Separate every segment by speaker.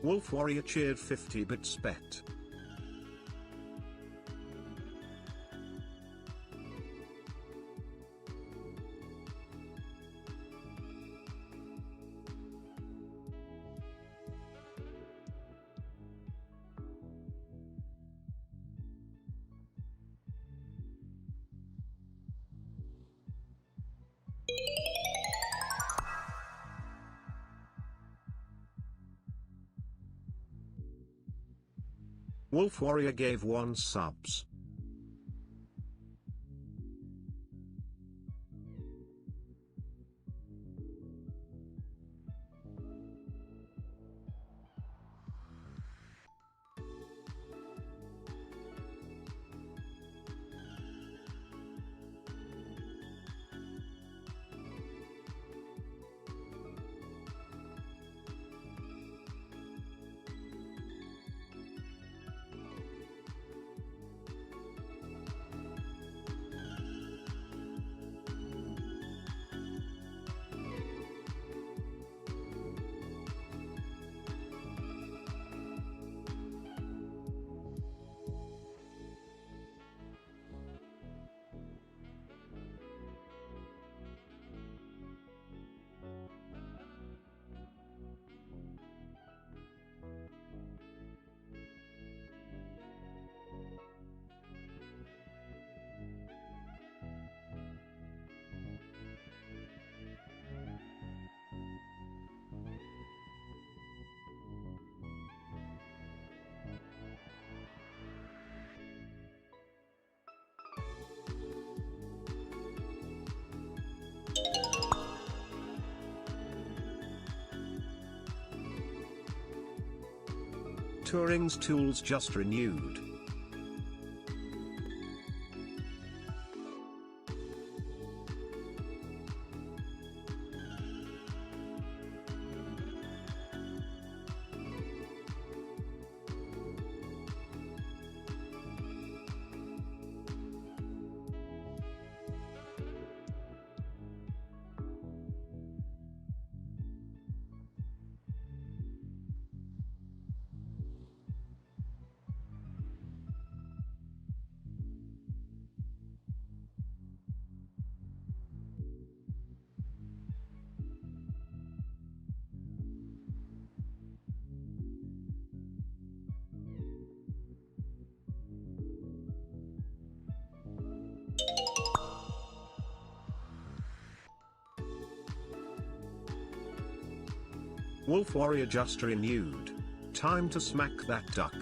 Speaker 1: Wolf Warrior cheered 50 bits bet. Wolf Warrior gave 1 subs. Turing's tools just renewed. Wolf Warrior just renewed. Time to smack that duck.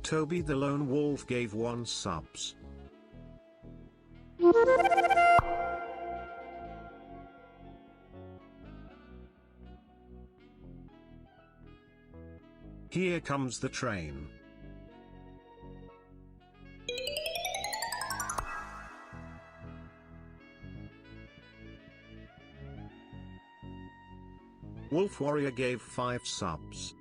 Speaker 1: Toby the Lone Wolf gave 1 subs. Here comes the train. Wolf Warrior gave 5 subs.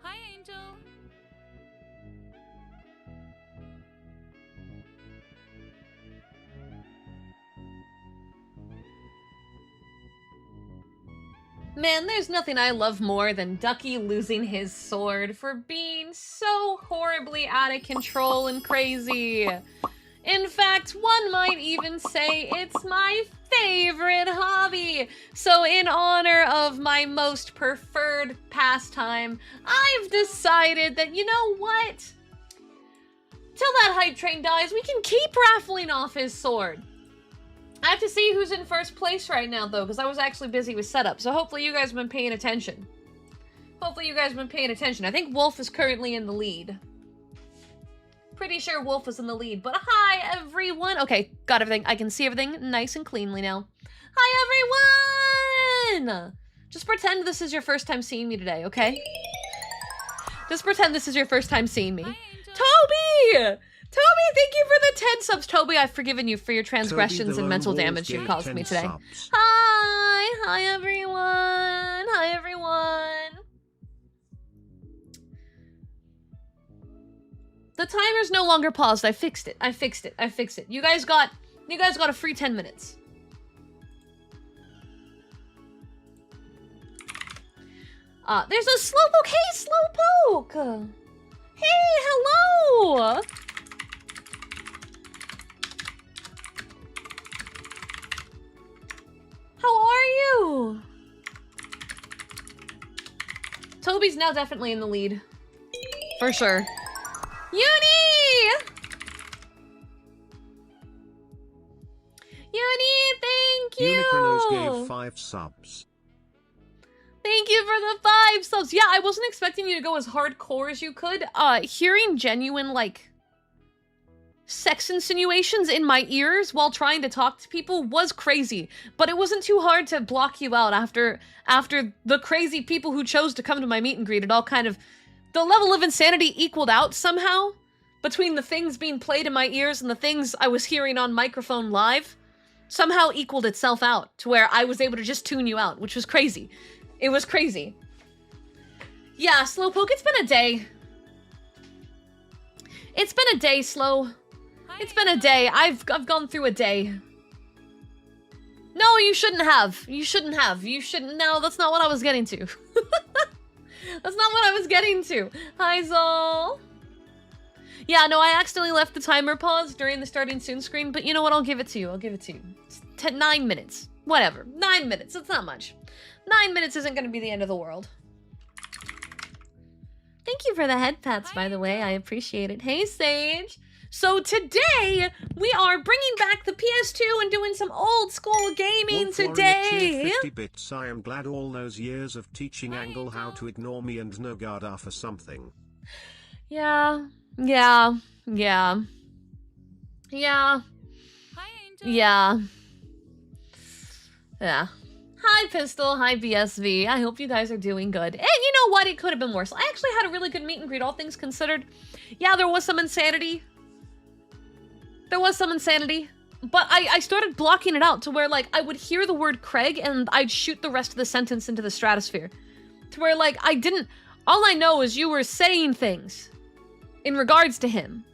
Speaker 2: Hi, Angel. Man, there's nothing I love more than Ducky losing his sword for being so horribly out of control and crazy. In fact, one might even say it's my favorite hobby. So in honor of my most preferred pastime, I've decided that, you know what? Till that hype train dies, we can keep raffling off his sword. I have to see who's in first place right now, though, because I was actually busy with setup, so hopefully you guys have been paying attention. I think Wolf is currently in the lead. Pretty sure Wolf is in the lead, but hi, everyone! Okay, got everything. I can see everything nice and cleanly now. Hi, everyone! Just pretend this is your first time seeing me today, okay? Just pretend this is your first time seeing me. Toby! Toby, thank you for the 10 subs. Toby, I've forgiven you for your transgressions and mental damage you've caused me today.
Speaker 1: Subs.
Speaker 2: Hi everyone. The timer's no longer paused. I fixed it. You guys got a free 10 minutes. There's a Slowpoke. Hey, Slowpoke. Hey, hello. How are you? Toby's now definitely in the lead. For sure. Uni, thank you!
Speaker 1: Unicronos gave 5 subs.
Speaker 2: Thank you for the 5 subs. Yeah, I wasn't expecting you to go as hardcore as you could. Hearing genuine, like, sex insinuations in my ears while trying to talk to people was crazy, but it wasn't too hard to block you out after the crazy people who chose to come to my meet and greet. It all kind of, the level of insanity equaled out somehow between the things being played in my ears and the things I was hearing on microphone live. Somehow equaled itself out to where I was able to just tune you out, which was crazy. It was crazy. Yeah, Slowpoke, it's been a day. It's been a day, Slow. It's been a day. I've gone through a day. No, you shouldn't have. You shouldn't have. You shouldn't. No, that's not what I was getting to. That's not what I was getting to. Hi, Zol. Yeah, no, I accidentally left the timer paused during the starting soon screen, but you know what? I'll give it to you. I'll give it to you. It's 9 minutes. Whatever. 9 minutes. It's not much. 9 minutes isn't going to be the end of the world. Thank you for the head pats, by the way. I appreciate it. Hey, Sage. So today, we are bringing back the PS2 and doing some old school gaming today.
Speaker 1: 50 bits. I am glad all those years of teaching Angle how to ignore me and Nogada for something.
Speaker 2: Yeah. Hi, Pistol. Hi, BSV. I hope you guys are doing good. And you know what? It could have been worse. I actually had a really good meet and greet, all things considered. Yeah, there was some insanity. But I started blocking it out to where, like, I would hear the word Craig and I'd shoot the rest of the sentence into the stratosphere. To where, like, all I know is you were saying things in regards to him.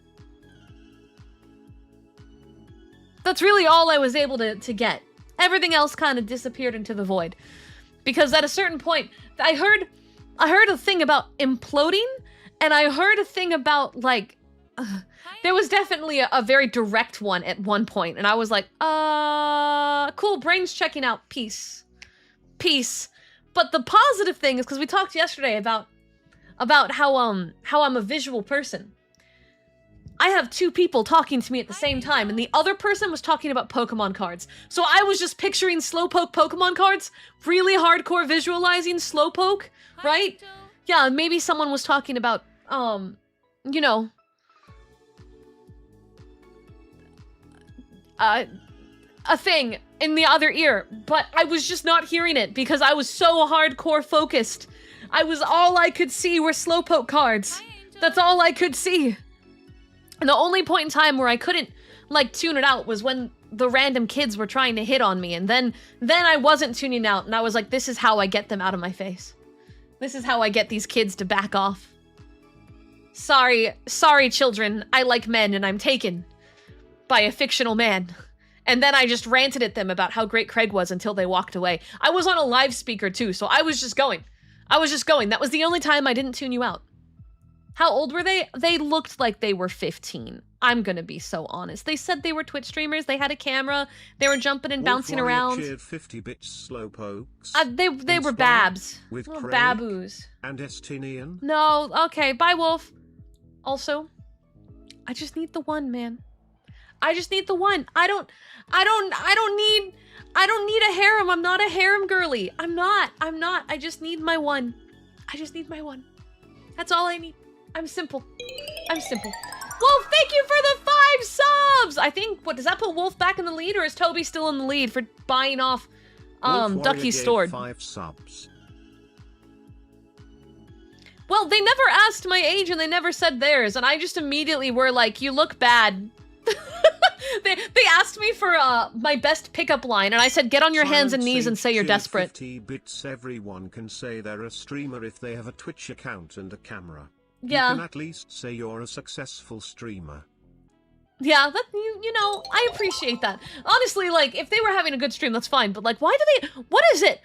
Speaker 2: That's really all I was able to get. Everything else kind of disappeared into the void. Because at a certain point, I heard a thing about imploding, and I heard a thing about, like, there was definitely a very direct one at one point, and I was like, cool, brain's checking out, peace. But the positive thing is, because we talked yesterday about how I'm a visual person. I have two people talking to me at the same time, and the other person was talking about Pokemon cards. So I was just picturing Slowpoke Pokemon cards, really hardcore visualizing Slowpoke, right? Yeah, maybe someone was talking about, you know, a thing in the other ear, but I was just not hearing it because I was so hardcore focused. All I could see were Slowpoke cards. That's all I could see. And the only point in time where I couldn't, like, tune it out was when the random kids were trying to hit on me, and then I wasn't tuning out, and I was like, this is how I get them out of my face. This is how I get these kids to back off. Sorry, children, I like men, and I'm taken by a fictional man. And then I just ranted at them about how great Craig was until they walked away. I was on a live speaker, too, so I was just going. That was the only time I didn't tune you out. How old were they? They looked like they were 15. I'm gonna be so honest. They said they were Twitch streamers. They had a camera. They were jumping and bouncing around.
Speaker 1: Cheered 50 bits Slowpokes.
Speaker 2: They were babs.
Speaker 1: With
Speaker 2: little
Speaker 1: Craig
Speaker 2: baboos.
Speaker 1: And Estinian.
Speaker 2: No, okay. Bye, Wolf. Also, I just need the one, man. I just need the one. I don't need a harem. I'm not a harem girly. I'm not. I just need my one. That's all I need. I'm simple. Wolf, thank you for the 5 subs! I think, what, does that put Wolf back in the lead, or is Toby still in the lead for buying off, Ducky's sword?
Speaker 1: 5 subs.
Speaker 2: Well, they never asked my age and they never said theirs, and I just immediately were like, you look bad. They asked me for, my best pickup line, and I said, get on your hands and knees and say you're desperate.
Speaker 1: 50 bits. Everyone can say they're a streamer if they have a Twitch account and a camera.
Speaker 2: Yeah.
Speaker 1: You can at least say you're a successful streamer.
Speaker 2: Yeah, that, you know, I appreciate that. Honestly, like, if they were having a good stream, that's fine, but, like, what is it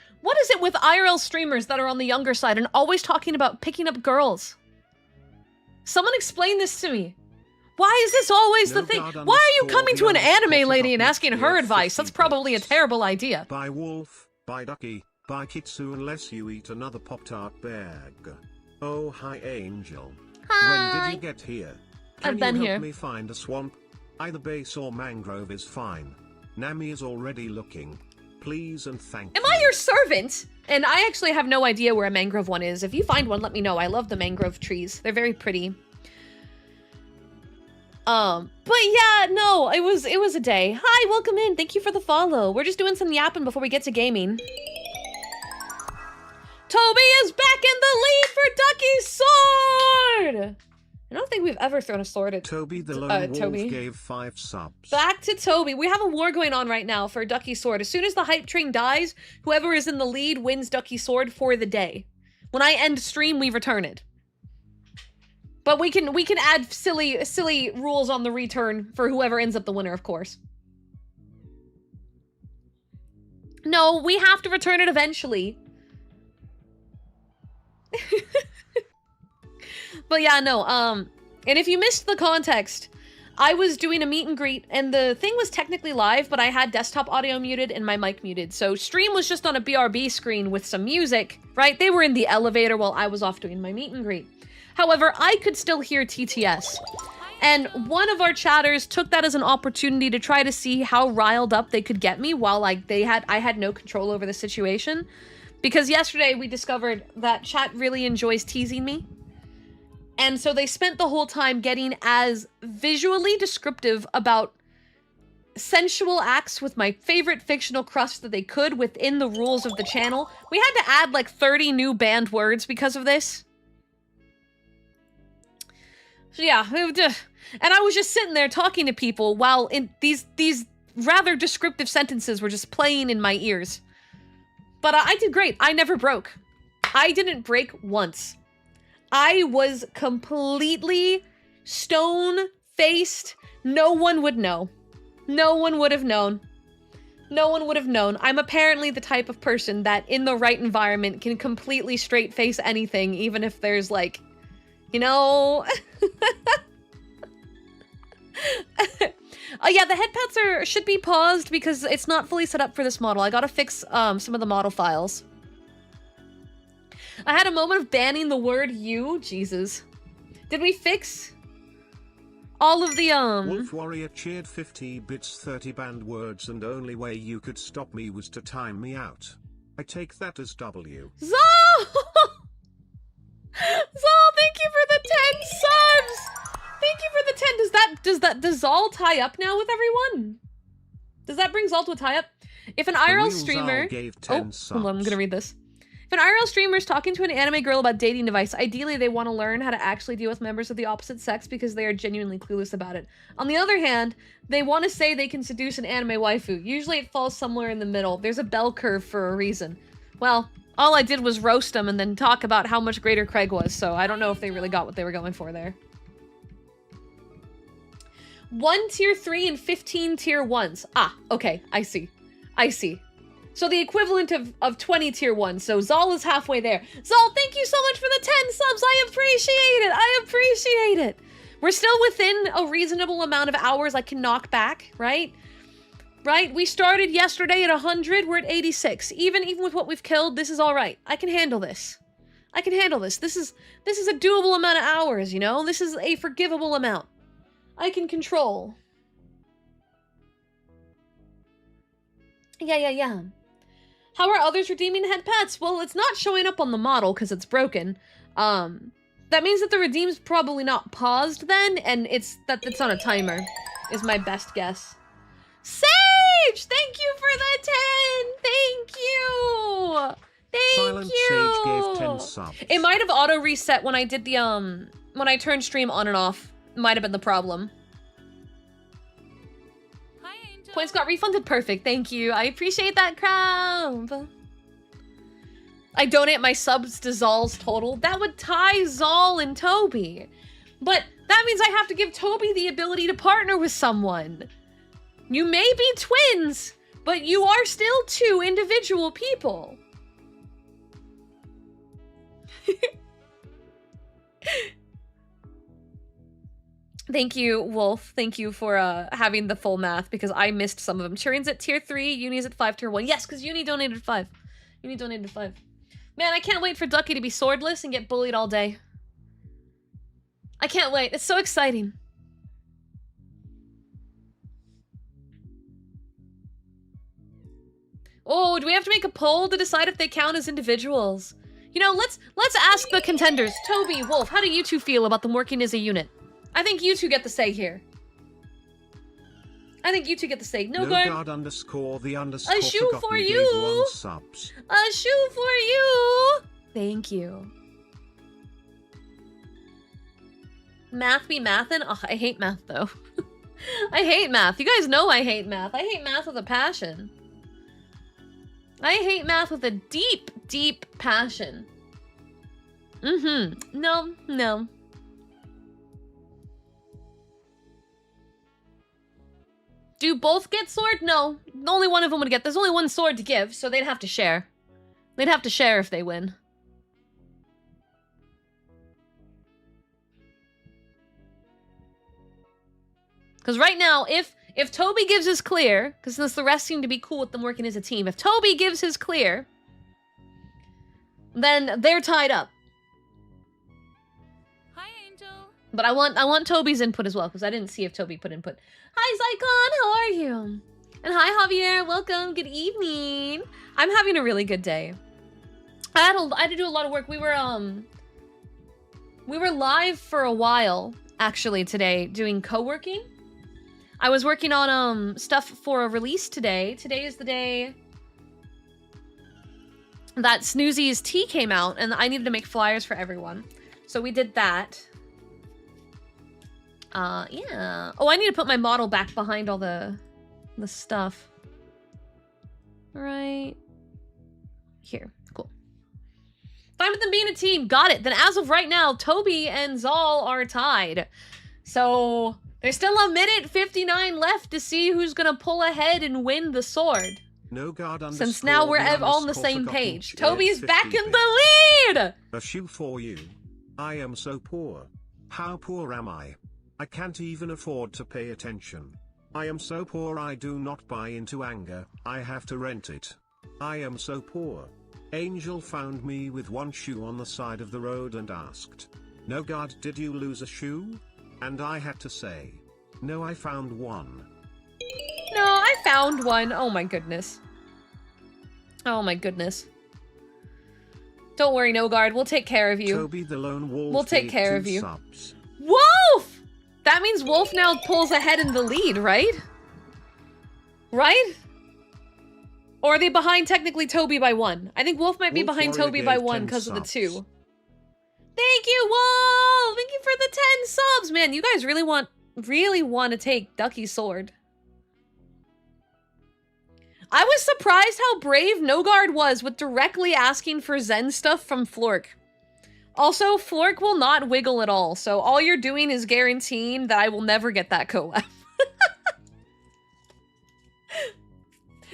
Speaker 2: with IRL streamers that are on the younger side and always talking about picking up girls? Someone explain this to me. Why is this always the thing? Why are you coming to an anime lady and asking her advice? That's probably a terrible idea.
Speaker 1: Bye Wolf, bye Ducky, bye Kitsu unless you eat another Pop-Tart bag. Oh, hi Angel.
Speaker 2: Hi.
Speaker 1: When did you get here? Can
Speaker 2: I've been
Speaker 1: you
Speaker 2: here.
Speaker 1: help me find a swamp? Either base or mangrove is fine. Nami is already looking. Please and thank you.
Speaker 2: Am I your servant? And I actually have no idea where a mangrove one is. If you find one, let me know. I love the mangrove trees. They're very pretty. But yeah, no, it was a day. Hi, welcome in. Thank you for the follow. We're just doing some yapping before we get to gaming. Toby is back in the lead for Ducky's sword! I don't think we've ever thrown a sword at
Speaker 1: Toby the Lone
Speaker 2: Toby.
Speaker 1: Wolf gave 5 subs.
Speaker 2: Back to Toby. We have a war going on right now for Ducky's sword. As soon as the hype train dies, whoever is in the lead wins Ducky's sword for the day. When I end stream, we return it. But we can add silly rules on the return for whoever ends up the winner, of course. No, we have to return it eventually. But yeah, no, and if you missed the context, I was doing a meet and greet, and the thing was technically live, but I had desktop audio muted and my mic muted, so stream was just on a BRB screen with some music, right? They were in the elevator while I was off doing my meet and greet. However, I could still hear TTS, and one of our chatters took that as an opportunity to try to see how riled up they could get me while I had no control over the situation, because yesterday we discovered that chat really enjoys teasing me. And so they spent the whole time getting as visually descriptive about sensual acts with my favorite fictional crush that they could within the rules of the channel. We had to add like 30 new banned words because of this. So yeah, and I was just sitting there talking to people while these rather descriptive sentences were just playing in my ears. But I did great. I never broke. I didn't break once. I was completely stone-faced. No one would know. No one would have known. No one would have known. I'm apparently the type of person that, in the right environment, can completely straight-face anything, even if there's, like, you know... yeah, the head pats should be paused because it's not fully set up for this model. I gotta fix some of the model files. I had a moment of banning the word you. Jesus. Did we fix all of the,
Speaker 1: Wolf Warrior cheered 50 bits 30 banned words and only way you could stop me was to time me out. I take that as W.
Speaker 2: Zol! Zol, thank you for the 10 subs! Thank you for the 10. Does Zol tie up now with everyone? Does that bring Zol to a tie-up? If an IRL streamer...
Speaker 1: Gave 10 subs.
Speaker 2: Hold on, I'm gonna read this. If an IRL streamer is talking to an anime girl about dating device, ideally they want to learn how to actually deal with members of the opposite sex because they are genuinely clueless about it. On the other hand, they want to say they can seduce an anime waifu. Usually it falls somewhere in the middle. There's a bell curve for a reason. Well, all I did was roast them and then talk about how much greater Craig was, so I don't know if they really got what they were going for there. 1 tier 3 and 15 tier 1s. Ah, okay, I see. I see. So the equivalent of 20 tier 1s. So Zol is halfway there. Zol, thank you so much for the 10 subs. I appreciate it. I appreciate it. We're still within a reasonable amount of hours I can knock back, right? Right? We started yesterday at 100. We're at 86. Even with what we've killed, this is all right. I can handle this. I can handle this. This is a doable amount of hours, you know? This is a forgivable amount. I can control. Yeah. How are others redeeming head pats? Well, it's not showing up on the model because it's broken. That means that the redeem's probably not paused then, and it's on a timer, is my best guess. Sage! Thank you for the 10! Thank you! Thank you!
Speaker 1: Sage gave 10 subs.
Speaker 2: It might have auto-reset when I did the, when I turned stream on and off. Might have been the problem. Points got refunded. Perfect. Thank you. I appreciate that, Crab. I donate my subs to Zol's total. That would tie Zol and Toby. But that means I have to give Toby the ability to partner with someone. You may be twins, but you are still 2 individual people. Thank you, Wolf. Thank you for having the full math, because I missed some of them. Turin's at tier 3, Uni's at 5 tier 1. Yes, because Uni donated 5. Uni donated 5. Man, I can't wait for Ducky to be swordless and get bullied all day. I can't wait. It's so exciting. Oh, do we have to make a poll to decide if they count as individuals? You know, let's ask the contenders. Toby, Wolf, how do you two feel about them working as a unit? I think you two get the say here. I think you two get the say. No guard
Speaker 1: underscore the underscore.
Speaker 2: A shoe for you.
Speaker 1: Subs.
Speaker 2: A shoe for you. Thank you. Math be mathin'? Oh, I hate math though. I hate math. You guys know I hate math. I hate math with a passion. I hate math with a deep, deep passion. No. Do both get sword? No. Only one of them would get. There's only one sword to give, so they'd have to share. They'd have to share if they win. Because right now, if Toby gives his clear, because since the rest seem to be cool with them working as a team, if Toby gives his clear, then they're tied up.
Speaker 3: Hi, Angel.
Speaker 2: But I want Toby's input as well, because I didn't see if Toby put input. Hi, Zycon, how are you? And hi, Javier, welcome, good evening. I'm having a really good day. I had to do a lot of work. We were live for a while, actually, today, doing co-working. I was working on stuff for a release today. Today is the day that Snoozy's tea came out, and I needed to make flyers for everyone. So we did that. Yeah. Oh, I need to put my model back behind all the stuff. Right here. Cool. Fine with them being a team. Got it. Then as of right now, Toby and Zal are tied. So there's still a minute 59 left to see who's gonna pull ahead and win the sword.
Speaker 1: No guard.
Speaker 2: Since now we're all on the same page. Toby's back in the lead!
Speaker 1: A shoe for you. I am so poor. How poor am I? I can't even afford to pay attention. I am so poor I do not buy into anger, I have to rent it. I am so poor. Angel found me with one shoe on the side of the road and asked, "No guard, did you lose a shoe?" And I had to say, "No, I found one."
Speaker 2: No, I found one. Oh my goodness. Oh my goodness. Don't worry, No Guard, we'll take care of you.
Speaker 1: Toby the Lone Wolf.
Speaker 2: We'll take care of you.
Speaker 1: Subs.
Speaker 2: Wolf! That means Wolf now pulls ahead in the lead, right? Right? Or are they behind technically Toby by 1? I think Wolf might be behind Toby by 1 because of the 2. Thank you, Wolf! Thank you for the 10 subs! Man, you guys really want to take Ducky's sword. I was surprised how brave Nogard was with directly asking for Zen stuff from Flork. Also, Flork will not wiggle at all, so all you're doing is guaranteeing that I will never get that collab.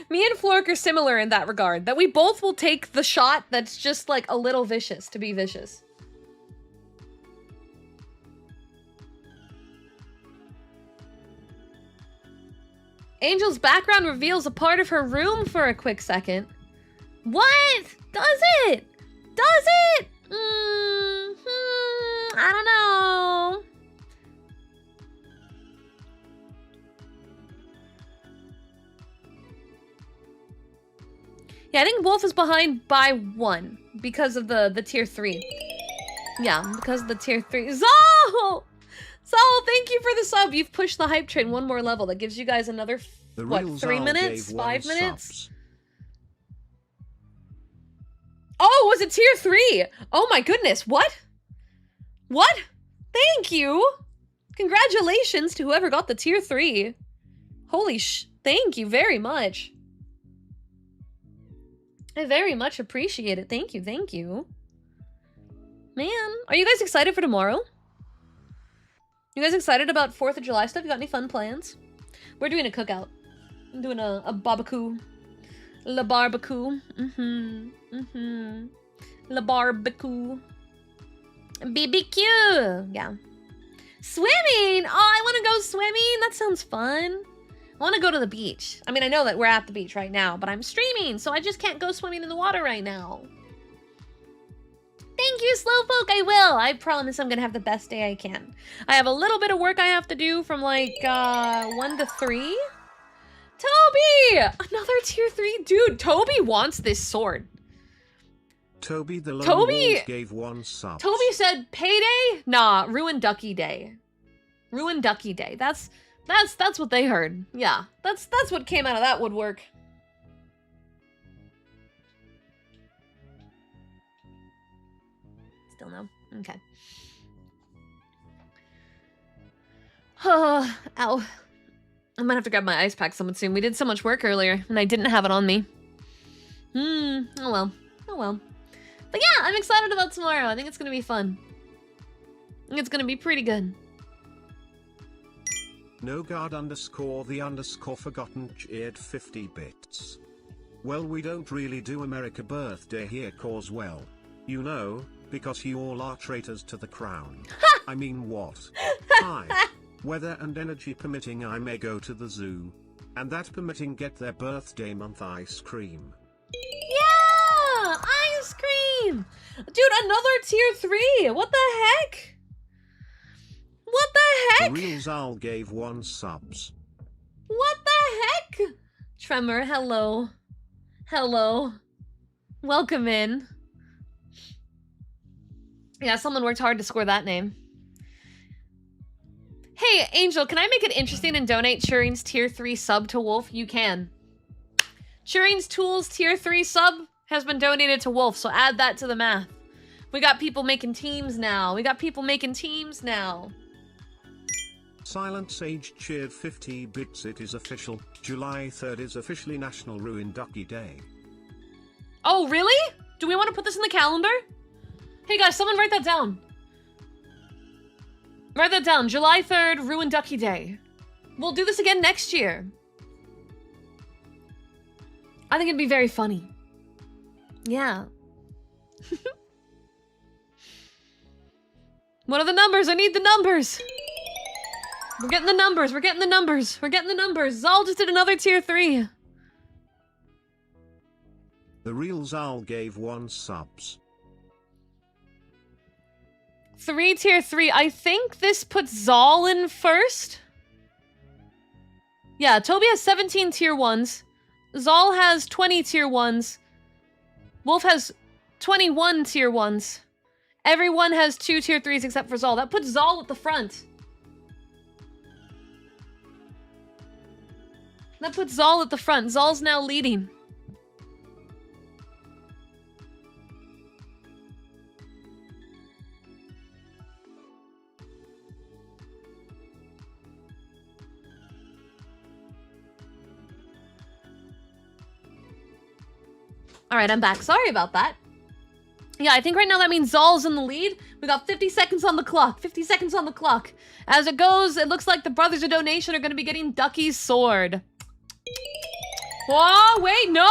Speaker 2: Me and Flork are similar in that regard, that we both will take the shot that's just like a little vicious to be vicious. Angel's background reveals a part of her room for a quick second. What? Does it? Does it? I don't know. Yeah, I think Wolf is behind by 1 because of the tier 3. Yeah, because of the tier 3. Zal! Zal, thank you for the sub. You've pushed the hype train 1 more level. That gives you guys another, what, 3 minutes? 5 minutes?
Speaker 1: Subs.
Speaker 2: Oh, was it tier 3? Oh my goodness, what? What? Thank you! Congratulations to whoever got the tier 3. Holy thank you very much. I very much appreciate it. Thank you, thank you. Man, are you guys excited for tomorrow? You guys excited about 4th of July stuff? You got any fun plans? We're doing a cookout. I'm doing a barbecue. La barbecue. La barbecue. BBQ. Yeah. Swimming! Oh, I want to go swimming! That sounds fun. I want to go to the beach. I mean, I know that we're at the beach right now, but I'm streaming, so I just can't go swimming in the water right now. Thank you, Slowpoke, I will. I promise I'm gonna have the best day I can. I have a little bit of work I have to do from like 1 to 3. Toby! Another tier 3? Dude, Toby wants this sword.
Speaker 1: Toby the Lone Wolf gave 1 sub.
Speaker 2: Toby said payday? Nah, ruin Ducky Day. Ruin Ducky Day. That's what they heard. Yeah, that's what came out of that woodwork. Still no? Okay. Ow. I might have to grab my ice pack someone soon. We did so much work earlier, and I didn't have it on me. Oh well. Oh well. But yeah, I'm excited about tomorrow. I think it's gonna be fun. I think it's gonna be pretty good.
Speaker 1: No guard underscore the underscore forgotten cheered 50 bits. Well, we don't really do America birthday here cause well, you know, because you all are traitors to the crown. I mean what? Hi. Weather and energy permitting I may go to the zoo. And that permitting get their birthday month ice cream.
Speaker 2: Yeah! Ice cream! Dude, another tier 3! What the heck? What the heck?
Speaker 1: The real Zal gave 1 subs.
Speaker 2: What the heck? Tremor, hello. Hello. Welcome in. Yeah, someone worked hard to score that name. Hey, Angel, can I make it interesting and donate Turing's tier 3 sub to Wolf? You can. Turing's Tools tier 3 sub has been donated to Wolf, so add that to the math. We got people making teams now. We got people making teams now.
Speaker 1: Silent Sage cheered 50 bits. It is official. July 3rd is officially National Ruin Ducky Day.
Speaker 2: Oh, really? Do we want to put this in the calendar? Hey guys, someone write that down. Write that down. July 3rd, Ruin Ducky Day. We'll do this again next year. I think it'd be very funny. Yeah. What are the numbers? I need the numbers. We're getting the numbers. We're getting the numbers. We're getting the numbers. Zal just did another tier 3.
Speaker 1: The real Zal gave 1 subs.
Speaker 2: 3 tier 3. I think this puts Zal in first. Yeah, Toby has 17 tier 1s. Zal has 20 tier 1s. Wolf has 21 tier 1s. Everyone has 2 tier 3s except for Zal. That puts Zal at the front. That puts Zal at the front. Zal's now leading. Alright, I'm back. Sorry about that. Yeah, I think right now that means Zal's in the lead. We got 50 seconds on the clock. 50 seconds on the clock. As it goes, it looks like the Brothers of Donation are going to be getting Ducky's sword. Whoa, wait, no!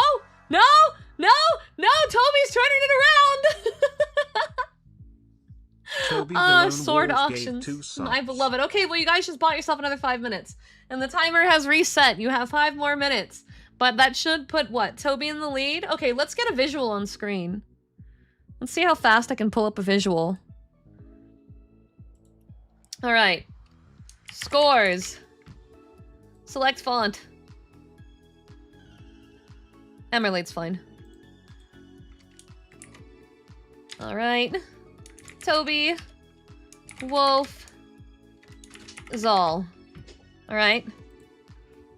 Speaker 2: No! No! No! Toby's turning it around!
Speaker 1: Toby
Speaker 2: sword auctions. My beloved. Okay, well, you guys just bought yourself another 5 minutes. And the timer has reset. You have 5 more minutes. But that should put, what, Toby in the lead? Okay, let's get a visual on screen. Let's see how fast I can pull up a visual. Alright. Scores. Select font. Emerlade's fine. Alright. Toby. Wolf. Zal. Alright.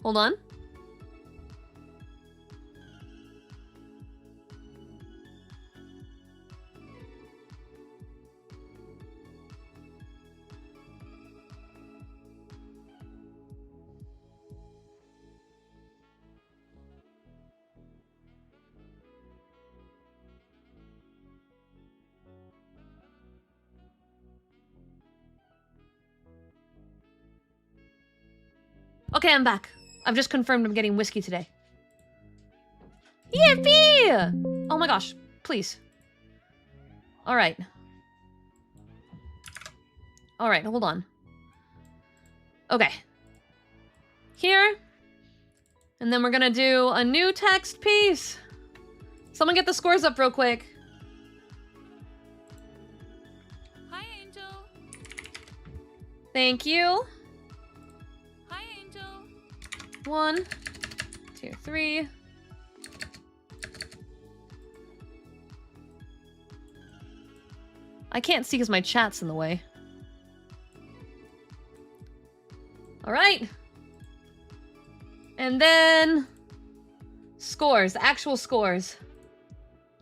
Speaker 2: Hold on. Okay, I'm back. I've just confirmed I'm getting whiskey today. Yippee! Oh my gosh, please. Alright. Alright, hold on. Okay. Here. And then we're gonna do a new text piece. Someone get the scores up real quick.
Speaker 3: Hi, Angel.
Speaker 2: Thank you.
Speaker 3: Hi, Angel.
Speaker 2: 1, 2, 3. I can't see because my chat's in the way. Alright. And then... scores. Actual scores.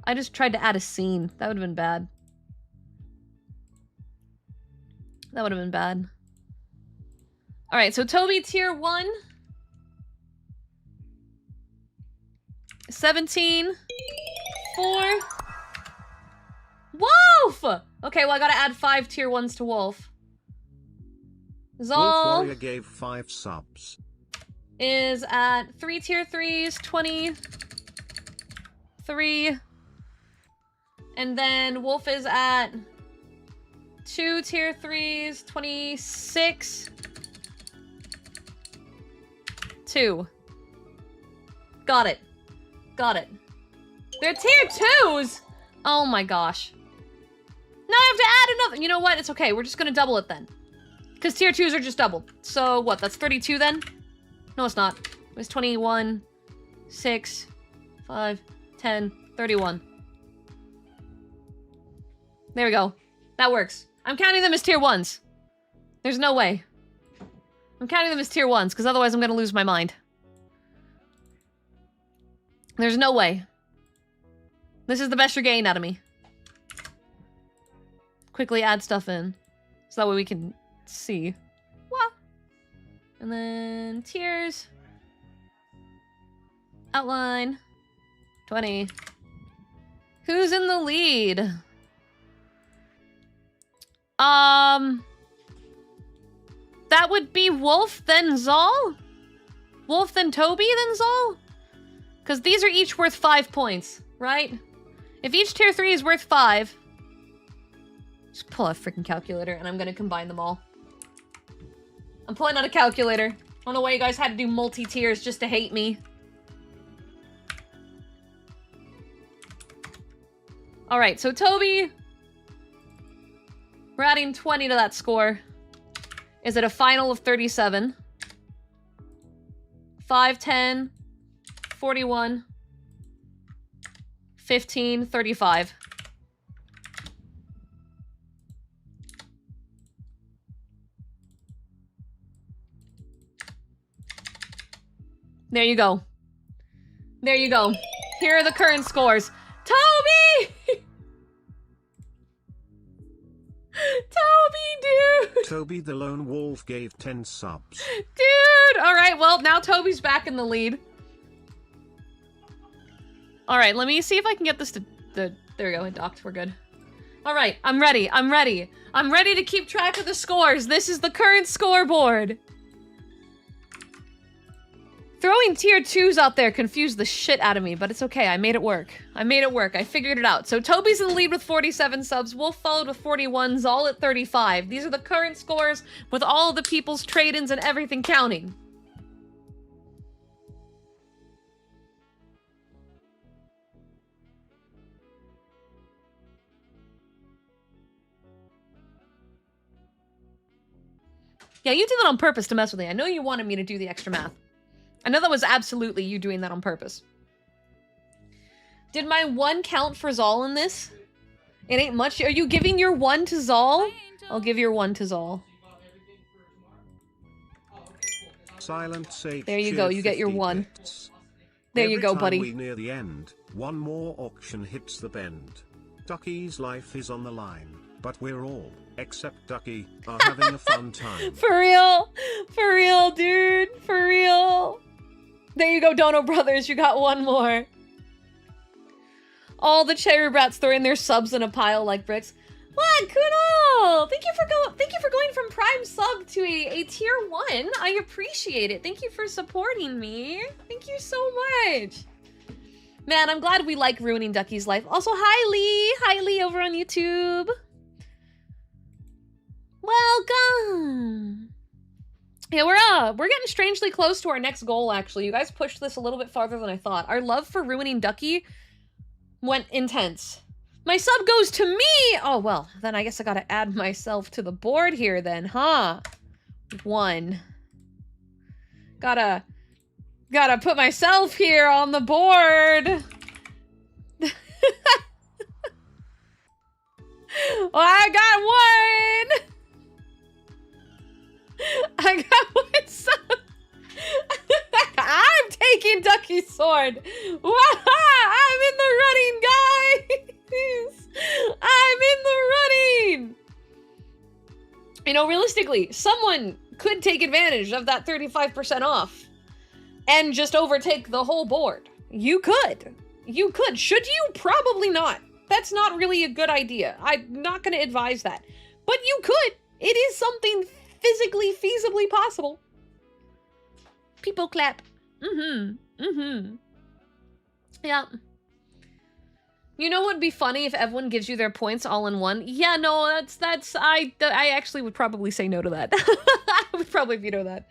Speaker 2: I just tried to add a scene. That would have been bad. That would have been bad. Alright, so Toby tier 1. 17. 4. Wolf! Okay, well I gotta add 5 tier 1s to Wolf.
Speaker 1: Wolf
Speaker 2: Zal
Speaker 1: Warrior gave 5 subs.
Speaker 2: is at 3 tier 3s, 23. And then Wolf is at 2 tier 3s, 26. 2. Got it. Got it. They're tier 2s! Oh my gosh. Now I have to add another. You know what? It's okay. We're just gonna double it then. Because tier 2s are just doubled. So what? That's 32 then? No, it's not. It was 21, 6, 5, 10, 31. There we go. That works. I'm counting them as tier 1s. There's no way. I'm counting them as tier 1s, because otherwise I'm going to lose my mind. There's no way. This is the best you're getting out of me. Quickly add stuff in. So that way we can see. Wah. And then tiers. Outline. 20. Who's in the lead? That would be Wolf, then Zal? Wolf, then Toby, then Zal? Because these are each worth 5 points, right? If each tier 3 is worth 5... Just pull out a freaking calculator, and I'm gonna combine them all. I'm pulling out a calculator. I don't know why you guys had to do multi-tiers just to hate me. Alright, so Toby... We're adding 20 to that score. Is it a final of 37? 5, 10, 41, 15, 35. There you go. There you go. Here are the current scores. Toby! Toby, dude!
Speaker 1: Toby the Lone Wolf gave 10 subs.
Speaker 2: Dude! Alright, well, now Toby's back in the lead. Alright, let me see if I can get this to... There we go, it docked. We're good. Alright, I'm ready. I'm ready. I'm ready to keep track of the scores. This is the current scoreboard. Throwing tier 2s out there confused the shit out of me, but it's okay. I made it work. I made it work. I figured it out. So Toby's in the lead with 47 subs. Wolf followed with 41. Zal at 35. These are the current scores with all of the people's trade-ins and everything counting. Yeah, you did that on purpose to mess with me. I know you wanted me to do the extra math. I know that was absolutely you doing that on purpose. Did my 1 count for Zal in this? It ain't much. Are you giving your 1 to Zal? I'll give your 1 to Zal.
Speaker 1: Silent Sage.
Speaker 2: There you go. You get your 1.
Speaker 1: Bits.
Speaker 2: There you go,
Speaker 1: Every time
Speaker 2: buddy.
Speaker 1: we near the end, one more auction hits the bend. Ducky's life is on the line, but we're all, except Ducky, are having a fun time.
Speaker 2: For real, dude, for real. There you go, Dono Brothers, you got 1 more. All the cherry brats throwing their subs in a pile like bricks. What? Cool! Thank you for going from Prime sub to a tier 1. I appreciate it. Thank you for supporting me. Thank you so much. Man, I'm glad we like ruining Ducky's life. Also, hi Lee! Hi Lee over on YouTube. Welcome! Yeah, we're getting strangely close to our next goal, actually. You guys pushed this a little bit farther than I thought. Our love for ruining Ducky went intense. My sub goes to me! Oh, well, then I guess I gotta add myself to the board here then, huh? 1. Gotta put myself here on the board. Well, I got 1! I got 1 sub. I'm taking Ducky's sword. I'm in the running, guys. I'm in the running. You know, realistically, someone could take advantage of that 35% off and just overtake the whole board. You could. You could. Should you? Probably not. That's not really a good idea. I'm not going to advise that. But you could. It is something physically feasibly possible. People clap. Yeah. You know what would be funny if everyone gives you their points all in one? Yeah, no, I actually would probably say no to that. I would probably veto that.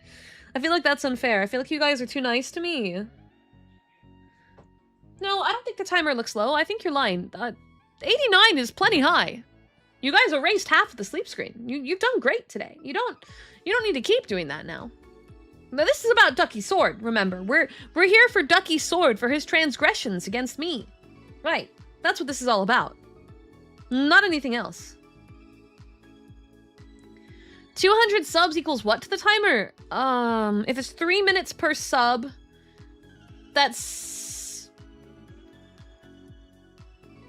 Speaker 2: I feel like that's unfair. I feel like you guys are too nice to me. No, I don't think the timer looks low. I think you're lying. 89 is plenty high. You guys erased half of the sleep screen. You've done great today. You don't need to keep doing that now. Now this is about Ducky's sword, remember. We're here for Ducky's sword for his transgressions against me. Right. That's what this is all about. Not anything else. 200 subs equals what to the timer? If it's 3 minutes per sub, that's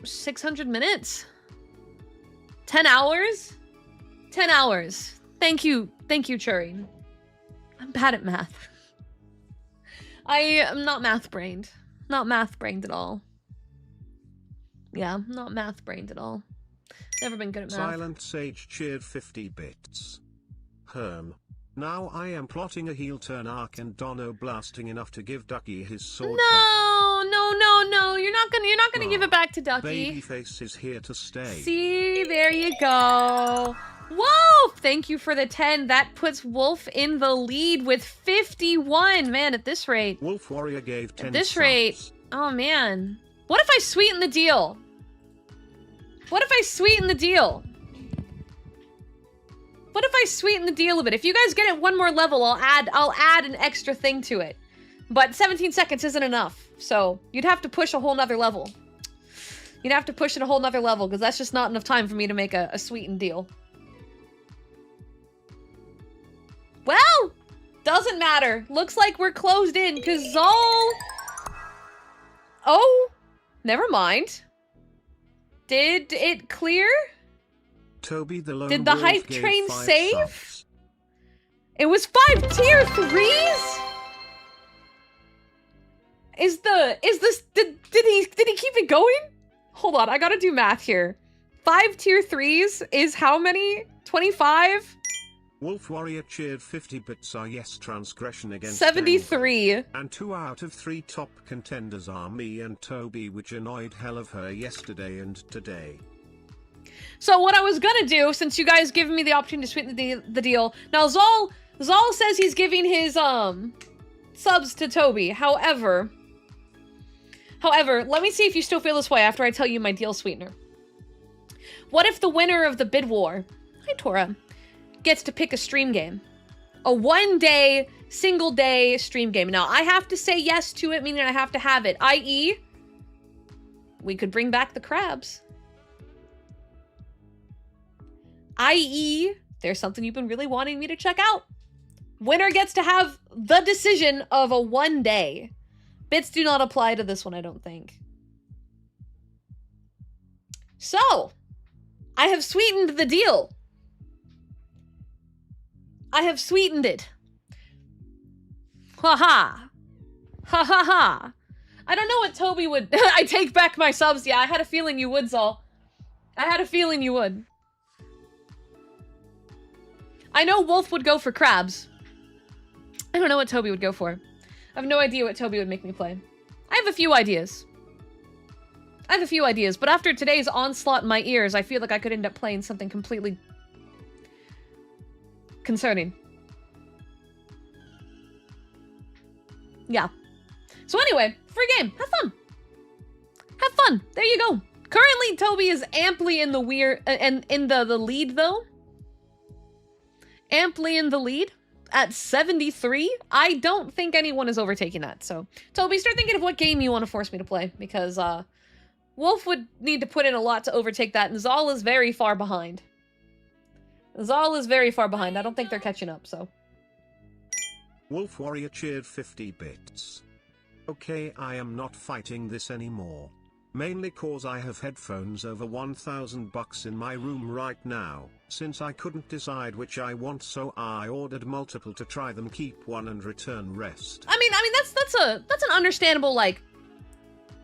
Speaker 2: 600 minutes? 10 hours? 10 hours. Thank you, Churi. I'm bad at math. I am not math-brained. Not math-brained at all. Yeah, not math-brained at all. Never been good at math.
Speaker 1: Silent Sage cheered 50 bits. Now I am plotting a heel turn arc and Dono blasting enough to give Ducky his sword back.
Speaker 2: No, you're not gonna give it back to Ducky.
Speaker 1: Babyface is here to stay.
Speaker 2: See, there you go. Wolf! Thank you for the 10. That puts Wolf in the lead with 51. Man, at this rate.
Speaker 1: Wolf Warrior gave 10
Speaker 2: At this
Speaker 1: subs.
Speaker 2: rate. Oh, man. What if I sweeten the deal? What if I sweeten the deal? What if I sweeten the deal a bit? If you guys get it one more level, I'll add an extra thing to it. But 17 seconds isn't enough. So you'd have to push a whole nother level. You'd have to push it a whole nother level because that's just not enough time for me to make a sweetened deal. Well, doesn't matter. Looks like we're closed in because Zol... Oh, never mind. Did it clear?
Speaker 1: Toby the Lone
Speaker 2: Did the
Speaker 1: Wolf
Speaker 2: hype
Speaker 1: gave
Speaker 2: train
Speaker 1: 5
Speaker 2: save?
Speaker 1: subs.
Speaker 2: It was 5 tier 3s? Did he keep it going? Hold on, I gotta do math here. 5 tier 3s is how many? 25?
Speaker 1: Wolf Warrior cheered 50 bits are yes transgression against
Speaker 2: 73.
Speaker 1: Anger. And 2 out of 3 top contenders are me and Toby, which annoyed hell of her yesterday and today.
Speaker 2: So what I was gonna do, since you guys given me the opportunity to sweeten the deal, now Zol says he's giving his subs to Toby. However, let me see if you still feel this way after I tell you my deal sweetener. What if the winner of the bid war, hi Tora, gets to pick a stream game? A 1-day, single day stream game. Now, I have to say yes to it, meaning I have to have it. I.e., we could bring back the crabs. I.e., there's something you've been really wanting me to check out. Winner gets to have the decision of a 1-day. Bits do not apply to this one, I don't think. So, I have sweetened the deal. I have sweetened it. Ha ha. Ha ha ha. I don't know what Toby would... I take back my subs. Yeah, I had a feeling you would, Zol. I had a feeling you would. I know Wolf would go for crabs. I don't know what Toby would go for. I have no idea what Toby would make me play. I have a few ideas. But after today's onslaught in my ears, I feel like I could end up playing something completely concerning. Yeah. So anyway, free game. Have fun. Have fun. There you go. Currently, Toby is amply in the the lead, though. Amply in the lead at 73. I don't think anyone is overtaking that. So, Toby, start thinking of what game you want to force me to play, because Wolf would need to put in a lot to overtake that, and Zal is very far behind. Zal is very far behind. I don't think they're catching up, so.
Speaker 1: Wolf Warrior cheered 50 bits. Okay, I am not fighting this anymore. Mainly cause I have headphones over $1,000 in my room right now, since I couldn't decide which I want, so I ordered multiple to try them, keep one and return rest. I mean that's an understandable, like,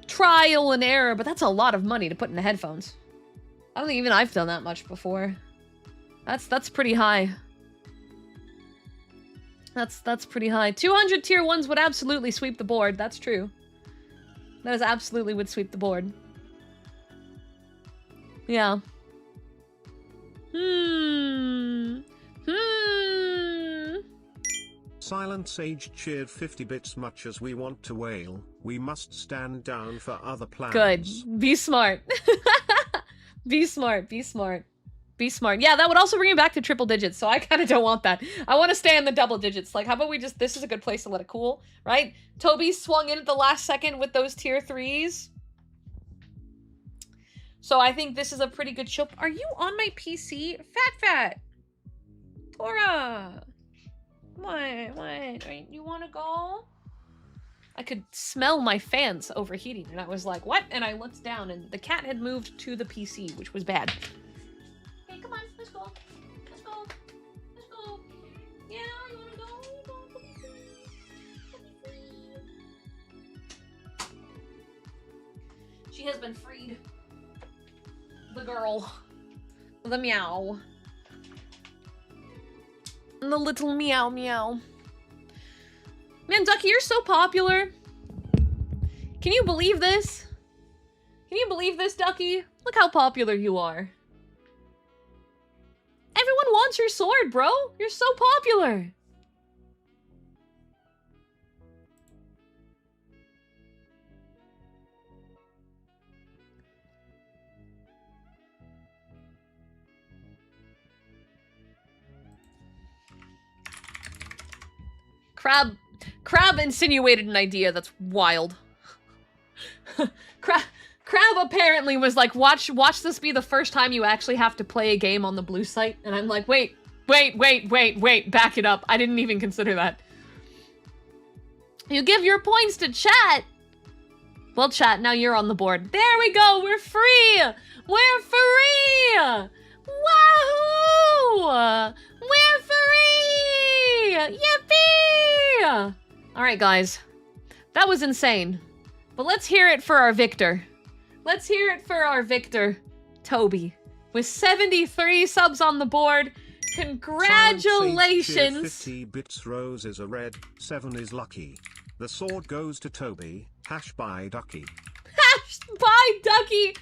Speaker 1: trial and error, but that's a lot of money to put in the headphones. I don't think even I've done that much before. That's pretty high.
Speaker 2: That's pretty high. 200 tier 1s would absolutely sweep the board. That's true. That is absolutely would sweep the board. Yeah.
Speaker 1: Silent Sage cheered 50 bits. Much as we want to wail, we must stand down for other plans.
Speaker 2: Good. Be smart. Be smart. Be smart. Be smart. Yeah, that would also bring it back to triple digits, so I kind of don't want that. I want to stay in the double digits. Like, how about we just... This is a good place to let it cool, right? Toby swung in at the last second with those tier 3s. So I think this is a pretty good show. Are you on my PC? Fat. Tora. What? Right? You want to go? I could smell my fans overheating, and I was like, what? And I looked down, and the cat had moved to the PC, which was bad. Okay, come on, let's go. Let's go. Let's go. Yeah, you want to go? She has been freed. The girl. The meow. The little meow meow. Man, Ducky, you're so popular. Can you believe this? Can you believe this, Ducky? Look how popular you are. Everyone wants your sword, bro. You're so popular. Crab insinuated an idea that's wild. Crab apparently was like, watch this be the first time you actually have to play a game on the blue site. And I'm like, wait, back it up. I didn't even consider that. You give your points to chat. Well, chat, now you're on the board. There we go, we're free! We're free! Wahoo! We're free! Yippee! Alright, guys. That was insane. But let's hear it for our victor. Let's hear it for our victor, Toby. With 73 subs on the board. Congratulations!
Speaker 1: 50 bits. Rose is a red, 7 is lucky. The sword goes to Toby. By Ducky.
Speaker 2: By Ducky!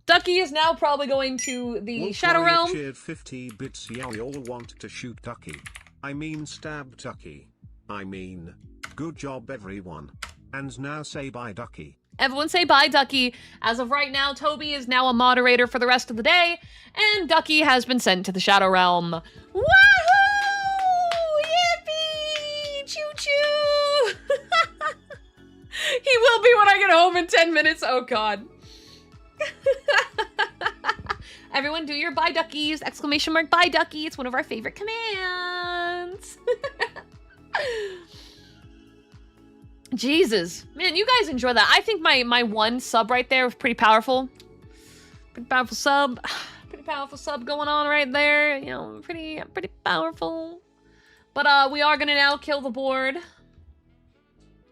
Speaker 2: Ducky is now probably going to the
Speaker 1: Wolf
Speaker 2: Shadow
Speaker 1: Warrior
Speaker 2: Realm.
Speaker 1: cheered 50 bits. Yeah, we all want to shoot Ducky. I mean stab Ducky. I mean, good job everyone. And now say bye Ducky.
Speaker 2: Everyone say bye, Ducky. As of right now, Toby is now a moderator for the rest of the day, and Ducky has been sent to the Shadow Realm. Woohoo! Yippee! Choo-choo! He will be when I get home in 10 minutes. Oh, God. Everyone do your bye, Duckies! Exclamation mark bye, Ducky. It's one of our favorite commands. Jesus. Man, you guys enjoy that. I think my one sub right there was pretty powerful. Pretty powerful sub. Pretty powerful sub going on right there. You know, pretty powerful. But we are gonna now kill the board.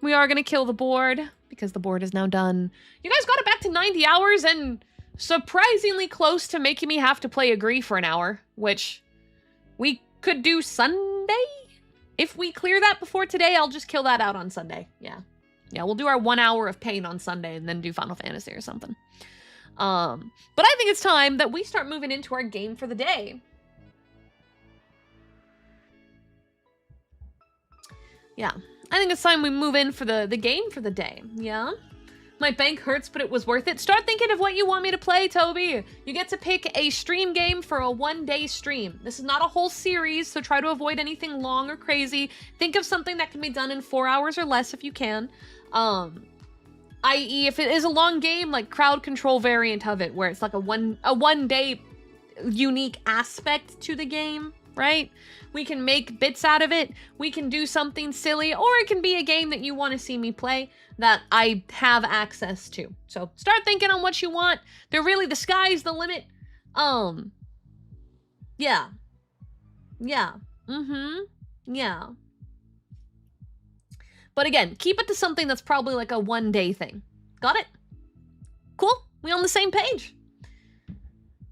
Speaker 2: We are gonna kill the board because the board is now done. You guys got it back to 90 hours and surprisingly close to making me have to play Agree for an hour, which we could do Sunday? If we clear that before today, I'll just kill that out on Sunday. Yeah. Yeah, we'll do our 1 hour of pain on Sunday and then do Final Fantasy or something. But I think it's time that we start moving into our game for the day. Yeah. I think it's time we move in for the game for the day. Yeah? My bank hurts, but it was worth it. Start thinking of what you want me to play, Toby. You get to pick a stream game for a one-day stream. This is not a whole series, so try to avoid anything long or crazy. Think of something that can be done in 4 hours or less if you can. I.e., if it is a long game, like crowd control variant of it, where it's like a one-day unique aspect to the game, right? We can make bits out of it. We can do something silly, or it can be a game that you want to see me play that I have access to. So start thinking on what you want. They're really, the sky's the limit. Yeah. Yeah. Yeah. But again, keep it to something that's probably like a one-day thing. Got it? Cool. We on the same page.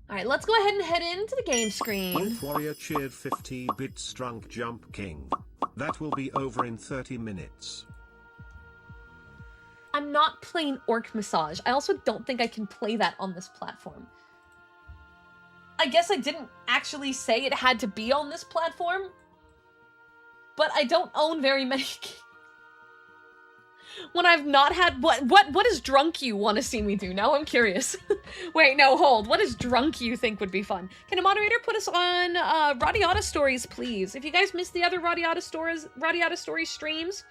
Speaker 2: All right, let's go ahead and head into the game screen.
Speaker 1: Wolf Warrior cheered 50 bits. Drunk Jump King. That will be over in 30 minutes.
Speaker 2: I'm not playing Orc Massage. I also don't think I can play that on this platform. I guess I didn't actually say it had to be on this platform, but I don't own very many games. When I've not had... What does Drunk You want to see me do? Now I'm curious. Wait, no, hold. What does Drunk You think would be fun? Can a moderator put us on Radiata Stories, please? If you guys missed the other Radiata Stories streams,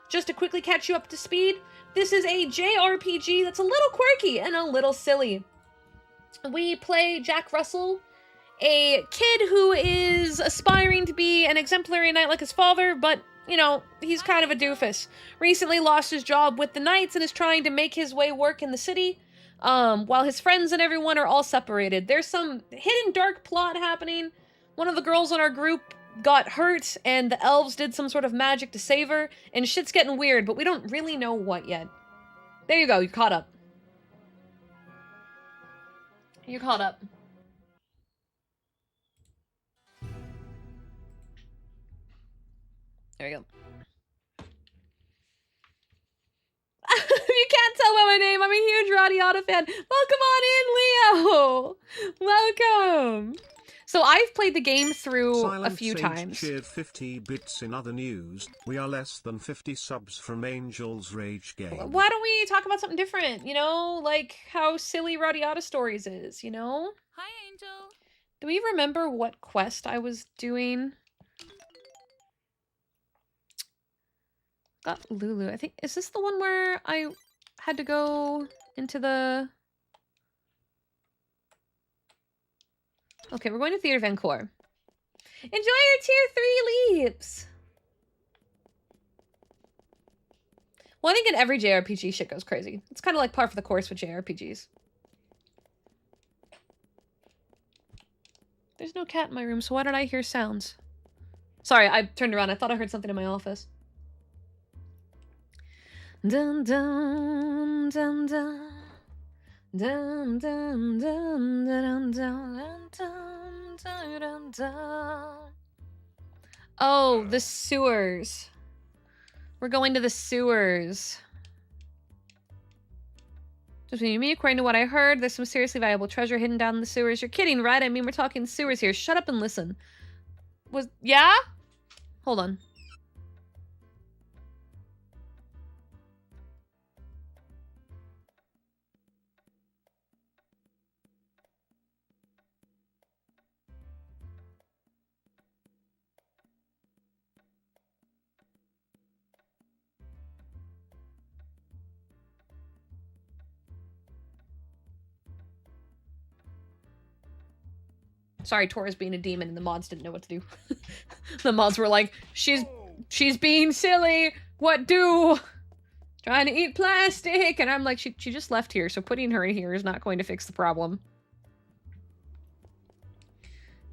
Speaker 2: just to quickly catch you up to speed, this is a JRPG that's a little quirky and a little silly. We play Jack Russell, a kid who is aspiring to be an exemplary knight like his father, but... you know, he's kind of a doofus. Recently lost his job with the Knights and is trying to make his way work in the city, while his friends and everyone are all separated. There's some hidden dark plot happening. One of the girls in our group got hurt, and the elves did some sort of magic to save her, and shit's getting weird, but we don't really know what yet. There you go, you caught up. You're caught up. There we go. You can't tell by my name, I'm a huge Radiata fan. Welcome on in, Leo! Welcome! So I've played the game through
Speaker 1: Silent
Speaker 2: a few
Speaker 1: Sage
Speaker 2: times.
Speaker 1: Cheered 50 bits. In other news, we are less than 50 subs from Angel's Rage game.
Speaker 2: Why don't we talk about something different, you know? Like how silly Radiata Stories is, you know?
Speaker 3: Hi, Angel.
Speaker 2: Do we remember what quest I was doing? Got Lulu. I think, is this the one where I had to go into the... Okay, we're going to Theater Vancourt. Enjoy your tier 3 leaps! Well, I think in every JRPG shit goes crazy. It's kind of like par for the course with JRPGs. There's no cat in my room, so why did I hear sounds? Sorry, I turned around. I thought I heard something in my office. Dun dun dun dun. Dun dun dun dun dun dun dun dun dun. Oh, the sewers. We're going to the sewers. Just between me, according to what I heard, there's some seriously valuable treasure hidden down in the sewers. You're kidding, right? I mean, we're talking sewers here. Shut up and listen. Yeah? Hold on. Sorry, Tora's being a demon and the mods didn't know what to do. The mods were like, she's being silly. What do? Trying to eat plastic. And I'm like, she just left here, so putting her in here is not going to fix the problem.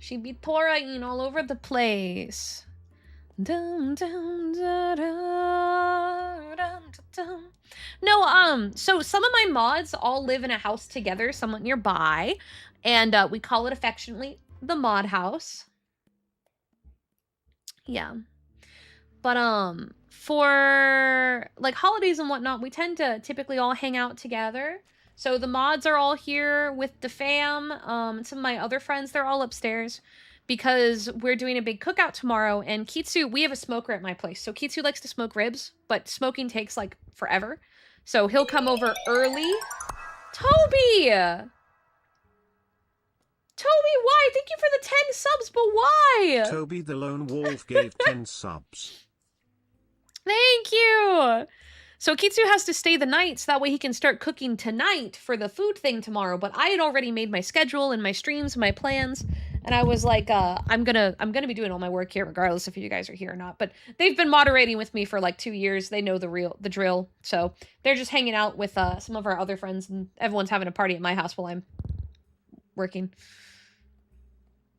Speaker 2: She'd be Tora-ing all over the place. Dum, dum, da, da, dum, dum. No, so some of my mods all live in a house together, somewhat nearby. And we call it affectionately the mod house. Yeah. But for like holidays and whatnot, we tend to typically all hang out together. So the mods are all here with the fam. Some of my other friends, they're all upstairs because we're doing a big cookout tomorrow. And Kitsu, we have a smoker at my place. So Kitsu likes to smoke ribs, but smoking takes like forever. So he'll come over early. Toby! Toby, why? Thank you for the 10 subs, but why?
Speaker 1: Toby the Lone Wolf gave 10 subs.
Speaker 2: Thank you! So Kitsu has to stay the night so that way he can start cooking tonight for the food thing tomorrow, but I had already made my schedule and my streams and my plans, and I was like, I'm gonna be doing all my work here regardless if you guys are here or not, but they've been moderating with me for like 2 years. They know the drill, so they're just hanging out with some of our other friends, and everyone's having a party at my house while I'm working.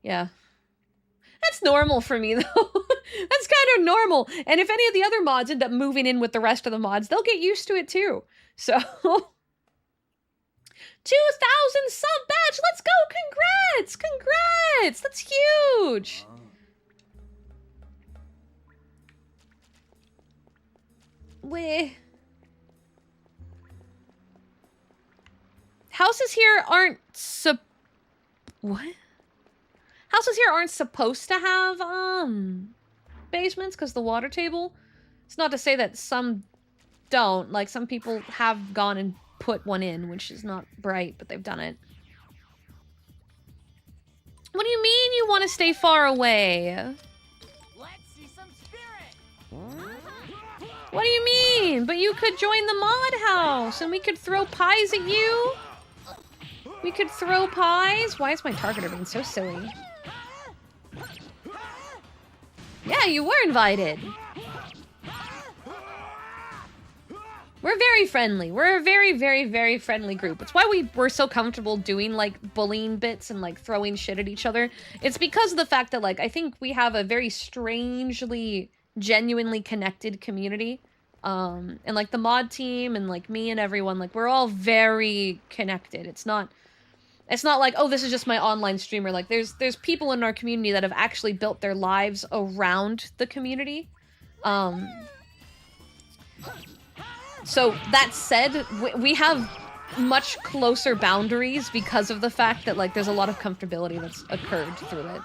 Speaker 2: Yeah. That's normal for me, though. That's kind of normal. And if any of the other mods end up moving in with the rest of the mods, they'll get used to it, too. So... 2,000 sub batch! Let's go! Congrats! Congrats! That's huge! Weh. Houses here aren't what? Houses here aren't supposed to have, basements because the water table. It's not to say that some don't. Like, some people have gone and put one in, which is not bright, but they've done it. What do you mean you want to stay far away?
Speaker 4: Let's see some spirit.
Speaker 2: What do you mean? But you could join the mod house, and we could throw pies at you. We could throw pies? Why is my targeter being so silly? Yeah, you were invited. We're very friendly. We're a very, very, very friendly group. It's why we're so comfortable doing, like, bullying bits and, like, throwing shit at each other. It's because of the fact that, like, I think we have a very strangely, genuinely connected community. And, like, the mod team and, like, me and everyone, like, we're all very connected. It's not like, oh, this is just my online streamer. Like, there's people in our community that have actually built their lives around the community. So, that said, we have much closer boundaries because of the fact that, like, there's a lot of comfortability that's occurred through it.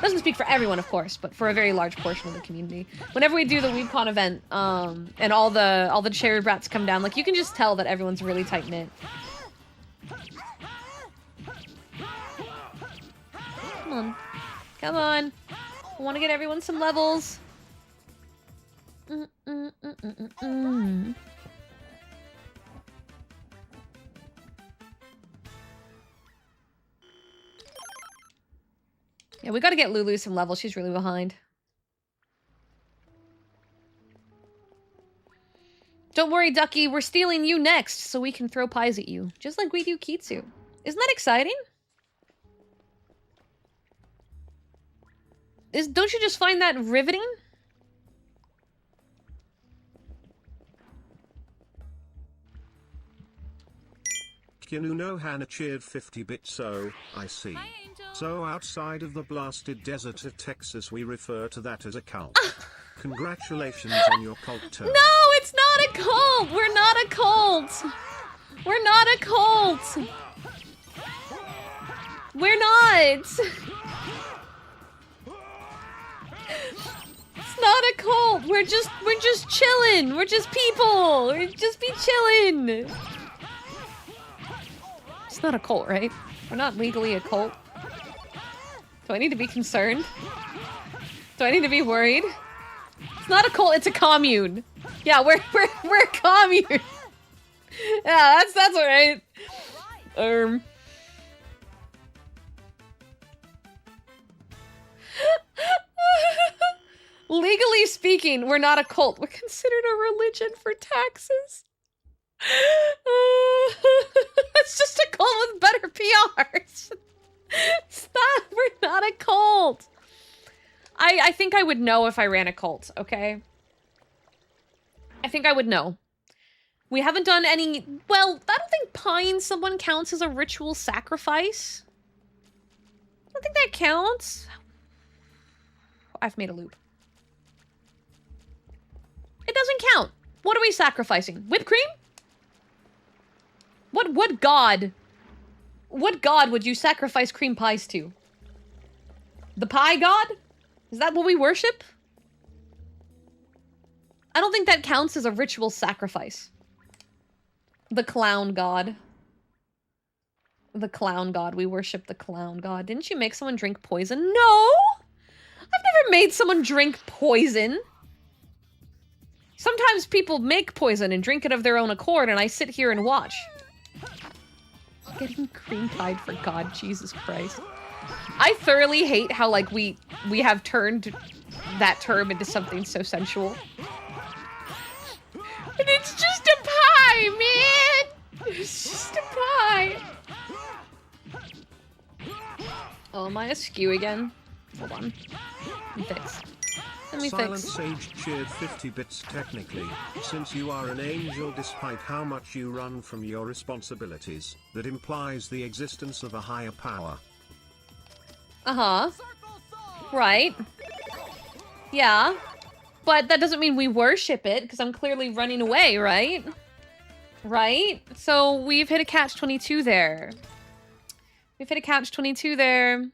Speaker 2: Doesn't speak for everyone, of course, but for a very large portion of the community. Whenever we do the WeebCon event, and all the cherry brats come down, like, you can just tell that everyone's really tight-knit. Come on. Come on. I want to get everyone some levels. Yeah, we gotta get Lulu some levels. She's really behind. Don't worry, Ducky. We're stealing you next so we can throw pies at you. Just like we do Kitsu. Isn't that exciting? Don't you just find that riveting?
Speaker 1: Kinuno Hana cheered 50 bits, so I see.
Speaker 3: Hi, Angel.
Speaker 1: So outside of the blasted desert of Texas we refer to that as a cult. Congratulations on your cult turn.
Speaker 2: No, it's not a cult! We're not a cult! We're not a cult! We're not! It's not a cult! We're just chilling! We're just people! We're just be chilling! It's not a cult, right? We're not legally a cult. Do I need to be concerned? Do I need to be worried? It's not a cult, it's a commune. Yeah, we're a commune. Yeah, that's alright. Legally speaking, we're not a cult. We're considered a religion for taxes. It's just a cult with better PRs. We're not a cult. I think I would know if I ran a cult, okay? I think I would know. We haven't done any... Well, I don't think pieing someone counts as a ritual sacrifice. I don't think that counts. I've made a loop. It doesn't count. What are we sacrificing? Whipped cream? What god would you sacrifice cream pies to? The pie god? Is that what we worship? I don't think that counts as a ritual sacrifice. The clown god. The clown god. We worship the clown god. Didn't you make someone drink poison? No! I've never made someone drink poison. Sometimes people make poison and drink it of their own accord, and I sit here and watch. Getting cream pied for God, Jesus Christ. I thoroughly hate how, like, we have turned that term into something so sensual. And it's just a pie, man! It's just a pie! Oh, am I askew again? Hold on. Let me fix. Let me
Speaker 1: Silent
Speaker 2: fix.
Speaker 1: Sage cheered 50 bits technically, since you are an angel despite how much you run from your responsibilities, that implies the existence of a higher power.
Speaker 2: Uh-huh. Right. Yeah. But that doesn't mean we worship it, because I'm clearly running away, right? Right? So we've hit a catch-22 there. We've hit a catch-22 there.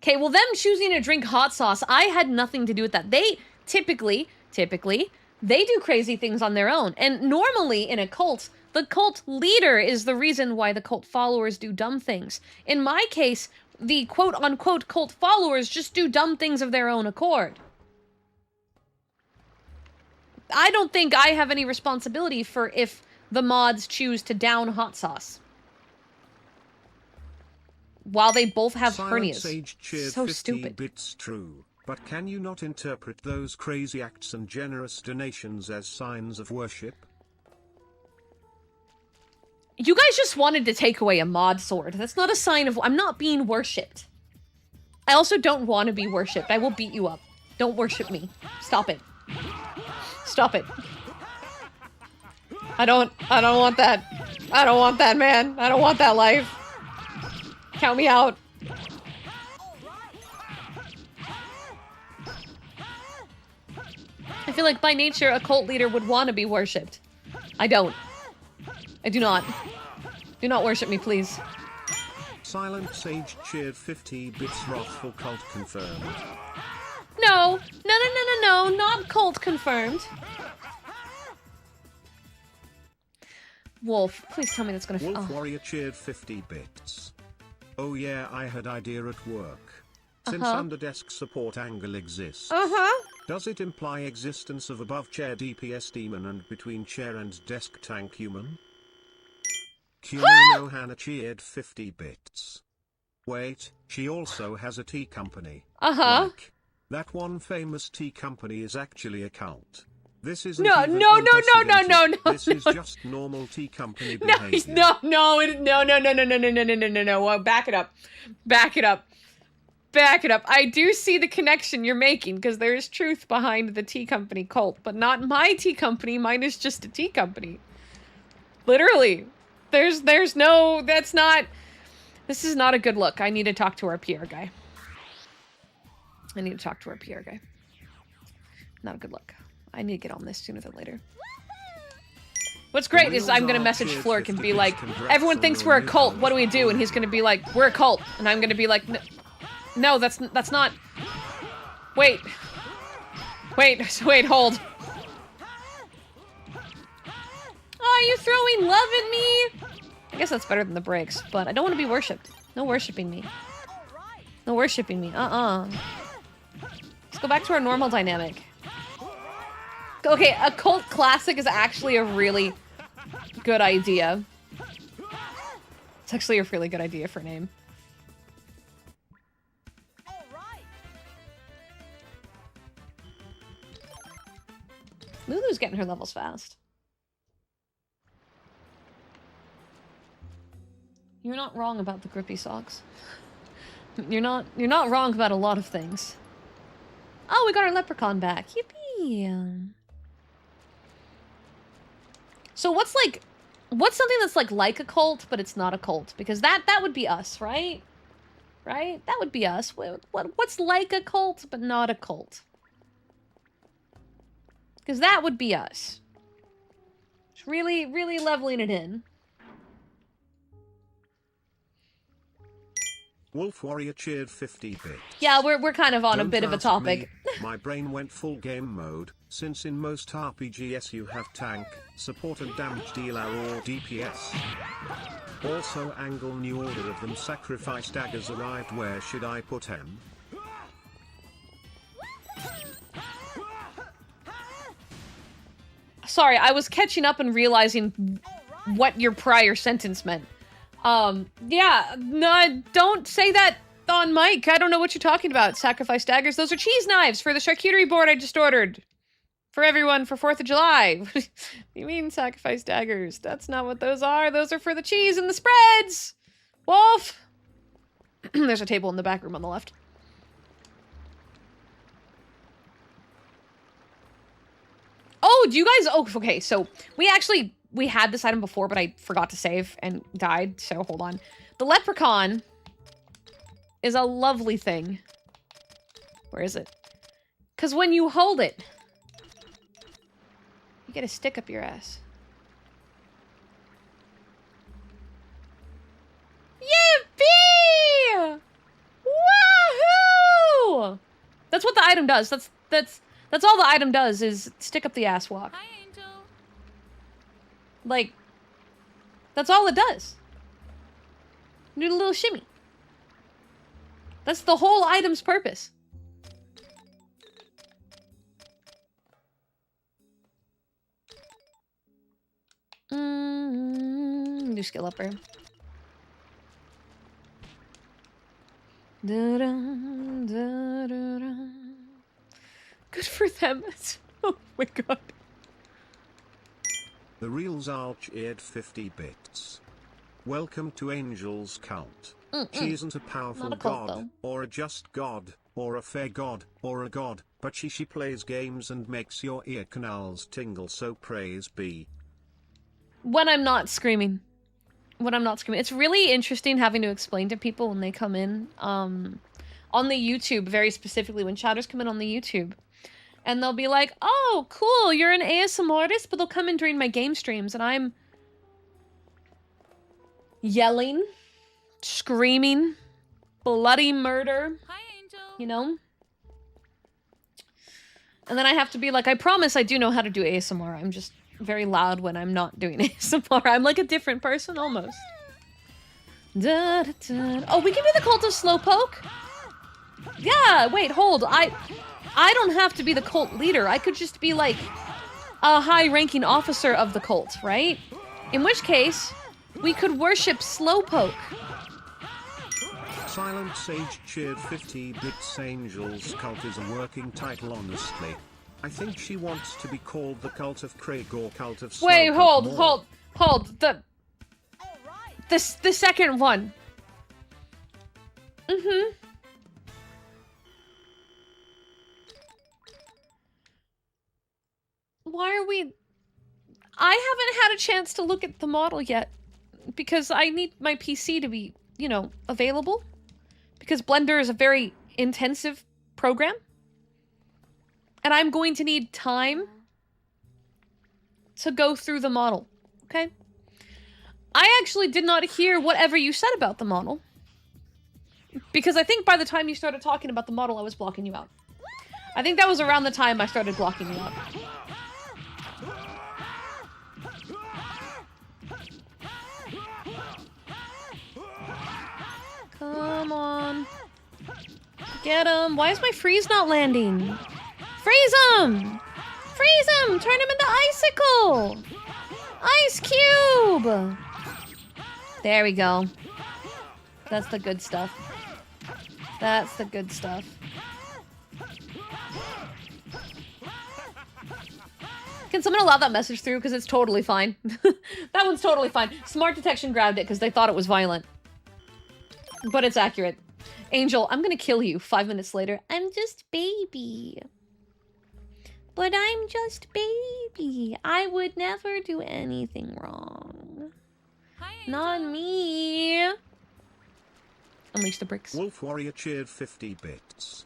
Speaker 2: Okay, well, them choosing to drink hot sauce, I had nothing to do with that. They typically, they do crazy things on their own. And normally in a cult, the cult leader is the reason why the cult followers do dumb things. In my case, the quote-unquote cult followers just do dumb things of their own accord. I don't think I have any responsibility for if the mods choose to down hot sauce. While they both have hernias.
Speaker 1: Sage cheered
Speaker 2: So
Speaker 1: 50
Speaker 2: stupid.
Speaker 1: bits true, but can you not interpret those crazy acts and generous donations as signs of worship?
Speaker 2: You guys just wanted to take away a mod sword. That's not a sign of... I'm not being worshipped. I also don't want to be worshipped. I will beat you up. Don't worship me. Stop it. Stop it. I don't want that. I don't want that, man. I don't want that life. Count me out. I feel like by nature a cult leader would want to be worshipped. I don't. I do not. Do not worship me, please.
Speaker 1: Silent Sage cheered 50 bits wrathful cult confirmed.
Speaker 2: No. No, not cult confirmed. Wolf, please tell me that's gonna...
Speaker 1: Wolf Warrior cheered 50 bits. Oh yeah, I had idea at work. Since under desk support angle exists, does it imply existence of above chair DPS demon and between chair and desk tank human? Kumino Hannah cheered 50 bits. Wait, she also has a tea company. Like, that one famous tea company is actually a cult. This isn't
Speaker 2: No.
Speaker 1: This is just normal tea company behavior.
Speaker 2: No. Well, back it up. I do see the connection you're making, because there is truth behind the tea company cult, but not my tea company. Mine is just a tea company. Literally. There's no... That's not... This is not a good look. I need to talk to our PR guy. Not a good look. I need to get on this sooner than later. What's great is I'm gonna message Flork and be like, everyone thinks we're a cult, what do we do? And he's gonna be like, we're a cult. And I'm gonna be like, no, that's not... Wait, hold. Oh, you throwing love at me? I guess that's better than the brakes, but I don't want to be worshipped. No worshipping me. Let's go back to our normal dynamic. Okay, a cult classic is actually a really good idea. It's actually a really good idea for a name. Lulu's getting her levels fast. You're not wrong about the grippy socks. You're not wrong about a lot of things. Oh, we got our leprechaun back. Yippee! So what's something that's like a cult, but it's not a cult? Because that would be us, right? Right? That would be us. What's like a cult, but not a cult? Because that would be us. Just really leveling it in.
Speaker 1: Wolf Warrior cheered 50 bits.
Speaker 2: Yeah, we're kind of on a
Speaker 1: Don't
Speaker 2: bit of a
Speaker 1: ask
Speaker 2: topic.
Speaker 1: me. My brain went full game mode, since in most RPGs you have tank, support and damage dealer or DPS. Also angle new order of them sacrifice daggers arrived, where should I put him?
Speaker 2: Sorry, I was catching up and realizing what your prior sentence meant. Yeah, no, don't say that on mic. I don't know what you're talking about. Sacrifice daggers. Those are cheese knives for the charcuterie board I just ordered. For everyone for 4th of July. You mean sacrifice daggers? That's not what those are. Those are for the cheese and the spreads. Wolf! There's a table in the back room on the left. Oh, do you guys... Oh, okay, so we had this item before, but I forgot to save and died, so hold on. The leprechaun is a lovely thing. Where is it? Because when you hold it, you get a stick up your ass. Yippee! Wahoo! That's what the item does. That's all the item does is stick up the ass walk.
Speaker 3: Hi, Angel.
Speaker 2: Like, that's all it does. Do a little shimmy. That's the whole item's purpose. New skill upper. Da-dum, da-da-dum. Good for them. Oh my god.
Speaker 1: The real Zal cheered 50 bits. Welcome to Angel's cult. She isn't a powerful
Speaker 2: Not a cult,
Speaker 1: god, or a just god, or a fair god, or a god, but she plays games and makes your ear canals tingle, so praise be.
Speaker 2: When I'm not screaming. When I'm not screaming. It's really interesting having to explain to people when they come in, on the YouTube, very specifically, when chatters come in on the YouTube. And they'll be like, oh, cool, you're an ASMR artist, but they'll come in during my game streams, and I'm yelling, screaming, bloody murder,
Speaker 3: Hi, Angel.
Speaker 2: you know? And then I have to be like, I promise I do know how to do ASMR. I'm just very loud when I'm not doing ASMR. I'm like a different person, almost. Da, da, da. Oh, we can be the cult of Slowpoke? Yeah, wait, hold. I don't have to be the cult leader. I could just be, like, a high-ranking officer of the cult, right? In which case, we could worship Slowpoke.
Speaker 1: Silent Sage cheered 50 bits. Angel's cult is a working title, honestly. I think she wants to be called the Cult of Craig or Cult of Slowpoke.
Speaker 2: Wait, hold.
Speaker 4: All right.
Speaker 2: The second one. Mm-hmm. Why are we... I haven't had a chance to look at the model yet. Because I need my PC to be, you know, available. Because Blender is a very intensive program. And I'm going to need time to go through the model. Okay? I actually did not hear whatever you said about the model. Because I think by the time you started talking about the model, I was blocking you out. I think that was around the time I started blocking you out. Come on. Get him. Why is my freeze not landing? Freeze him! Freeze him! Turn him into icicle! Ice cube! There we go. That's the good stuff. That's the good stuff. Can someone allow that message through? Because it's totally fine. That one's totally fine. Smart Detection grabbed it because they thought it was violent. But it's accurate. Angel, I'm gonna kill you 5 minutes later. I'm just baby. But I'm just baby. I would never do anything wrong.
Speaker 3: Hi, Angel.
Speaker 2: Not me. Unleash the bricks.
Speaker 1: Wolf Warrior cheered 50 bits.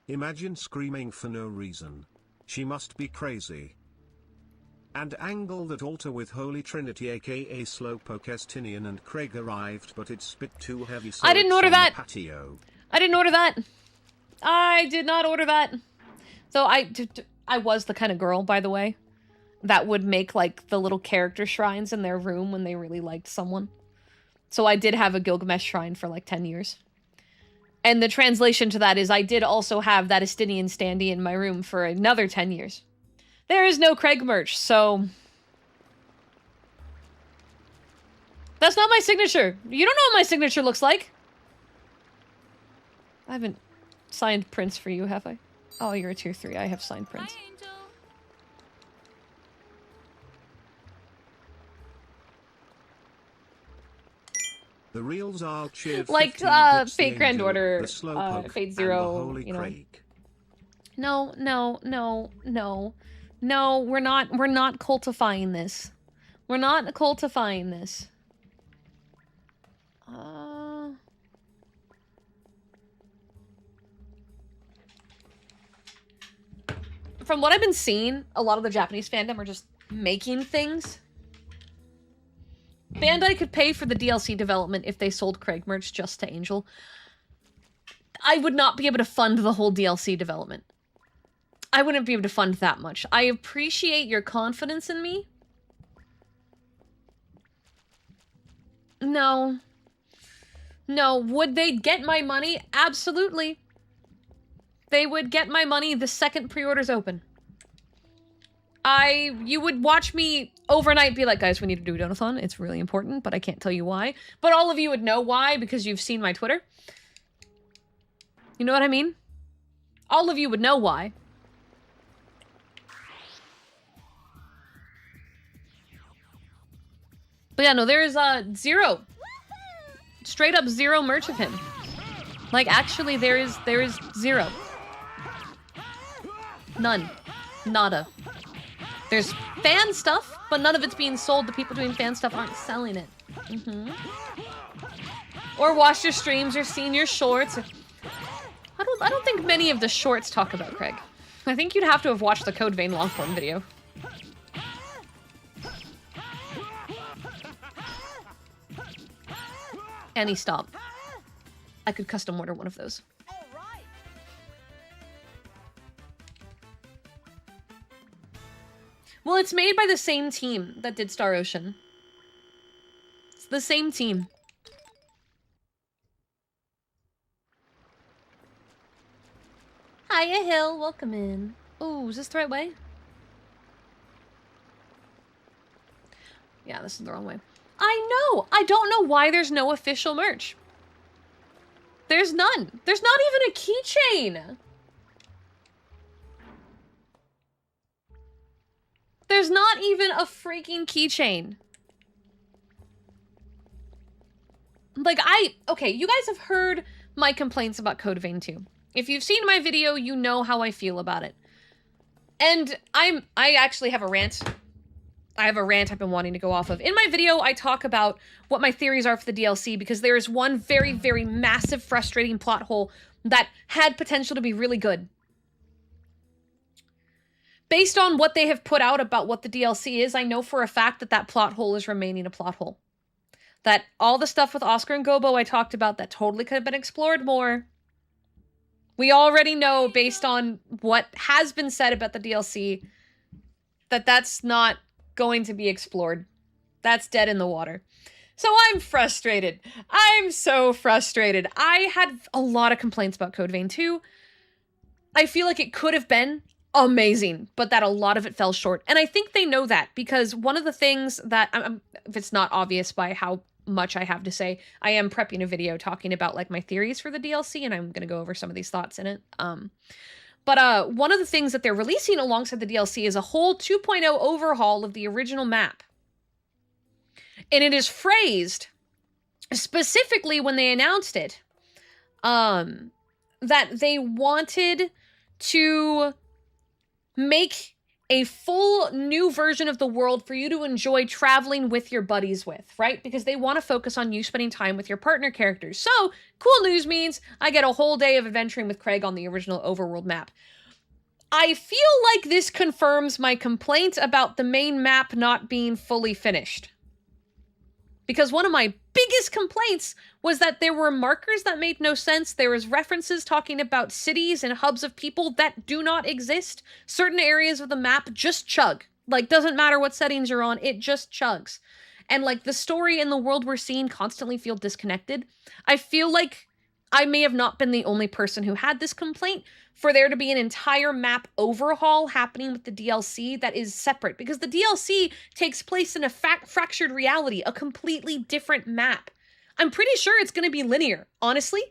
Speaker 1: Imagine screaming for no reason. She must be crazy. And angle that altar with Holy Trinity aka Slowpoke, Estinian and Craig arrived, but it's bit too heavy, so
Speaker 2: I didn't
Speaker 1: it's
Speaker 2: order
Speaker 1: on the
Speaker 2: that.
Speaker 1: patio.
Speaker 2: I didn't order that. I did not order that. So I was the kind of girl, by the way, that would make, like, the little character shrines in their room when they really liked someone. So I did have a Gilgamesh shrine for, like, 10 years. And the translation to that is I did also have that Estinian standee in my room for another 10 years. There is no Craig merch, so... That's not my signature. You don't know what my signature looks like. I haven't signed prints for you, have I? Oh, you're a tier 3. I have signed prints.
Speaker 3: Hi, Angel.
Speaker 1: The real Zal cheered
Speaker 2: Like,
Speaker 1: 50 bits.
Speaker 2: Fate
Speaker 1: The
Speaker 2: Grand
Speaker 1: Angel,
Speaker 2: Order,
Speaker 1: the Slowpoke,
Speaker 2: Fate
Speaker 1: and
Speaker 2: Zero,
Speaker 1: the Holy
Speaker 2: you know.
Speaker 1: Craig.
Speaker 2: No, no, no, no. No, we're not cultifying this. We're not cultifying this. from what I've been seeing, a lot of the Japanese fandom are just making things. Bandai could pay for the DLC development if they sold Craig merch just to Angel. I would not be able to fund the whole DLC development. I wouldn't be able to fund that much. I appreciate your confidence in me. No. No. Would they get my money? Absolutely. They would get my money the second pre-orders open. You would watch me overnight be like, guys, we need to do a donathon. It's really important, but I can't tell you why. But all of you would know why because you've seen my Twitter. You know what I mean? All of you would know why. But yeah, no, there is zero. Straight up zero merch of him. Like, actually, there is zero. None. Nada. There's fan stuff, but none of it's being sold. The people doing fan stuff aren't selling it. Or watched your streams or seen your shorts. I don't think many of the shorts talk about Craig. I think you'd have to have watched the Code Vein Longform video. Annie, stop. I could custom order one of those. Well, it's made by the same team that did Star Ocean. It's the same team. Hiya, Hill. Welcome in. Oh, is this the right way? Yeah, this is the wrong way. I know! I don't know why there's no official merch. There's none. There's not even a keychain! There's not even a freaking keychain. Like, okay, you guys have heard my complaints about Code Vein 2. If you've seen my video, you know how I feel about it. And I actually have a rant. I have a rant I've been wanting to go off of. In my video, I talk about what my theories are for the DLC, because there is one very, very massive, frustrating plot hole that had potential to be really good. Based on what they have put out about what the DLC is, I know for a fact that that plot hole is remaining a plot hole. That all the stuff with Oscar and Gobo I talked about that totally could have been explored more. We already know, based on what has been said about the DLC, that that's not going to be explored. That's dead in the water. So I'm frustrated. I'm so frustrated. I had a lot of complaints about Code Vein 2. I feel like it could have been amazing, but that a lot of it fell short. And I think they know that, because one of the things that, if it's not obvious by how much I have to say, I am prepping a video talking about like my theories for the DLC, and I'm going to go over some of these thoughts in it. But one of the things that they're releasing alongside the DLC is a whole 2.0 overhaul of the original map. And it is phrased, specifically when they announced it, that they wanted to make a full new version of the world for you to enjoy traveling with your buddies with, right? Because they want to focus on you spending time with your partner characters. So, cool news means I get a whole day of adventuring with Craig on the original overworld map. I feel like this confirms my complaint about the main map not being fully finished. Because one of my biggest complaints was that there were markers that made no sense. There was references talking about cities and hubs of people that do not exist. Certain areas of the map just chug. Like, doesn't matter what settings you're on, it just chugs. And like, the story and the world we're seeing constantly feel disconnected. I feel like I may have not been the only person who had this complaint, for there to be an entire map overhaul happening with the DLC that is separate, because the DLC takes place in a fractured reality, a completely different map. I'm pretty sure it's going to be linear, honestly.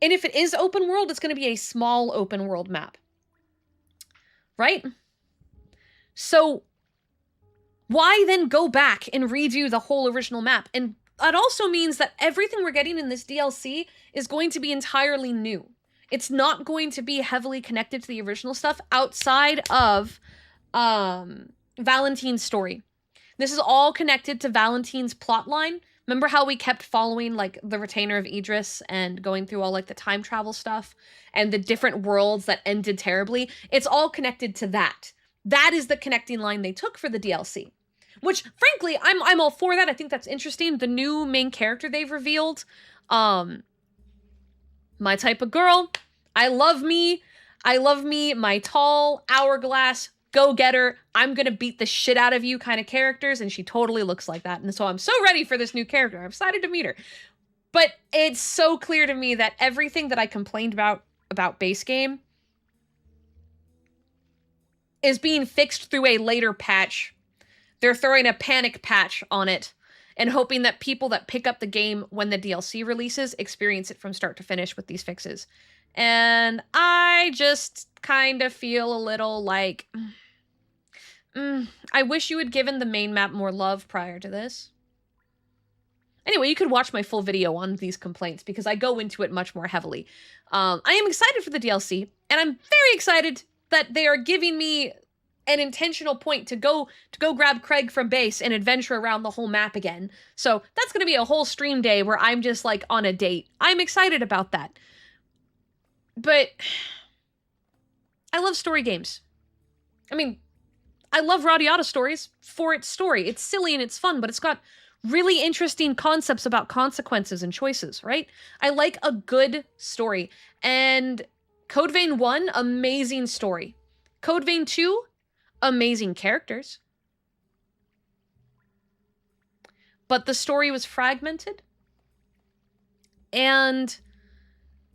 Speaker 2: And if it is open world, it's going to be a small open world map. Right? So why then go back and redo the whole original map? And that also means that everything we're getting in this DLC is going to be entirely new. It's not going to be heavily connected to the original stuff outside of Valentine's story. This is all connected to Valentine's plotline, Remember how we kept following, like, the Retainer of Idris and going through all, like, the time travel stuff and the different worlds that ended terribly? It's all connected to that. That is the connecting line they took for the DLC. Which, frankly, I'm all for that. I think that's interesting. The new main character they've revealed, my type of girl. I love me, my tall, hourglass, go-getter, I'm gonna beat the shit out of you kind of characters, and she totally looks like that. And so I'm so ready for this new character. I'm excited to meet her. But it's so clear to me that everything that I complained about base game is being fixed through a later patch. They're throwing a panic patch on it and hoping that people that pick up the game when the DLC releases experience it from start to finish with these fixes. And I just kind of feel a little like... I wish you had given the main map more love prior to this. Anyway, you could watch my full video on these complaints because I go into it much more heavily. I am excited for the DLC, and I'm very excited that they are giving me an intentional point to go grab Craig from base and adventure around the whole map again. So that's going to be a whole stream day where I'm just like on a date. I'm excited about that. But I love story games. I mean, I love Radiata Stories for its story. It's silly and it's fun, but it's got really interesting concepts about consequences and choices, right? I like a good story. And Code Vein 1, amazing story. Code Vein 2, amazing characters. But the story was fragmented. And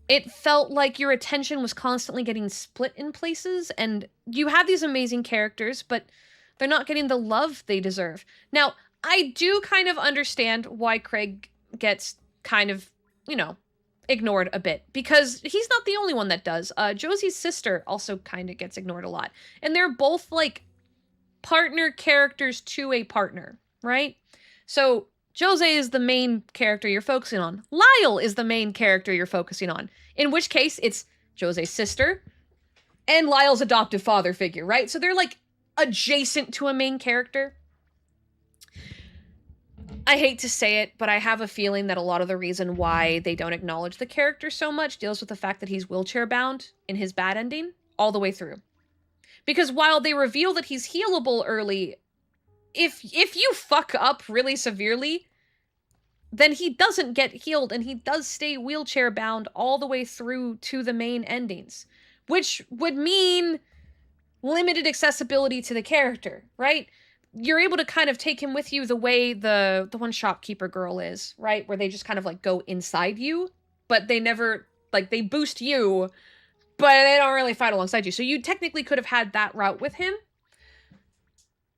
Speaker 2: it felt like your attention was constantly getting split in places, and you have these amazing characters, but they're not getting the love they deserve. Now, I do kind of understand why Craig gets kind of, you know, ignored a bit, because he's not the only one that does. Josie's sister also kind of gets ignored a lot, and they're both, like, partner characters to a partner, right? So Jose is the main character you're focusing on. Lyle is the main character you're focusing on. In which case, it's Jose's sister and Lyle's adoptive father figure, right? So they're, like, adjacent to a main character. I hate to say it, but I have a feeling that a lot of the reason why they don't acknowledge the character so much deals with the fact that he's wheelchair-bound in his bad ending all the way through. Because while they reveal that he's healable early, if you fuck up really severely, then he doesn't get healed, and he does stay wheelchair-bound all the way through to the main endings. Which would mean limited accessibility to the character, right? You're able to kind of take him with you the way the one shopkeeper girl is, right? Where they just kind of, like, go inside you, but they never, like, they boost you, but they don't really fight alongside you. So you technically could have had that route with him.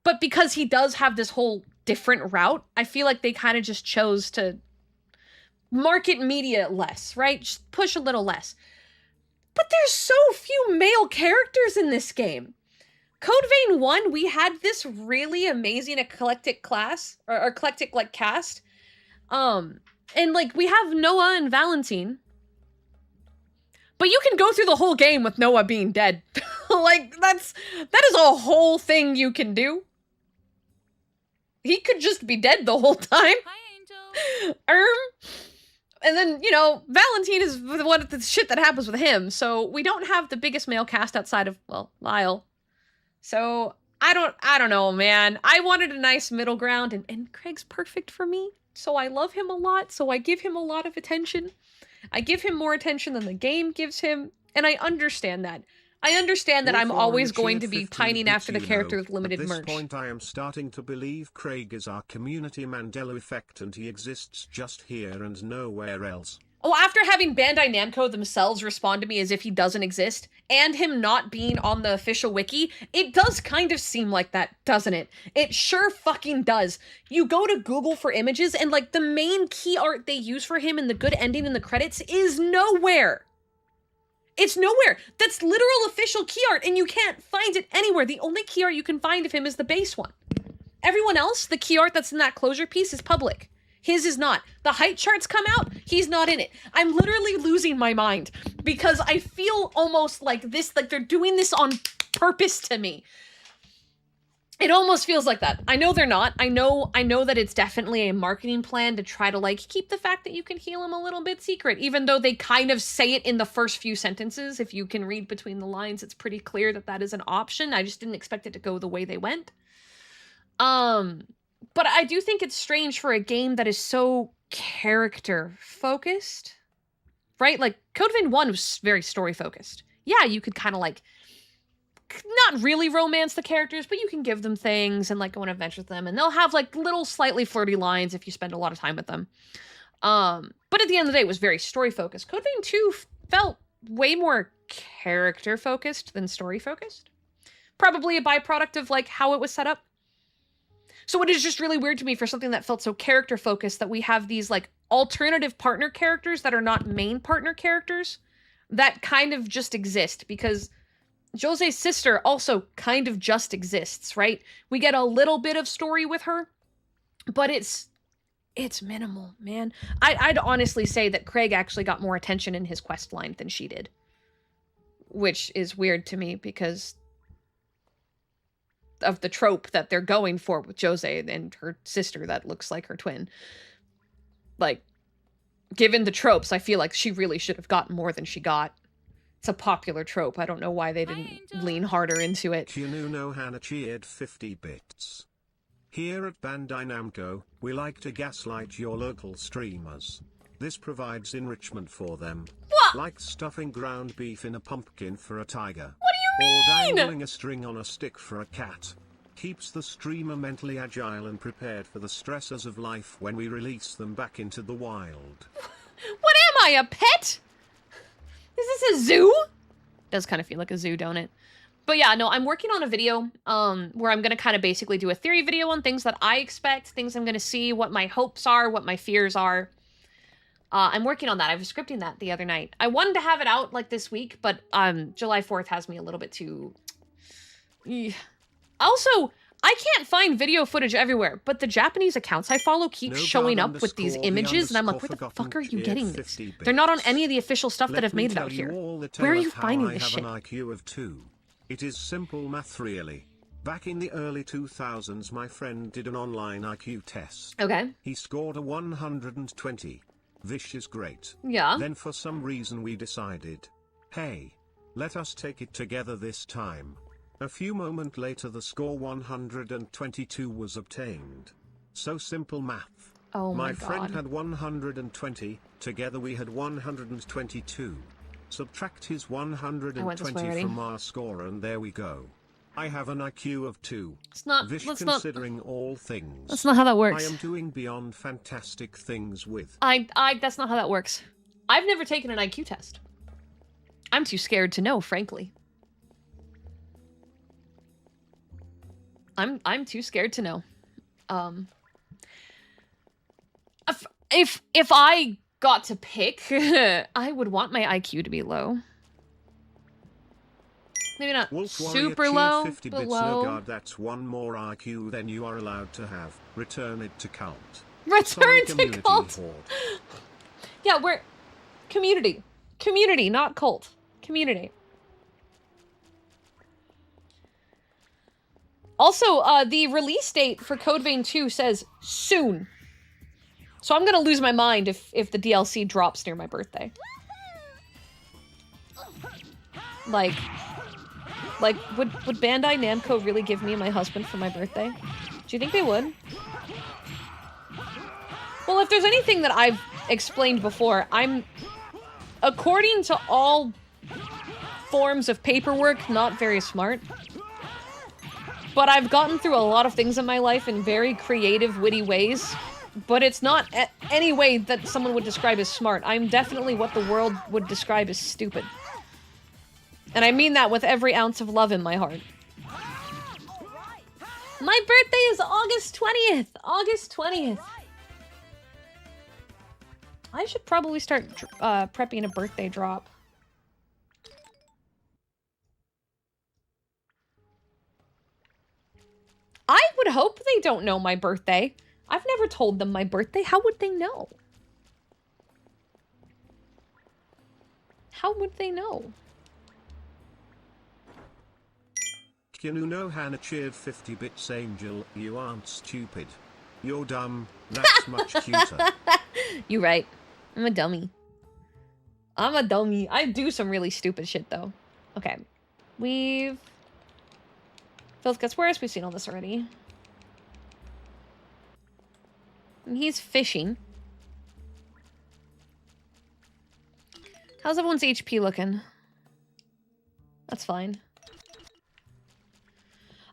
Speaker 2: But because he does have this whole different route, I feel like they kind of just chose to market media less, right? Just push a little less. But there's so few male characters in this game. Code Vein 1, we had this really amazing eclectic class, or eclectic, like, cast. And, like, we have Noah and Valentine. But you can go through the whole game with Noah being dead. Like, that is a whole thing you can do. He could just be dead the whole time.
Speaker 3: Hi, Angel.
Speaker 2: And then, you know, Valentine is the shit that happens with him. So we don't have the biggest male cast outside of, well, Lyle. So I don't know, man. I wanted a nice middle ground, and Craig's perfect for me. So I love him a lot. So I give him a lot of attention. I give him more attention than the game gives him. And I understand that. I understand that I'm always going to be pining after the character with limited merch.
Speaker 1: At this point I am starting to believe Craig is our community Mandela effect, and he exists just here and nowhere else.
Speaker 2: Oh, after having Bandai Namco themselves respond to me as if he doesn't exist, and him not being on the official wiki, it does kind of seem like that, doesn't it? It sure fucking does. You go to Google for images, and, like, the main key art they use for him in the good ending in the credits is nowhere. It's nowhere. That's literal official key art, and you can't find it anywhere. The only key art you can find of him is the base one. Everyone else, the key art that's in that closure piece is public. His is not. The height charts come out, he's not in it. I'm literally losing my mind because I feel almost like this, like they're doing this on purpose to me. It almost feels like that. I know they're not. I know that it's definitely a marketing plan to try to, like, keep the fact that you can heal him a little bit secret, even though they kind of say it in the first few sentences. If you can read between the lines, it's pretty clear that that is an option. I just didn't expect it to go the way they went. But I do think it's strange for a game that is so character-focused, right? Like, Code Vein 1 was very story-focused. Yeah, you could kind of, like, not really romance the characters, but you can give them things and, like, go on adventures with them, and they'll have, like, little slightly flirty lines if you spend a lot of time with them. But at the end of the day, it was very story-focused. Code Vein 2 felt way more character-focused than story-focused. Probably a byproduct of, like, how it was set up. So it is just really weird to me for something that felt so character-focused that we have these, like, alternative partner characters that are not main partner characters that kind of just exist, because Jose's sister also kind of just exists, right? We get a little bit of story with her, but it's minimal, man. I'd honestly say that Craig actually got more attention in his quest line than she did, which is weird to me because of the trope that they're going for with Jose and her sister that looks like her twin. Like, given the tropes, I feel like she really should have gotten more than she got. It's a popular trope. I don't know why they didn't lean harder into it.
Speaker 1: Kinu no Hana cheered 50 bits. Here at Bandai Namco, we like to gaslight your local streamers. This provides enrichment for them.
Speaker 2: What?
Speaker 1: Like stuffing ground beef in a pumpkin for a tiger.
Speaker 2: What do you
Speaker 1: Or
Speaker 2: mean?
Speaker 1: dangling a string on a stick for a cat. Keeps the streamer mentally agile and prepared for the stresses of life when we release them back into the wild.
Speaker 2: What am I, a pet? Is this a zoo? Does kind of feel like a zoo, don't it? But yeah, no, I'm working on a video where I'm going to kind of basically do a theory video on things that I expect, things I'm going to see, what my hopes are, what my fears are. I'm working on that. I was scripting that the other night. I wanted to have it out like this week, but July 4th has me a little bit too... Also, I can't find video footage everywhere, but the Japanese accounts I follow keep showing up with these images, and I'm like, where the fuck are you getting these? They're not on any of the official stuff that have made it out here. Where are you finding this shit?
Speaker 1: I have an IQ of 2. It is simple math, really. Back in the early 2000s, my friend did an online IQ test.
Speaker 2: Okay.
Speaker 1: He scored a 120. This is great.
Speaker 2: Yeah.
Speaker 1: Then for some reason we decided, hey, let us take it together this time. A few moments later the score 122 was obtained. So simple math.
Speaker 2: Oh my
Speaker 1: My friend
Speaker 2: God.
Speaker 1: had 120, together we had 122. Subtract his 120 from our score and there we go. I have an IQ of 2.
Speaker 2: It's not,
Speaker 1: This
Speaker 2: that's
Speaker 1: considering all things.
Speaker 2: That's not how that works.
Speaker 1: I am doing beyond fantastic things with.
Speaker 2: That's not how that works. I've never taken an IQ test. I'm too scared to know, frankly. I'm too scared to know. If I got to pick, I would want my IQ to be low. Maybe not
Speaker 1: Wolf
Speaker 2: super
Speaker 1: Warrior
Speaker 2: low,
Speaker 1: 50
Speaker 2: but
Speaker 1: bits.
Speaker 2: low.
Speaker 1: No guard, that's one more IQ than you are allowed to have. Return it to cult.
Speaker 2: Return
Speaker 1: Sorry,
Speaker 2: to
Speaker 1: community
Speaker 2: cult.
Speaker 1: horde.
Speaker 2: Yeah, we're community. Community, not cult. Community. Also, the release date for Code Vein 2 says soon. So I'm gonna lose my mind if the DLC drops near my birthday. Like, would Bandai Namco really give me my husband for my birthday? Do you think they would? Well, if there's anything that I've explained before, I'm, according to all forms of paperwork, not very smart. But I've gotten through a lot of things in my life in very creative, witty ways. But it's not any way that someone would describe as smart. I'm definitely what the world would describe as stupid. And I mean that with every ounce of love in my heart. My birthday is August 20th! August 20th! I should probably start prepping a birthday drop. I would hope they don't know my birthday. I've never told them my birthday. How would they know? How would they know?
Speaker 1: Kyanuno Hannah cheered 50 bits Angel, you aren't stupid. You're dumb, that's much cuter.
Speaker 2: You right. I'm a dummy. I'm a dummy. I do some really stupid shit, though. Okay. We've... Filth gets worse. We've seen all this already. And he's fishing. How's everyone's HP looking? That's fine.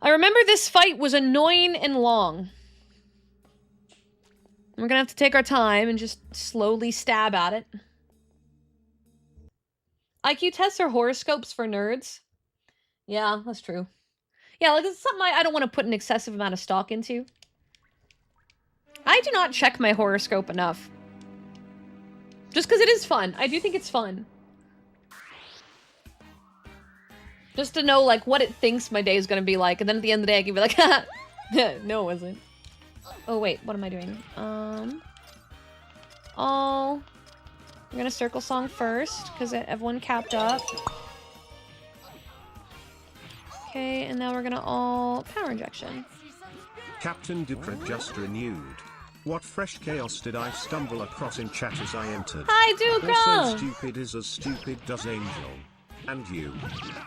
Speaker 2: I remember this fight was annoying and long. We're gonna have to take our time and just slowly stab at it. IQ tests are horoscopes for nerds. Yeah, that's true. Yeah, like, it's something I don't want to put an excessive amount of stock into. I do not check my horoscope enough. Just because it is fun. I do think it's fun. Just to know, like, what it thinks my day is going to be like. And then at the end of the day, I can be like, haha. No, it wasn't. Oh, wait. What am I doing? Oh. I'm going to circle song first. Because everyone capped up. Okay, and now we're going to all power injection.
Speaker 1: Captain Duprat just renewed. What fresh chaos did I stumble across in chat as I entered?
Speaker 2: Hi, Dukra!
Speaker 1: Also stupid is as stupid does Angel. And you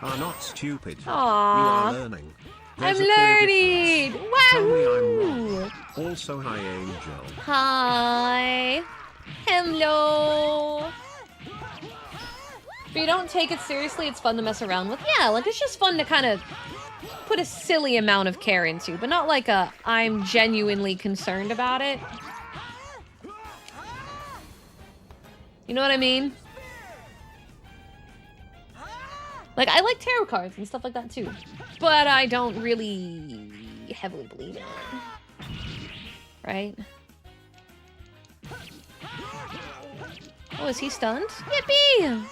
Speaker 1: are not stupid.
Speaker 2: Aww.
Speaker 1: You are learning.
Speaker 2: I'm
Speaker 1: There's a clear
Speaker 2: learning!
Speaker 1: difference. Tell me I'm
Speaker 2: Wahoo!
Speaker 1: wrong. Also, hi Angel.
Speaker 2: Hi! Hello! If you don't take it seriously, it's fun to mess around with. Yeah, like, it's just fun to kind of put a silly amount of care into, but not like a, I'm genuinely concerned about it. You know what I mean? Like, I like tarot cards and stuff like that too, but I don't really heavily believe in it. Right? Oh, is he stunned? Yippee!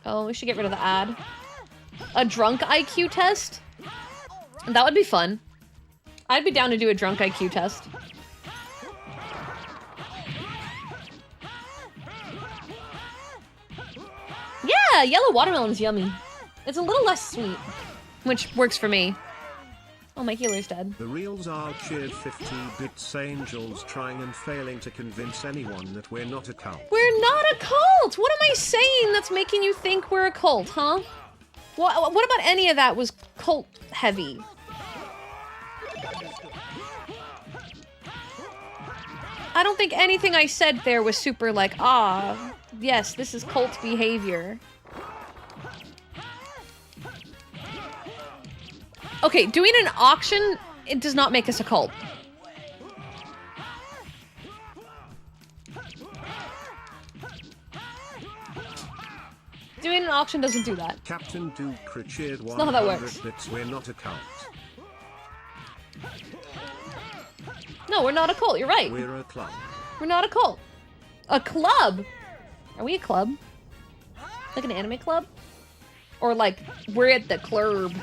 Speaker 2: Oh, we should get rid of the ad. A drunk IQ test? That would be fun. I'd be down to do a drunk IQ test. Yeah, yellow watermelon's yummy. It's a little less sweet, which works for me. Oh, my healer's dead.
Speaker 1: The reals are cheered 50 bits Angels trying and failing to convince anyone that we're not a cult.
Speaker 2: We're not a cult! What am I saying that's making you think we're a cult, huh? What about any of that was cult heavy? I don't think anything I said there was super like, ah, yes, this is cult behavior. Okay, doing an auction, it does not make us a cult. Doing an auction doesn't do that.
Speaker 1: Captain Duke cheered 100
Speaker 2: not how that works.
Speaker 1: bits, we're not a cult.
Speaker 2: No, we're not a cult, you're right.
Speaker 1: We're a club.
Speaker 2: We're not a cult. A club? Are we a club? Like an anime club? Or like, we're at the club?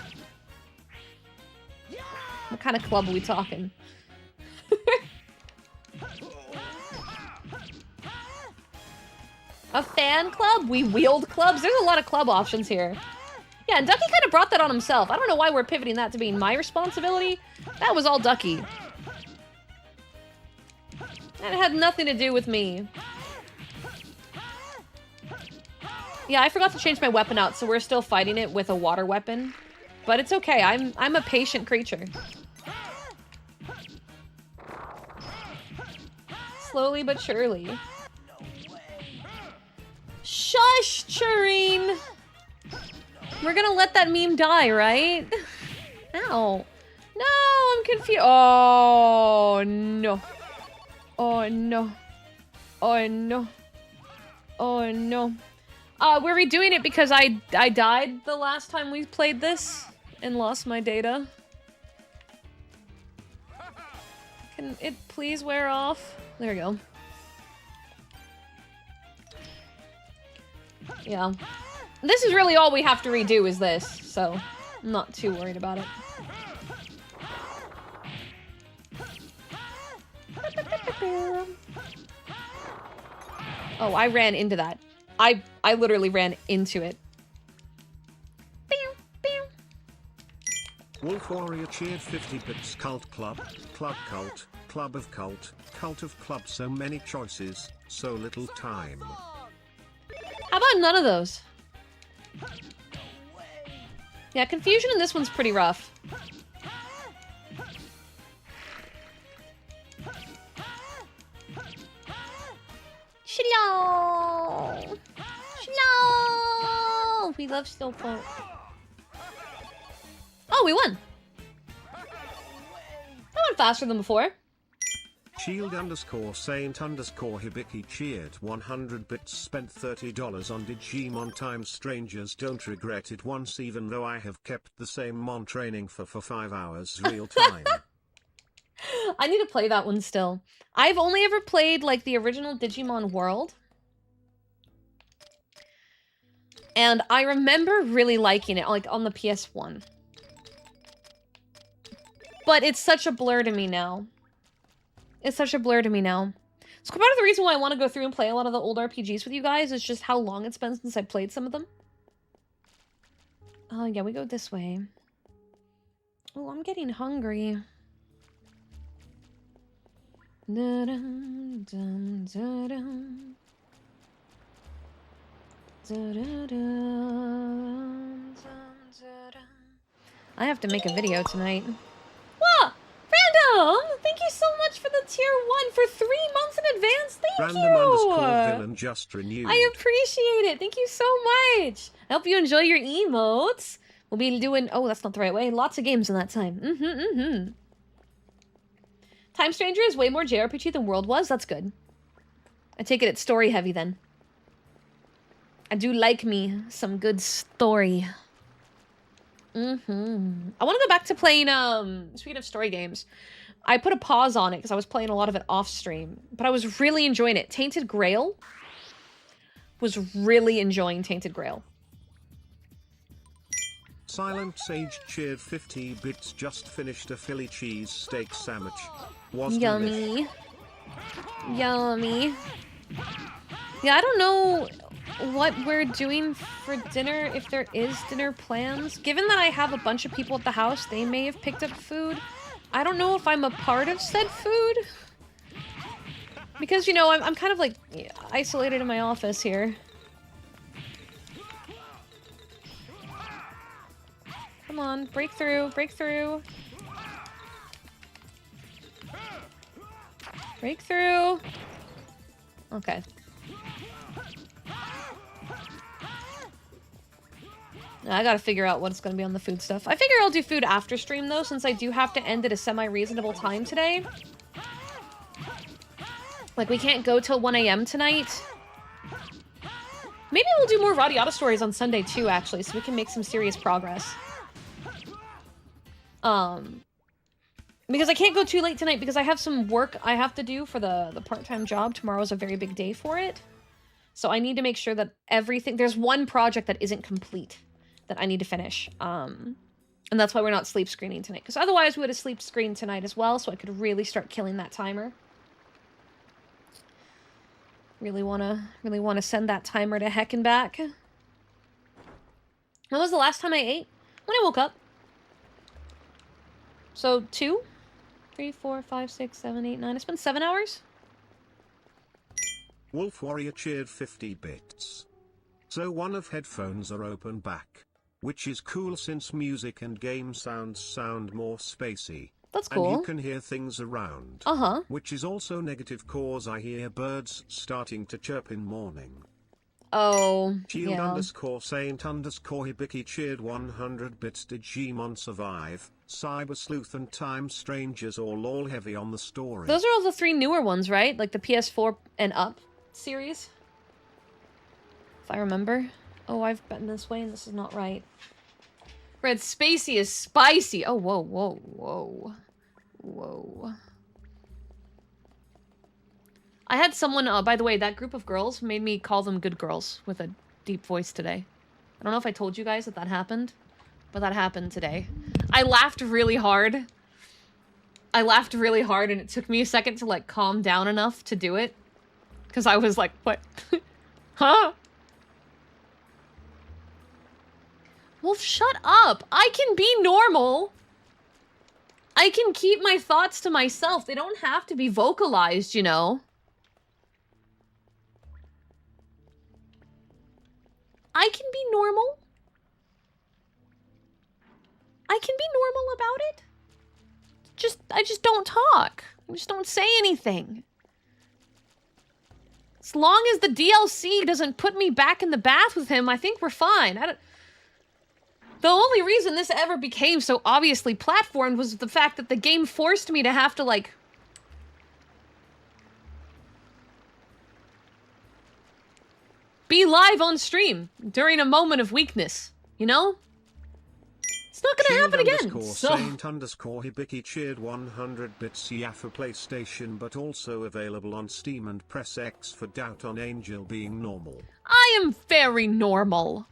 Speaker 2: What kind of club are we talking? A fan club? We wield clubs? There's a lot of club options here. Yeah, and Ducky kind of brought that on himself. I don't know why we're pivoting that to being my responsibility. That was all Ducky. That had nothing to do with me. Yeah, I forgot to change my weapon out, so we're still fighting it with a water weapon. But it's okay, I'm a patient creature. Slowly but surely. Shush, Churine! We're gonna let that meme die, right? Ow. No, I'm confused. Oh, no. Oh, no. Oh, no. Oh, no. We're redoing it because I died the last time we played this and lost my data. Can it please wear off? There we go. Yeah. This is really all we have to redo is this, so I'm not too worried about it. Oh, I ran into that. I literally ran into it.
Speaker 1: Wolf Warrior cheered 50 bits. Cult Club, Club Cult, Club of Cult, Cult of Club. So many choices, so little time.
Speaker 2: How about none of those? Yeah, confusion in this one's pretty rough. Slow! Slow! We love Slowpoke. Oh, we won! That went faster than before.
Speaker 1: Shield _ Saint _ Hibiki cheered 100 bits. Spent $30 on Digimon times. Strangers don't regret it once, even though I have kept the same Mon training for 5 hours real time.
Speaker 2: I need to play that one still. I've only ever played like the original Digimon World. And I remember really liking it, like on the PS1. But it's such a blur to me now. It's such a blur to me now. So part of the reason why I want to go through and play a lot of the old RPGs with you guys is just how long it's been since I played some of them. Oh, yeah, we go this way. Oh, I'm getting hungry. Da-dum, dum, da-dum. Da-da-dum, dum, da-dum. I have to make a video tonight. Whoa! Random! Thank you so much for the tier 1 for 3 months in advance. Thank you!
Speaker 1: Random_villain just renewed.
Speaker 2: I appreciate it. Thank you so much. I hope you enjoy your emotes. We'll be doing... Oh, that's not the right way. Lots of games in that time. Time Stranger is way more JRPG than World was. That's good. I take it it's story heavy then. I do like me some good story. I want to go back to playing, speaking of story games, I put a pause on it because I was playing a lot of it off stream, but I was really enjoying it. Tainted Grail was really enjoying Tainted Grail.
Speaker 1: Silent Sage cheered 50 bits. Just finished a Philly cheese steak sandwich. Was
Speaker 2: Yummy. Yummy. Yeah, I don't know what we're doing for dinner, if there is dinner plans. Given that I have a bunch of people at the house, they may have picked up food. I don't know if I'm a part of said food. Because, you know, I'm kind of like isolated in my office here. Come on, break through, break through. Break through. Okay. I gotta figure out what's gonna be on the food stuff. I figure I'll do food after stream though, since I do have to end at a semi-reasonable time today. Like, we can't go till 1 AM tonight. Maybe we'll do more Radiata Stories on Sunday too, actually, so we can make some serious progress. Because I can't go too late tonight because I have some work I have to do for the part-time job. Tomorrow's a very big day for it. So I need to make sure that everything... There's one project that isn't complete that I need to finish. And that's why we're not sleep screening tonight. Because otherwise we would have sleep screened tonight as well, so I could really start killing that timer. Really wanna send that timer to heck and back. When was the last time I ate? When I woke up. So 2, 3, 4, 5, 6, 7, 8, 9. It's been 7 hours.
Speaker 1: Wolf Warrior cheered 50 bits. So one of headphones are open back, which is cool since music and game sounds sound more spacey.
Speaker 2: That's cool.
Speaker 1: And you can hear things around.
Speaker 2: Uh-huh.
Speaker 1: Which is also negative cause I hear birds starting to chirp in morning.
Speaker 2: Oh,
Speaker 1: Shield
Speaker 2: yeah.
Speaker 1: _ Saint _ Hibiki cheered 100 bits. Digimon Survive, Cyber Sleuth and Time Strangers all heavy on the story.
Speaker 2: Those are all the 3 newer ones, right? Like the PS4 and up series? If I remember. Oh, I've been this way and this is not right. Red Spacey is spicy. Oh, whoa, whoa, whoa. Whoa. I had someone, by the way, that group of girls made me call them good girls with a deep voice today. I don't know if I told you guys that happened, but that happened today. I laughed really hard. I laughed really hard and it took me a second to like calm down enough to do it. Because I was like, what? Huh? Wolf, shut up! I can be normal! I can keep my thoughts to myself. They don't have to be vocalized, you know? I can be normal. I can be normal about it. I just don't talk. I just don't say anything. As long as the DLC doesn't put me back in the bath with him, I think we're fine. The only reason this ever became so obviously platformed was the fact that the game forced me to have to, like, be live on stream during a moment of weakness, you know? It's not gonna happen again, so...
Speaker 1: Saint_Hibiki cheered 100 bits, yeah, for PlayStation, but also available on Steam, and press X for doubt on Angel being normal.
Speaker 2: I am very normal.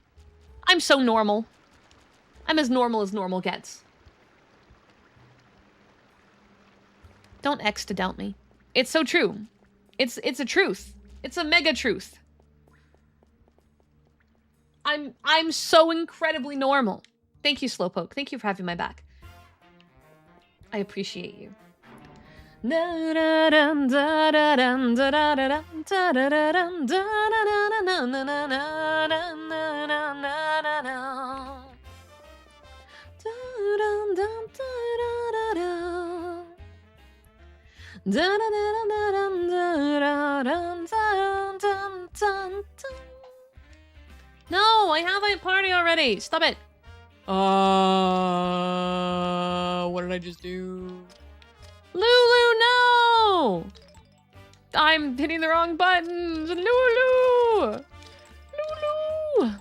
Speaker 2: I'm so normal. I'm as normal gets. Don't X to doubt me. It's so true. It's a truth. It's a mega truth. I'm so incredibly normal. Thank you, Slowpoke. Thank you for having my back. I appreciate you. No, I have a party already. Stop it. What did I just do? Lulu, no! I'm hitting the wrong buttons. Lulu! Lulu!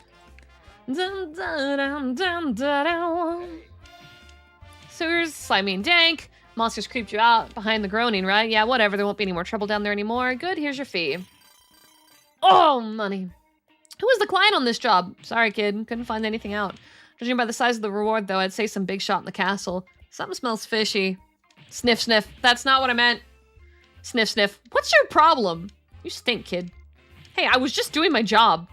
Speaker 2: Dun, dun, dun, dun, dun, dun. Sewers, slimy and dank. Monsters creeped you out behind the groaning, right? Yeah, whatever. There won't be any more trouble down there anymore. Good, here's your fee. Oh, money. Who was the client on this job? Sorry, kid. Couldn't find anything out. Judging by the size of the reward, though, I'd say some big shot in the castle. Something smells fishy. Sniff, sniff. That's not what I meant. Sniff, sniff. What's your problem? You stink, kid. Hey, I was just doing my job.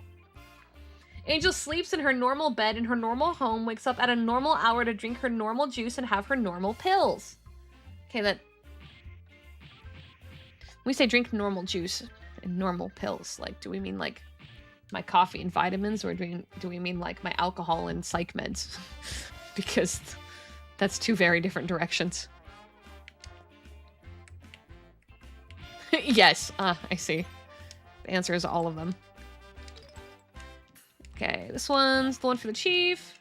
Speaker 2: Angel sleeps in her normal bed in her normal home, wakes up at a normal hour to drink her normal juice and have her normal pills. Okay, that... When we say drink normal juice and normal pills, like, do we mean, like, my coffee and vitamins, or do we mean, like, my alcohol and psych meds? Because that's two very different directions. Yes, I see. The answer is all of them. Okay, this one's the one for the chief.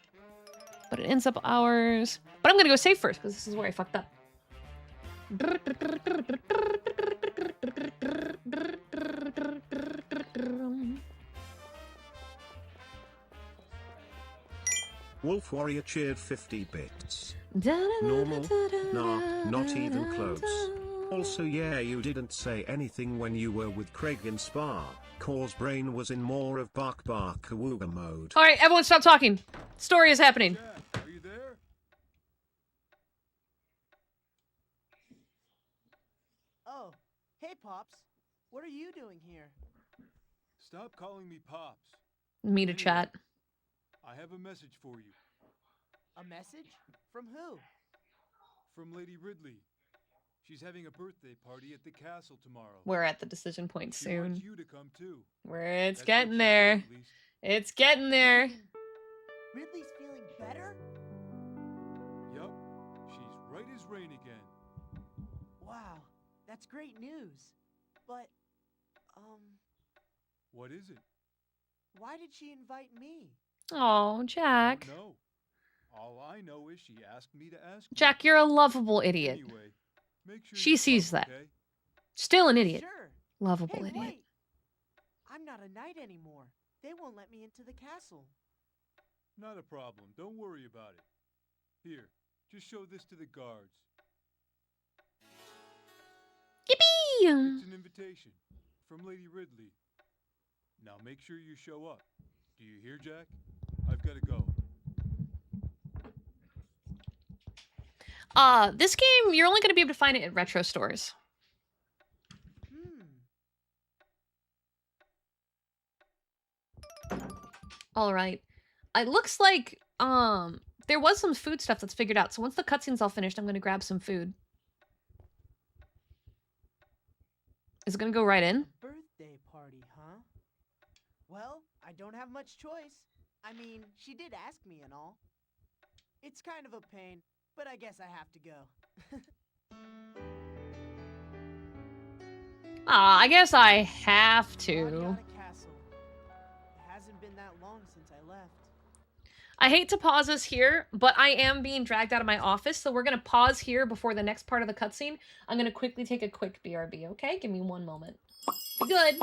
Speaker 2: But it ends up ours. But I'm gonna go save first, because this is where I fucked up.
Speaker 1: Wolf Warrior cheered 50 bits. Normal? Nah, not even close. Also, yeah, you didn't say anything when you were with Craig in Spa, cause brain was in more of bark bark awooga mode.
Speaker 2: Alright, everyone stop talking. Story is happening.
Speaker 5: Yeah, are you there?
Speaker 6: Oh, hey Pops. What are you doing here?
Speaker 5: Stop calling me Pops.
Speaker 2: Me to chat.
Speaker 5: I have a message for you.
Speaker 6: A message? From who?
Speaker 5: From Lady Ridley. She's having a birthday party at the castle tomorrow.
Speaker 2: We're at the decision point
Speaker 5: She wants
Speaker 2: soon.
Speaker 5: you to come too.
Speaker 2: It's
Speaker 5: That's what
Speaker 2: getting
Speaker 5: she
Speaker 2: there.
Speaker 5: said, at least.
Speaker 2: It's getting there.
Speaker 6: Ridley's feeling better?
Speaker 5: Yup. She's right as rain again.
Speaker 6: Wow, that's great news. But,
Speaker 5: What is it?
Speaker 6: why did she invite me?
Speaker 2: Oh, Jack.
Speaker 5: No. All I know is she asked me to ask you.
Speaker 2: Jack, you're a lovable idiot.
Speaker 5: Anyway, make sure
Speaker 2: She
Speaker 5: you
Speaker 2: sees
Speaker 5: come,
Speaker 2: that.
Speaker 5: okay?
Speaker 2: Still an idiot.
Speaker 6: Sure.
Speaker 2: Lovable
Speaker 6: Hey,
Speaker 2: idiot.
Speaker 6: wait. I'm not a knight anymore. They won't let me into the castle.
Speaker 5: Not a problem. Don't worry about it. Here, just show this to the guards.
Speaker 2: Yippee!
Speaker 5: It's an invitation from Lady Ridley. Now make sure you show up. Do you hear, Jack? I've got to go.
Speaker 2: This game, you're only going to be able to find it at retro stores. All right. It looks like There was some food stuff that's figured out, so once the cutscene's all finished, I'm gonna grab some food. Is it gonna go right in?
Speaker 6: Birthday party, huh? Well, I don't have much choice. I mean, she did ask me and all. It's kind of a pain, but I guess I have to go.
Speaker 2: I guess I have to.
Speaker 6: Radiata Castle. It hasn't been that long since I left.
Speaker 2: I hate to pause us here, but I am being dragged out of my office, so we're gonna pause here before the next part of the cutscene. I'm gonna quickly take a quick BRB, okay? Give me one moment. Be good.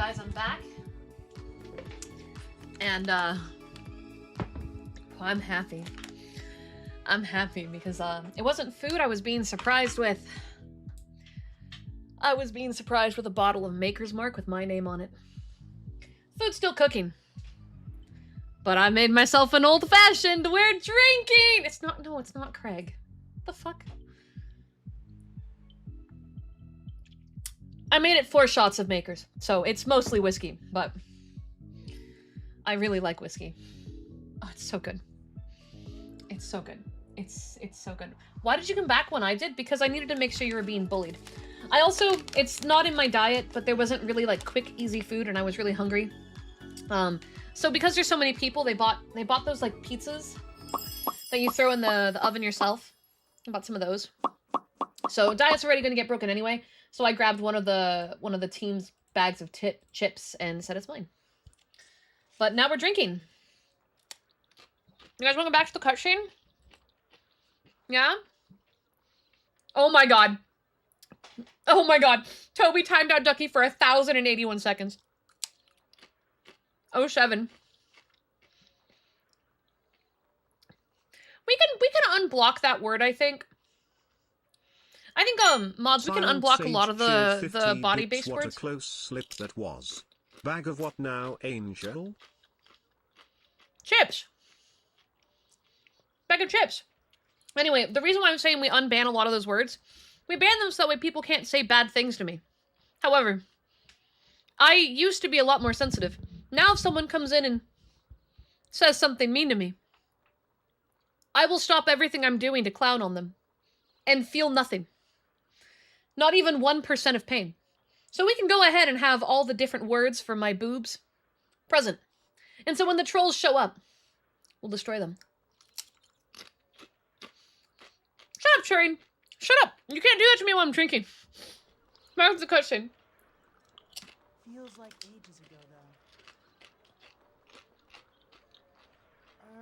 Speaker 2: guys, I'm back. And, I'm happy. I'm happy because, it wasn't food I was being surprised with. I was being surprised with a bottle of Maker's Mark with my name on it. Food's still cooking. But I made myself an old-fashioned. We're drinking! It's not, no, it's not Craig. What the fuck? I made it 4 shots of Maker's, so it's mostly whiskey, but I really like whiskey. Oh, it's so good. It's so good. It's so good. Why did you come back when I did? Because I needed to make sure you were being bullied. I also, it's not in my diet, but there wasn't really like quick, easy food, and I was really hungry. So because there's so many people, they bought those like pizzas that you throw in the oven yourself. I bought some of those. So diet's already gonna get broken anyway. So I grabbed one of the team's bags of chips and said it's mine. But now we're drinking. You guys want to go back to the cutscene? Yeah? Oh my god. Oh my god. Toby timed out Ducky for 1,081 seconds. 07. We can unblock that word, I think. I think, mods, we can unblock a lot of the body-based words.
Speaker 1: What a close slip that was. Bag of what now, Angel?
Speaker 2: Chips. Bag of chips. Anyway, the reason why I'm saying we unban a lot of those words, we ban them so that way people can't say bad things to me. However, I used to be a lot more sensitive. Now if someone comes in and says something mean to me, I will stop everything I'm doing to clown on them. And feel nothing. Not even 1% of pain. So we can go ahead and have all the different words for my boobs present. And so when the trolls show up, we'll destroy them. Shut up, Shireen. Shut up. You can't do that to me while I'm drinking. Back to the cutscene.
Speaker 6: Feels like ages ago, though.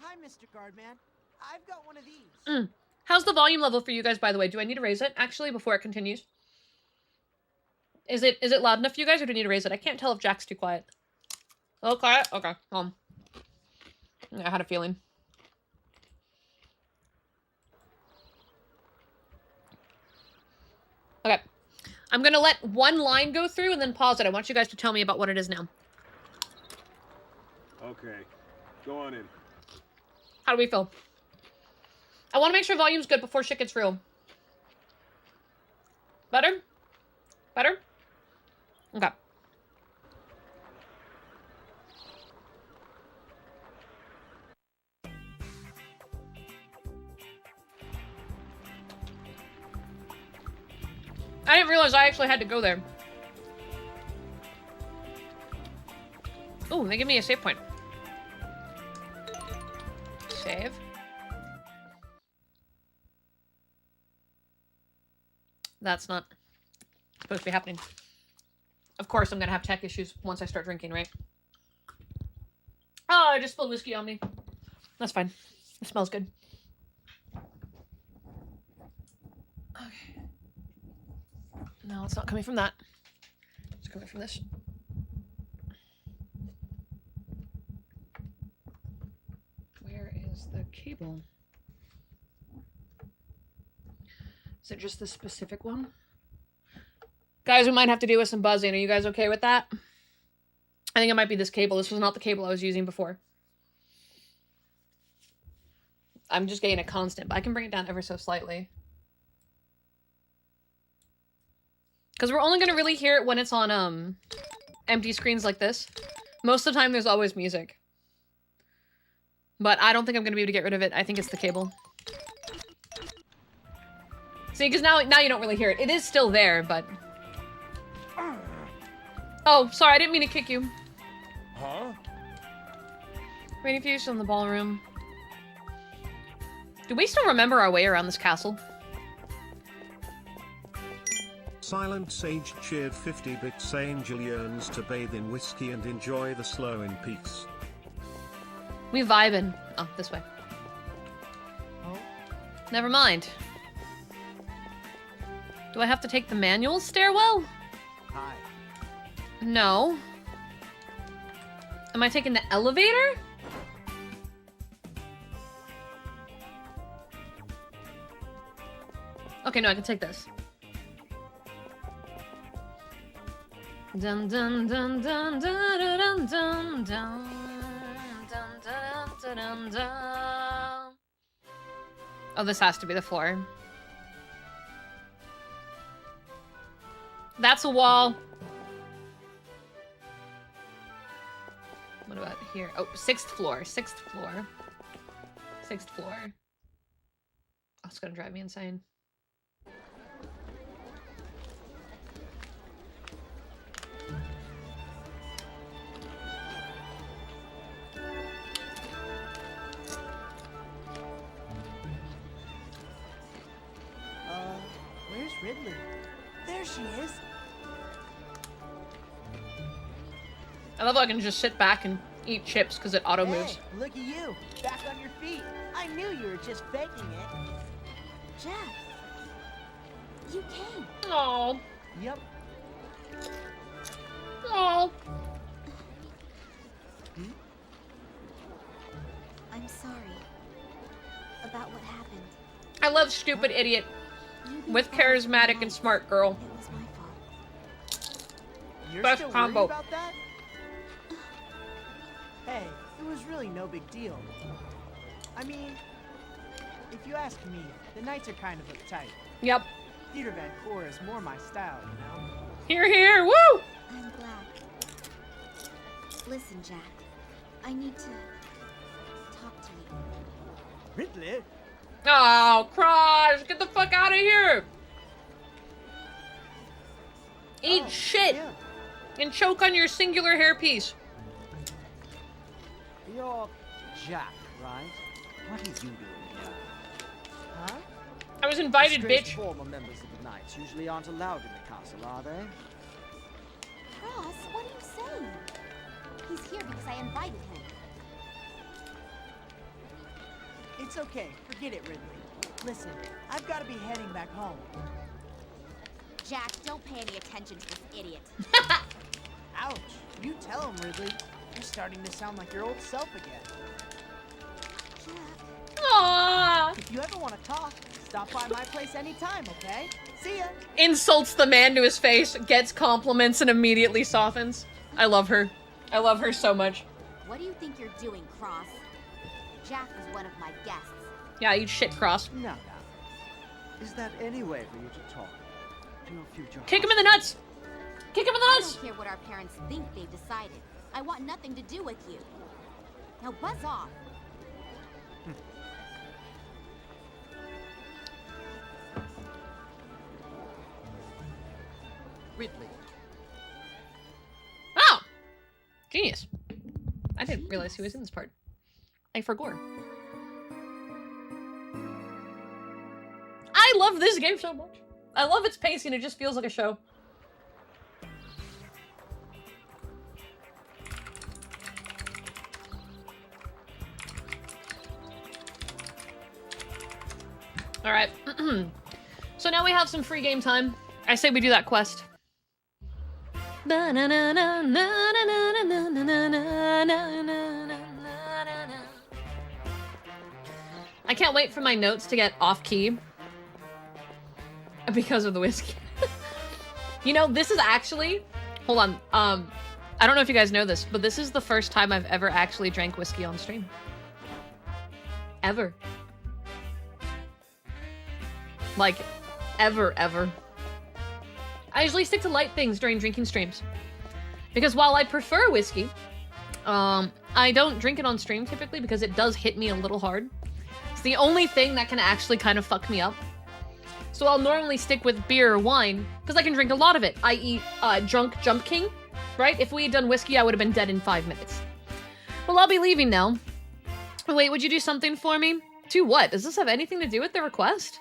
Speaker 6: Hi, Mr. Guardman. I've got one of these.
Speaker 2: How's the volume level for you guys, by the way? Do I need to raise it, actually, before it continues? Is it loud enough for you guys, or do I need to raise it? I can't tell if Jack's too quiet. Oh, quiet? Okay. I had a feeling. Okay. I'm gonna let one line go through and then pause it. I want you guys to tell me about what it is now.
Speaker 5: Okay, go on in.
Speaker 2: How do we feel? I want to make sure volume's good before shit gets real. Better? Better? Okay. I didn't realize I actually had to go there. Ooh, they give me a save point. Save. That's not supposed to be happening. Of course I'm gonna have tech issues once I start drinking, right? Oh, I just spilled whiskey on me. That's fine. It smells good. Okay. No, it's not coming from that. It's coming from this. Where is the cable? Is it just the specific one? Guys, we might have to do with some buzzing. Are you guys okay with that? I think it might be this cable. This was not the cable I was using before. I'm just getting a constant, but I can bring it down ever so slightly. Because we're only going to really hear it when it's on empty screens like this. Most of the time there's always music. But I don't think I'm going to be able to get rid of it. I think it's the cable. See, because now you don't really hear it. It is still there, but... Oh, sorry, I didn't mean to kick you.
Speaker 5: Huh?
Speaker 2: Waiting for you still in the ballroom. Do we still remember our way around this castle?
Speaker 1: Silent Sage cheered 50 bits. Angel yearns to bathe in whiskey and enjoy the slow in peace.
Speaker 2: We vibing. Oh, this way.
Speaker 6: Oh?
Speaker 2: Never mind. Do I have to take the manual stairwell?
Speaker 6: Hi.
Speaker 2: No. Am I taking the elevator? Okay, no, I can take this. Dun dun dun dun dun dun dun dun dun dun dun dun. Oh, this has to be the floor. That's a wall. What about here? Oh, 6th floor. 6th floor. 6th floor. Oh, it's gonna drive me insane.
Speaker 6: Where's Ridley? There she is.
Speaker 2: I love how I can just sit back and eat chips because it auto moves.
Speaker 6: Hey, look at you, back on your feet. I knew you were just faking it.
Speaker 4: Jack, you came.
Speaker 2: Oh.
Speaker 6: Yep.
Speaker 2: Oh.
Speaker 4: I'm sorry about what happened.
Speaker 2: I love stupid idiot
Speaker 4: You didn't
Speaker 2: with
Speaker 4: follow
Speaker 2: charismatic
Speaker 4: through
Speaker 2: and smart girl.
Speaker 4: It was my fault.
Speaker 6: You're
Speaker 2: Best
Speaker 6: still
Speaker 2: combo.
Speaker 6: worried about that? Hey, it was really no big deal. I mean, if you ask me, the knights are kind of uptight.
Speaker 2: Yep.
Speaker 6: Theater Van Core is more my style, you know?
Speaker 2: Here, here, woo!
Speaker 4: I'm glad. Listen, Jack. I need to talk to you.
Speaker 6: Ridley?
Speaker 2: Oh, Crush, get the fuck out of here! Eat
Speaker 6: Oh,
Speaker 2: shit
Speaker 6: yeah.
Speaker 2: and choke on your singular hairpiece.
Speaker 7: You're Jack, right? What are you doing here?
Speaker 6: Huh?
Speaker 2: I was invited,
Speaker 7: Disgraced
Speaker 2: bitch.
Speaker 7: former members of the Knights usually aren't allowed in the castle, are they?
Speaker 4: Cross, what are you saying? He's here because I invited him.
Speaker 6: It's okay. Forget it, Ridley. Listen, I've got to be heading back home.
Speaker 4: Jack, don't pay any attention to this idiot.
Speaker 6: Ouch. You tell him, Ridley. You're starting to sound like your old self again.
Speaker 4: Jack,
Speaker 2: Aww.
Speaker 6: If you ever want to talk, stop by my place anytime, okay? See ya.
Speaker 2: Insults the man to his face, gets compliments, and immediately softens. I love her. I love her so much.
Speaker 4: what do you think you're doing, Cross? Jack was one of my guests.
Speaker 2: Yeah, eat shit, Cross.
Speaker 7: Now, is that any way for you to talk to your future
Speaker 2: Kick him in the nuts! Kick him in the
Speaker 4: I
Speaker 2: nuts!
Speaker 4: don't care what our parents think they've decided. I want nothing to do with you. Now buzz off.
Speaker 7: Ridley.
Speaker 2: Oh! Genius. I didn't realize he was in this part. I forgot. I love this game so much. I love its pacing, it just feels like a show. Alright. So now we have some free game time. I say we do that quest. I can't wait for my notes to get off key because of the whiskey. You know, this is actually, hold on, I don't know if you guys know this, but this is the first time I've ever actually drank whiskey on stream. Ever. Like, ever. I usually stick to light things during drinking streams. Because while I prefer whiskey, I don't drink it on stream typically because it does hit me a little hard. It's the only thing that can actually kind of fuck me up. So I'll normally stick with beer or wine because I can drink a lot of it, i.e. Drunk Jump King, right? If we had done whiskey, I would have been dead in 5 minutes. Well, I'll be leaving now. Wait, would you do something for me? Do what? Does this have anything to do with the request?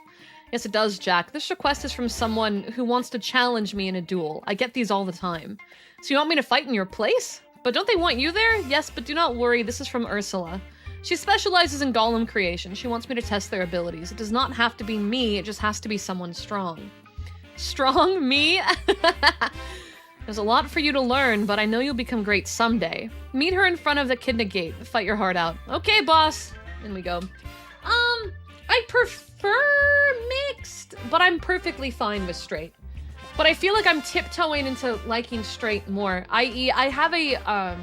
Speaker 2: Yes, it does, Jack. This request is from someone who wants to challenge me in a duel. I get these all the time. So you want me to fight in your place? But don't they want you there? Yes, but do not worry. This is from Ursula. She specializes in golem creation. She wants me to test their abilities. It does not have to be me. It just has to be someone strong. Strong? Me? There's a lot for you to learn, but I know you'll become great someday. Meet her in front of the Kidna Gate. Fight your heart out. Okay, boss. In we go. I prefer mixed, but I'm perfectly fine with straight. But I feel like I'm tiptoeing into liking straight more. I.e., I have a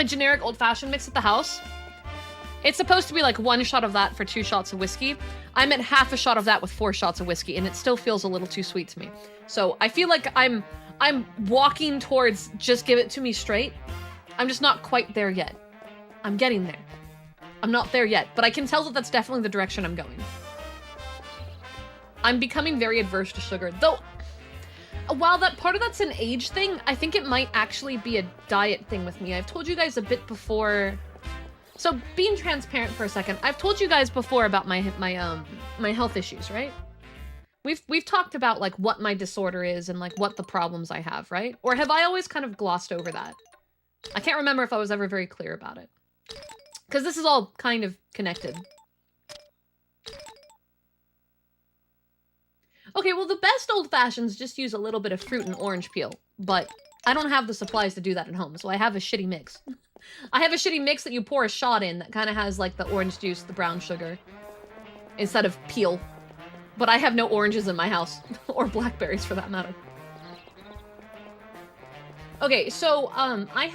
Speaker 2: generic old-fashioned mix at the house. It's supposed to be like 1 shot of that for 2 shots of whiskey. I'm at half a shot of that with 4 shots of whiskey, and it still feels a little too sweet to me. So I feel like I'm walking towards just give it to me straight. I'm just not quite there yet. I'm getting there. I'm not there yet, but I can tell that that's definitely the direction I'm going. I'm becoming very adverse to sugar, though. While that part of that's an age thing, I think it might actually be a diet thing with me. I've told you guys a bit before. So being transparent for a second, I've told you guys before about my health issues, right? We've talked about like what my disorder is and like what the problems I have, right? Or have I always kind of glossed over that? I can't remember if I was ever very clear about it. Because this is all kind of connected. Okay, well the best old fashions just use a little bit of fruit and orange peel, but I don't have the supplies to do that at home, so I have a shitty mix. I have a shitty mix that you pour a shot in that kind of has like the orange juice, the brown sugar, instead of peel. But I have no oranges in my house, or blackberries for that matter. Okay, so I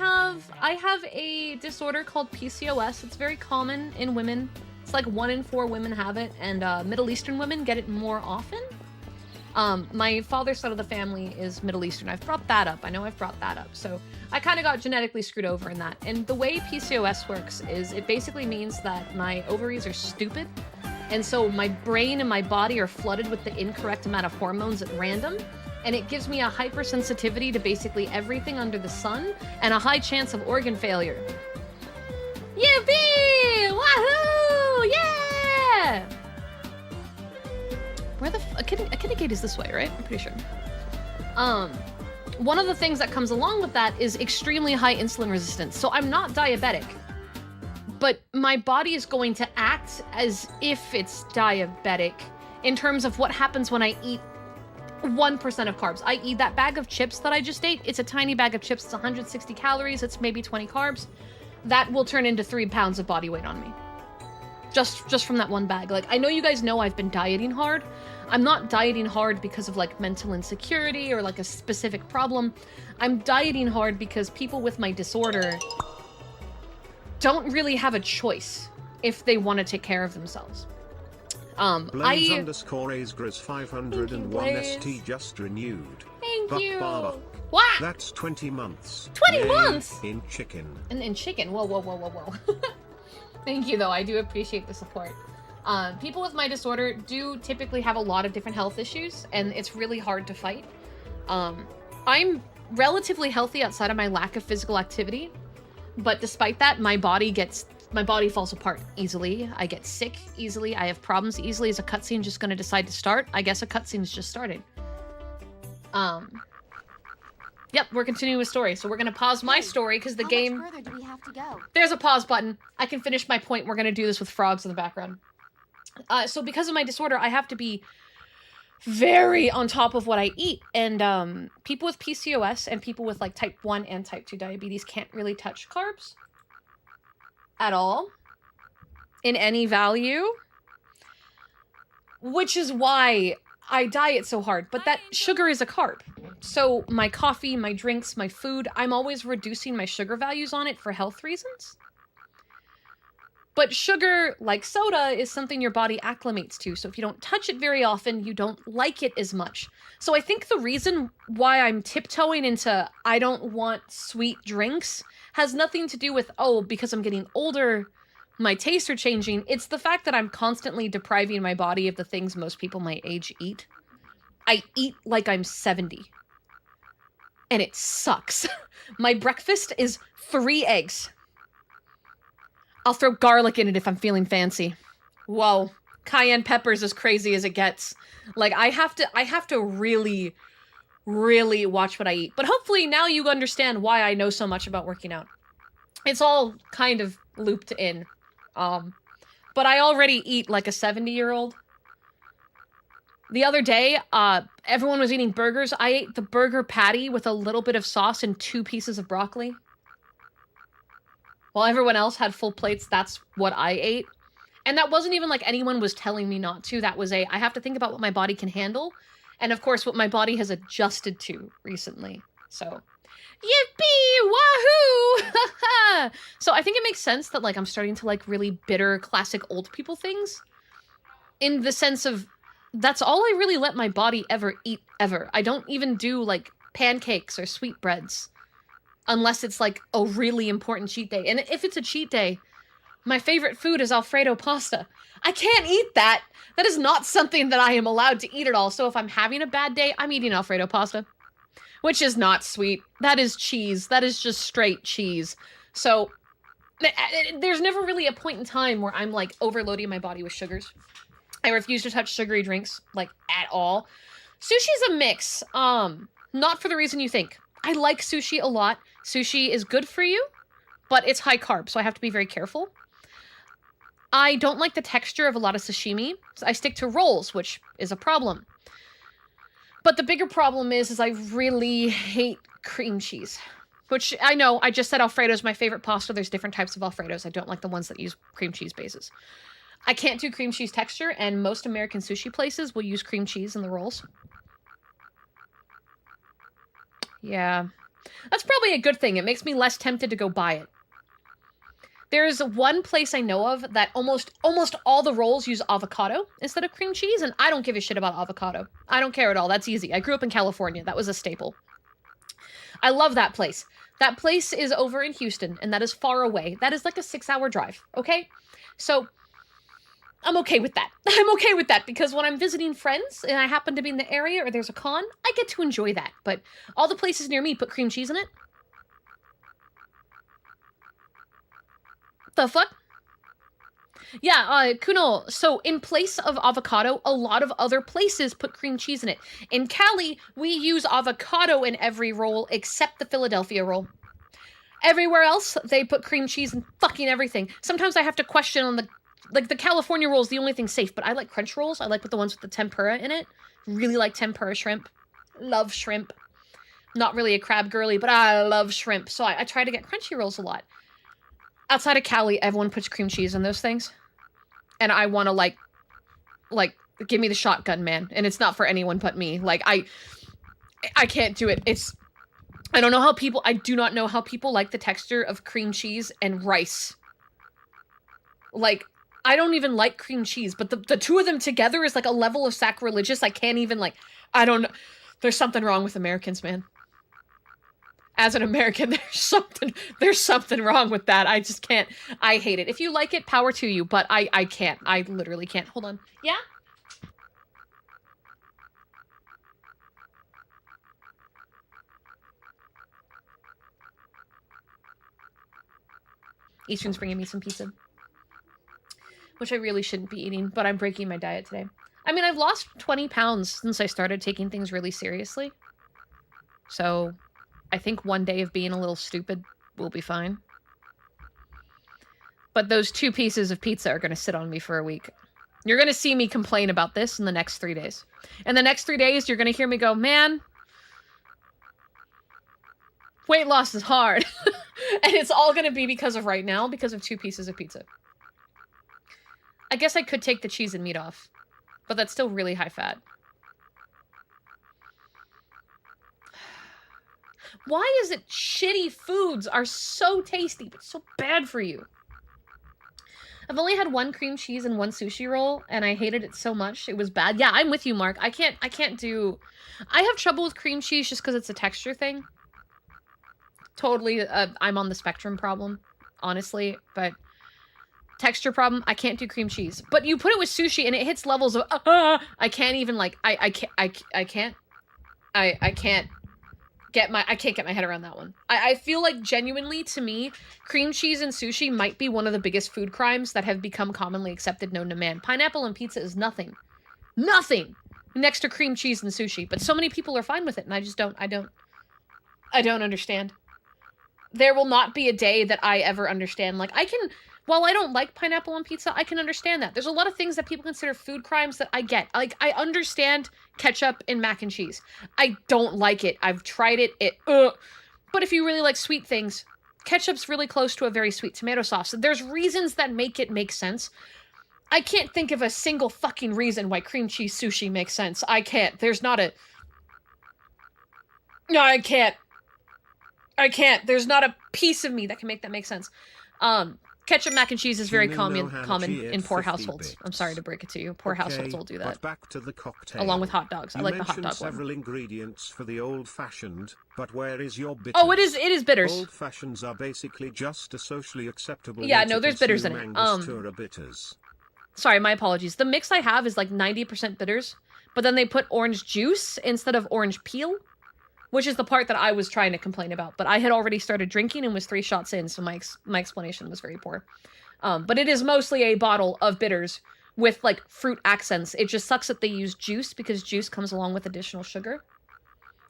Speaker 2: have a disorder called PCOS. It's very common in women. It's like 1 in 4 women have it, and Middle Eastern women get it more often. My father's side of the family is Middle Eastern. I've brought that up. I know I've brought that up. So I kind of got genetically screwed over in that. And the way PCOS works is it basically means that my ovaries are stupid. And so my brain and my body are flooded with the incorrect amount of hormones at random. And it gives me a hypersensitivity to basically everything under the sun and a high chance of organ failure. Yippee! Wahoo! Yeah! Where the a Kidna Gate is this way, right? I'm pretty sure. One of the things that comes along with that is extremely high insulin resistance. So I'm not diabetic, but my body is going to act as if it's diabetic in terms of what happens when I eat 1% of carbs. I eat that bag of chips that I just ate. It's a tiny bag of chips. It's 160 calories. It's maybe 20 carbs. That will turn into 3 pounds of body weight on me. Just from that one bag. Like, I know you guys know I've been dieting hard. I'm not dieting hard because of like mental insecurity or like a specific problem. I'm dieting hard because people with my disorder don't really have a choice if they want to take care of themselves.
Speaker 1: Blaze_Asgris 501
Speaker 2: Blaze.
Speaker 1: ST just renewed.
Speaker 2: Thank you.
Speaker 1: Buck.
Speaker 2: What?
Speaker 1: That's 20 months.
Speaker 2: 20
Speaker 1: Yay,
Speaker 2: months?
Speaker 1: in chicken.
Speaker 2: In chicken. Whoa. Thank you, though. I do appreciate the support. People with my disorder do typically have a lot of different health issues, and it's really hard to fight. I'm relatively healthy outside of my lack of physical activity, but despite that, my body falls apart easily. I get sick easily. I have problems easily. Is a cutscene just going to decide to start? I guess a cutscene's just started. Yep, we're continuing with story. So we're going to pause my story because the game...
Speaker 4: How much further do we have to go?
Speaker 2: There's a pause button. I can finish my point. We're going to do this with frogs in the background. So because of my disorder, I have to be very on top of what I eat. And people with PCOS and people with like type 1 and type 2 diabetes can't really touch carbs at all in any value, which is why I diet so hard. But that sugar is a carb. So my coffee, my drinks, my food, I'm always reducing my sugar values on it for health reasons. But sugar, like soda, is something your body acclimates to. So if you don't touch it very often, you don't like it as much. So I think the reason why I'm tiptoeing into I don't want sweet drinks has nothing to do with, oh, because I'm getting older, my tastes are changing. It's the fact that I'm constantly depriving my body of the things most people my age eat. I eat like I'm 70. And it sucks. My breakfast is 3 eggs. I'll throw garlic in it if I'm feeling fancy. Whoa. Cayenne pepper's as crazy as it gets. Like, I have to really, really watch what I eat. But hopefully now you understand why I know so much about working out. It's all kind of looped in. But I already eat like a 70-year-old. The other day, everyone was eating burgers. I ate the burger patty with a little bit of sauce and 2 pieces of broccoli. While everyone else had full plates, that's what I ate. And that wasn't even like anyone was telling me not to. That was I have to think about what my body can handle. And of course, what my body has adjusted to recently. So, yippee! Wahoo! So I think it makes sense that like I'm starting to like really bitter classic old people things. In the sense of, that's all I really let my body ever eat, ever. I don't even do like pancakes or sweetbreads. Unless it's like a really important cheat day. And if it's a cheat day, my favorite food is Alfredo pasta. I can't eat that. That is not something that I am allowed to eat at all. So if I'm having a bad day, I'm eating Alfredo pasta. Which is not sweet. That is cheese. That is just straight cheese. So there's never really a point in time where I'm like overloading my body with sugars. I refuse to touch sugary drinks, like at all. Sushi's a mix. Not for the reason you think. I like sushi a lot. Sushi is good for you, but it's high carb, so I have to be very careful. I don't like the texture of a lot of sashimi, so I stick to rolls, which is a problem. But the bigger problem is I really hate cream cheese. Which, I know, I just said Alfredo is my favorite pasta. There's different types of Alfredos. I don't like the ones that use cream cheese bases. I can't do cream cheese texture, and most American sushi places will use cream cheese in the rolls. Yeah. That's probably a good thing. It makes me less tempted to go buy it. There's one place I know of that almost all the rolls use avocado instead of cream cheese, and I don't give a shit about avocado. I don't care at all. That's easy. I grew up in California. That was a staple. I love that place. That place is over in Houston, and that is far away. That is like a 6-hour drive, okay? So, I'm okay with that. I'm okay with that, because when I'm visiting friends, and I happen to be in the area, or there's a con, I get to enjoy that. But all the places near me put cream cheese in it. The fuck? Yeah, Kuno, so in place of avocado, a lot of other places put cream cheese in it. In Cali, we use avocado in every roll except the Philadelphia roll. Everywhere else, they put cream cheese in fucking everything. Sometimes I have to question on the California roll is the only thing safe, but I like crunch rolls. I like the ones with the tempura in it. Really like tempura shrimp. Love shrimp. Not really a crab girly, but I love shrimp. So I try to get crunchy rolls a lot. Outside of Cali, everyone puts cream cheese in those things. And I want to, like, give me the shotgun, man. And it's not for anyone but me. Like, I can't do it. I do not know how people like the texture of cream cheese and rice. Like, I don't even like cream cheese, but the two of them together is, like, a level of sacrilegious. I can't even, like, I don't know. There's something wrong with Americans, man. As an American, there's something wrong with that. I just can't. I hate it. If you like it, power to you, but I can't. I literally can't. Hold on. Yeah? Eastern's bringing me some pizza. Which I really shouldn't be eating, but I'm breaking my diet today. I mean, I've lost 20 pounds since I started taking things really seriously. So, I think one day of being a little stupid will be fine. But those 2 pieces of pizza are going to sit on me for a week. You're going to see me complain about this in the next 3 days. In the next 3 days, you're going to hear me go, man, weight loss is hard. And it's all going to be because of right now, because of 2 pieces of pizza. I guess I could take the cheese and meat off, but that's still really high fat. Why is it shitty foods are so tasty, but so bad for you? I've only had 1 cream cheese and 1 sushi roll, and I hated it so much. It was bad. Yeah, I'm with you, Mark. I can't do... I have trouble with cream cheese just because it's a texture thing. Totally, I'm on the spectrum problem, honestly, but... Texture problem, I can't do cream cheese. But you put it with sushi, and it hits levels of... I can't even, like... I can't get my head around that one. I feel like genuinely, to me, cream cheese and sushi might be one of the biggest food crimes that have become commonly accepted known to man. Pineapple and pizza is nothing. Nothing! Next to cream cheese and sushi. But so many people are fine with it, and I just don't I don't understand. There will not be a day that I ever understand. Like, while I don't like pineapple on pizza, I can understand that. There's a lot of things that people consider food crimes that I get. Like, I understand ketchup in mac and cheese. I don't like it. I've tried it. But if you really like sweet things, ketchup's really close to a very sweet tomato sauce. There's reasons that make it make sense. I can't think of a single fucking reason why cream cheese sushi makes sense. I can't. There's not a... No, I can't. There's not a piece of me that can make that make sense. Ketchup mac and cheese is very common in poor households. I'm sorry to break it to you. Poor households will do that.
Speaker 1: But back to the cocktail.
Speaker 2: Along with hot dogs. I like the hot dog one.
Speaker 1: Several ingredients for the old-fashioned, but where is your bitters?
Speaker 2: Oh, it is bitters.
Speaker 1: Old-fashions are basically just a socially acceptable
Speaker 2: Yeah, no, there's bitters in it.
Speaker 1: Angostura bitters.
Speaker 2: Sorry, my apologies. The mix I have is like 90% bitters, but then they put orange juice instead of orange peel, which is the part that I was trying to complain about. But I had already started drinking and was 3 shots in, so my explanation was very poor. But it is mostly a bottle of bitters with, like, fruit accents. It just sucks that they use juice, because juice comes along with additional sugar,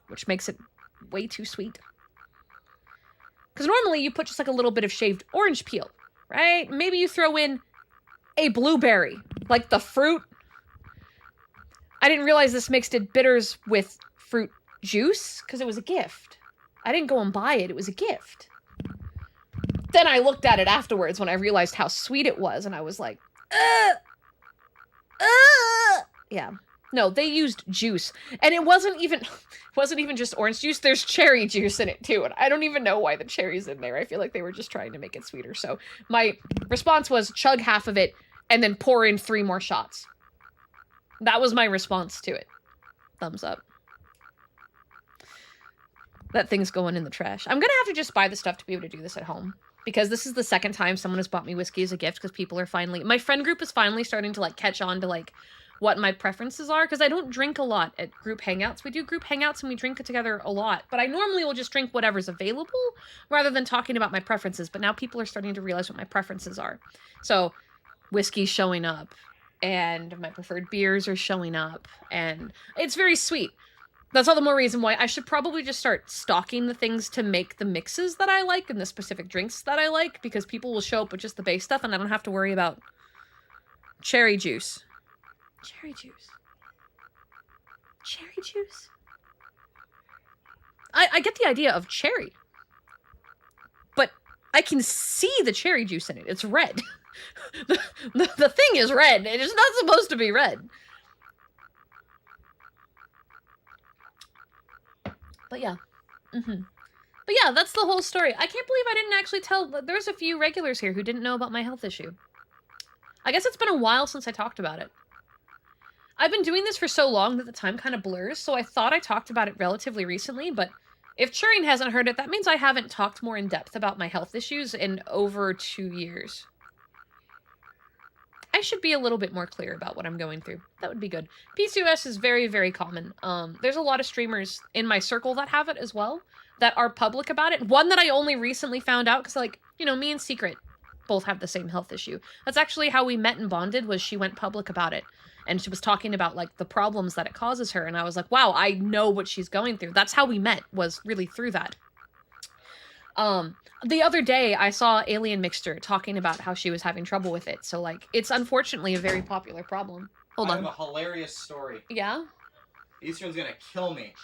Speaker 2: which makes it way too sweet. Because normally you put just, like, a little bit of shaved orange peel, right? Maybe you throw in a blueberry, like the fruit. I didn't realize this mixed in bitters with fruit juice, because it was a gift. I didn't go and buy it, it was a gift. Then I looked at it afterwards when I realized how sweet it was, and I was like, yeah. No, they used juice. And it wasn't even just orange juice, there's cherry juice in it too, and I don't even know why the cherry's in there. I feel like they were just trying to make it sweeter. So my response was chug half of it, and then pour in 3 more shots. That was my response to it. Thumbs up. That thing's going in the trash. I'm gonna have to just buy the stuff to be able to do this at home, because this is the second time someone has bought me whiskey as a gift, because people are finally... My friend group is finally starting to, like, catch on to, like, what my preferences are, because I don't drink a lot at group hangouts. We do group hangouts and we drink together a lot, but I normally will just drink whatever's available rather than talking about my preferences, but now people are starting to realize what my preferences are. So, whiskey's showing up, and my preferred beers are showing up, and it's very sweet. That's all the more reason why I should probably just start stocking the things to make the mixes that I like and the specific drinks that I like, because people will show up with just the base stuff and I don't have to worry about cherry juice. Cherry juice. Cherry juice? I get the idea of cherry, but I can see the cherry juice in it. It's red. the thing is red. It is not supposed to be red. But yeah. But yeah, that's the whole story. I can't believe I didn't actually tell... There's a few regulars here who didn't know about my health issue. I guess it's been a while since I talked about it. I've been doing this for so long that the time kind of blurs, so I thought I talked about it relatively recently, but if Turing hasn't heard it, that means I haven't talked more in depth about my health issues in over 2 years. I should be a little bit more clear about what I'm going through. That would be good. PCOS is very, very common. There's a lot of streamers in my circle that have it as well, that are public about it. One that I only recently found out, because, like, you know, me and Secret both have the same health issue. That's actually how we met and bonded, was she went public about it. And she was talking about, like, the problems that it causes her. And I was like, wow, I know what she's going through. That's how we met, was really through that. The other day, I saw Alien Mixture talking about how she was having trouble with it. So, like, it's unfortunately a very popular problem. Hold on.
Speaker 8: I have a hilarious story.
Speaker 2: Yeah?
Speaker 8: Eastern's gonna kill me.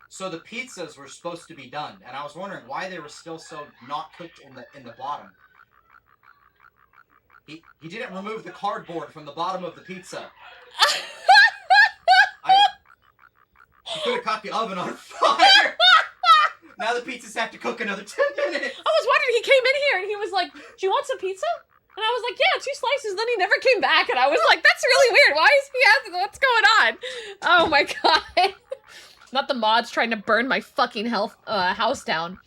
Speaker 8: So the pizzas were supposed to be done, and I was wondering why they were still so not cooked in the bottom. He didn't remove the cardboard from the bottom of the pizza. He could have caught the oven on fire. Now the pizzas have to cook another 10 minutes.
Speaker 2: I was wondering, he came in here and he was like, do you want some pizza? And I was like, yeah, 2 slices. Then he never came back. And I was like, that's really weird. Why is he asking? What's going on? Oh my god. Not the mods trying to burn my fucking house down.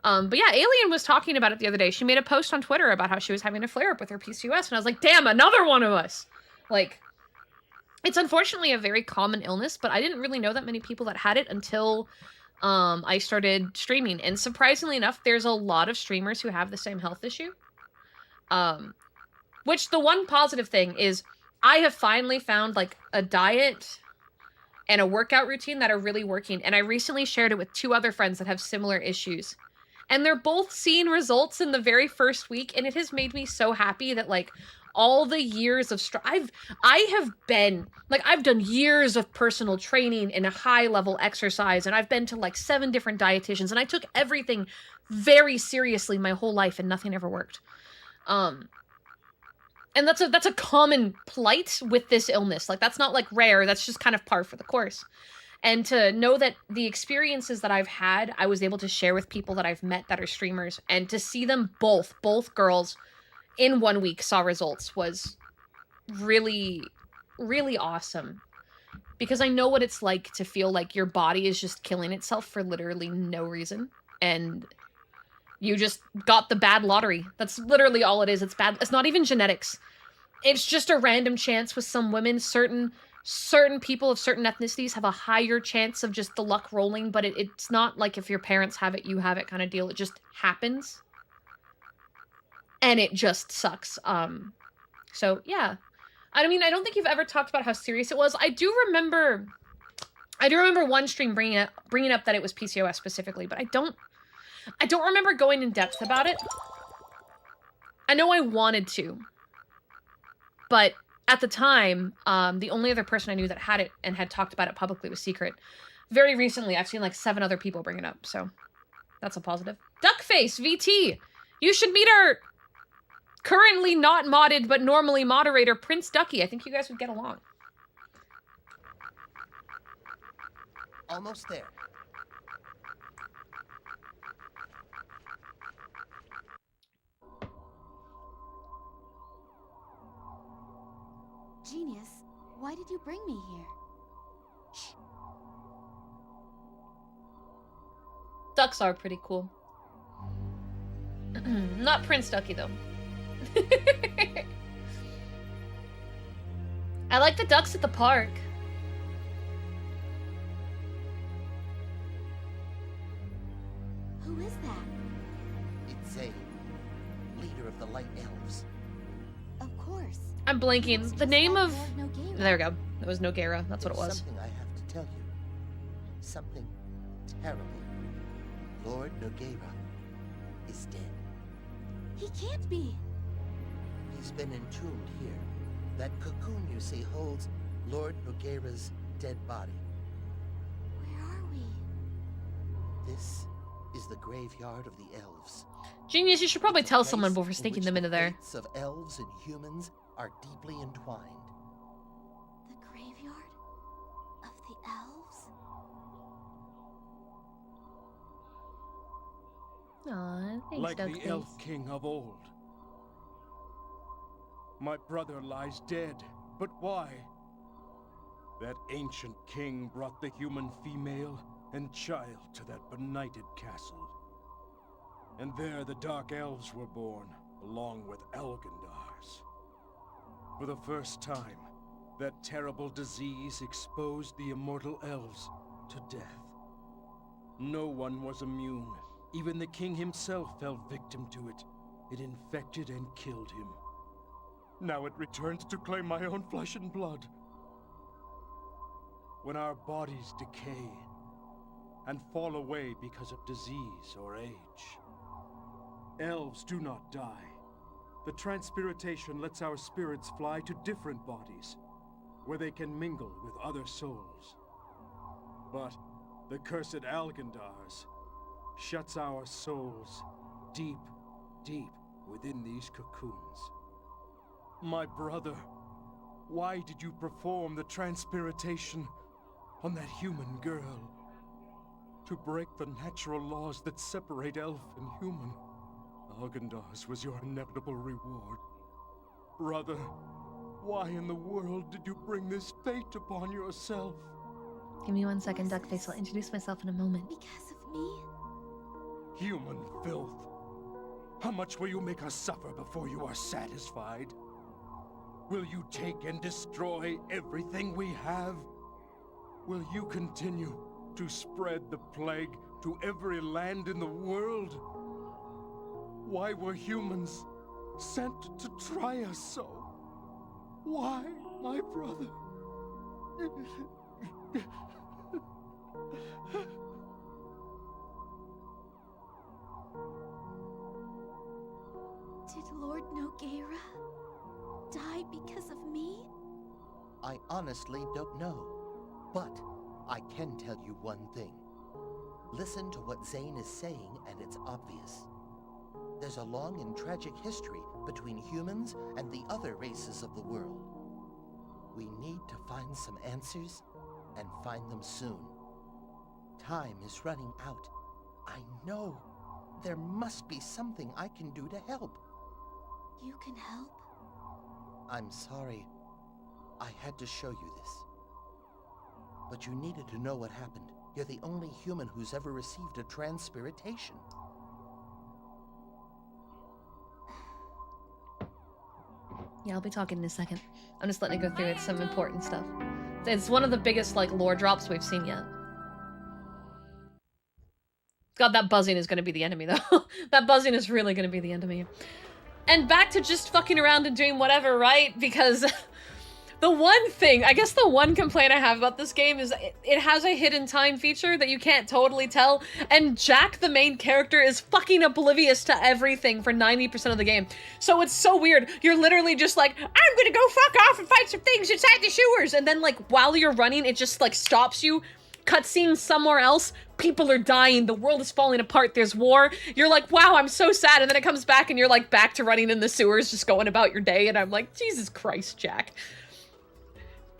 Speaker 2: But yeah, Alien was talking about it the other day. She made a post on Twitter about how she was having a flare-up with her PCOS. And I was like, damn, another one of us. Like, it's unfortunately a very common illness, but I didn't really know that many people that had it until... I started streaming, and surprisingly enough, there's a lot of streamers who have the same health issue. Which the one positive thing is I have finally found, like, a diet and a workout routine that are really working, and I recently shared it with 2 other friends that have similar issues. And they're both seeing results in the very first week, and it has made me so happy that, like, all the years of I've done years of personal training and a high level exercise, and I've been to like 7 different dietitians, and I took everything very seriously my whole life, and nothing ever worked. And that's a common plight with this illness. Like, that's not like rare, that's just kind of par for the course. And to know that the experiences that I've had, I was able to share with people that I've met that are streamers, and to see them both girls in 1 week saw results was really, really awesome. Because I know what it's like to feel like your body is just killing itself for literally no reason. And you just got the bad lottery. That's literally all it is. It's bad. It's not even genetics. It's just a random chance with some women. Certain people of certain ethnicities have a higher chance of just the luck rolling, but it's not like if your parents have it, you have it kind of deal. It just happens. And it just sucks. So yeah. I mean, I don't think you've ever talked about how serious it was. I do remember one stream bringing up that it was PCOS specifically, but I don't remember going in depth about it. I know I wanted to, but at the time, the only other person I knew that had it and had talked about it publicly was Secret. Very recently, I've seen like 7 other people bring it up, so that's a positive. Duckface VT, you should meet our currently not modded but normally moderator Prince Ducky. I think you guys would get along.
Speaker 9: Almost there.
Speaker 4: Genius, why did you bring me here? Shh.
Speaker 2: Ducks are pretty cool. Not Prince Ducky, though. I like the ducks at the park.
Speaker 4: Who is that?
Speaker 9: It's a leader of the Light Elves.
Speaker 4: Of course.
Speaker 2: I'm blanking. The name of...
Speaker 4: Lord Nogueira.
Speaker 2: There we go. It was Nogueira. That's what it was.
Speaker 9: Something I have to tell you. Something terrible. Lord Nogueira is dead.
Speaker 4: He can't be.
Speaker 9: He's been entombed here. That cocoon you see holds Lord Nogueira's dead body.
Speaker 4: Where are we?
Speaker 9: This is the graveyard of the elves.
Speaker 2: Genius, you should probably
Speaker 9: It's a
Speaker 2: tell someone
Speaker 9: place
Speaker 2: before
Speaker 9: in
Speaker 2: sneaking
Speaker 9: which
Speaker 2: them
Speaker 9: the
Speaker 2: into there.
Speaker 9: fates of elves and humans are deeply entwined.
Speaker 4: The graveyard of the elves?
Speaker 2: Aw, thanks,
Speaker 5: Like the
Speaker 2: Duckface.
Speaker 5: Elf King of old. My brother lies dead, but why? That ancient king brought the human female and child to that benighted castle. And there the Dark Elves were born, along with Algandars. For the first time, that terrible disease exposed the immortal elves to death. No one was immune. Even the king himself fell victim to it. It infected and killed him. Now it returns to claim my own flesh and blood. When our bodies decay and fall away because of disease or age, elves do not die. The transpiration lets our spirits fly to different bodies, where they can mingle with other souls. But the cursed Algandars shuts our souls deep, deep within these cocoons. My brother, why did you perform the transpiration on that human girl? To break the natural laws that separate elf and human. Algandars was your inevitable reward. Brother, why in the world did you bring this fate upon yourself?
Speaker 2: Give me 1 second, Duckface. I'll introduce myself in a moment.
Speaker 4: Because of me?
Speaker 5: Human filth. How much will you make us suffer before you are satisfied? Will you take and destroy everything we have? Will you continue to spread the plague to every land in the world? Why were humans sent to try us so? Why, my brother?
Speaker 4: Did Lord Nogueira die because of me?
Speaker 9: I honestly don't know. But I can tell you one thing. Listen to what Zane is saying, and it's obvious. There's a long and tragic history between humans and the other races of the world. We need to find some answers, and find them soon. Time is running out. I know. There must be something I can do to help.
Speaker 4: You can help?
Speaker 9: I'm sorry. I had to show you this. But you needed to know what happened. You're the only human who's ever received a transpiritation.
Speaker 2: Yeah, I'll be talking in a second. I'm just letting it go through. It's some important stuff. It's one of the biggest, like, lore drops we've seen yet. God, that buzzing is gonna be the enemy, though. That buzzing is really gonna be the enemy. And back to just fucking around and doing whatever, right? Because the one thing, I guess the one complaint I have about this game is it has a hidden time feature that you can't totally tell, and Jack, the main character, is fucking oblivious to everything for 90% of the game. So it's so weird. You're literally just like, I'm gonna go fuck off and fight some things inside the sewers, and then, like, while you're running, it just, like, stops you. Cutscene somewhere else, people are dying, the world is falling apart, there's war. You're like, wow, I'm so sad, and then it comes back and you're like back to running in the sewers, just going about your day, and I'm like, Jesus Christ, Jack.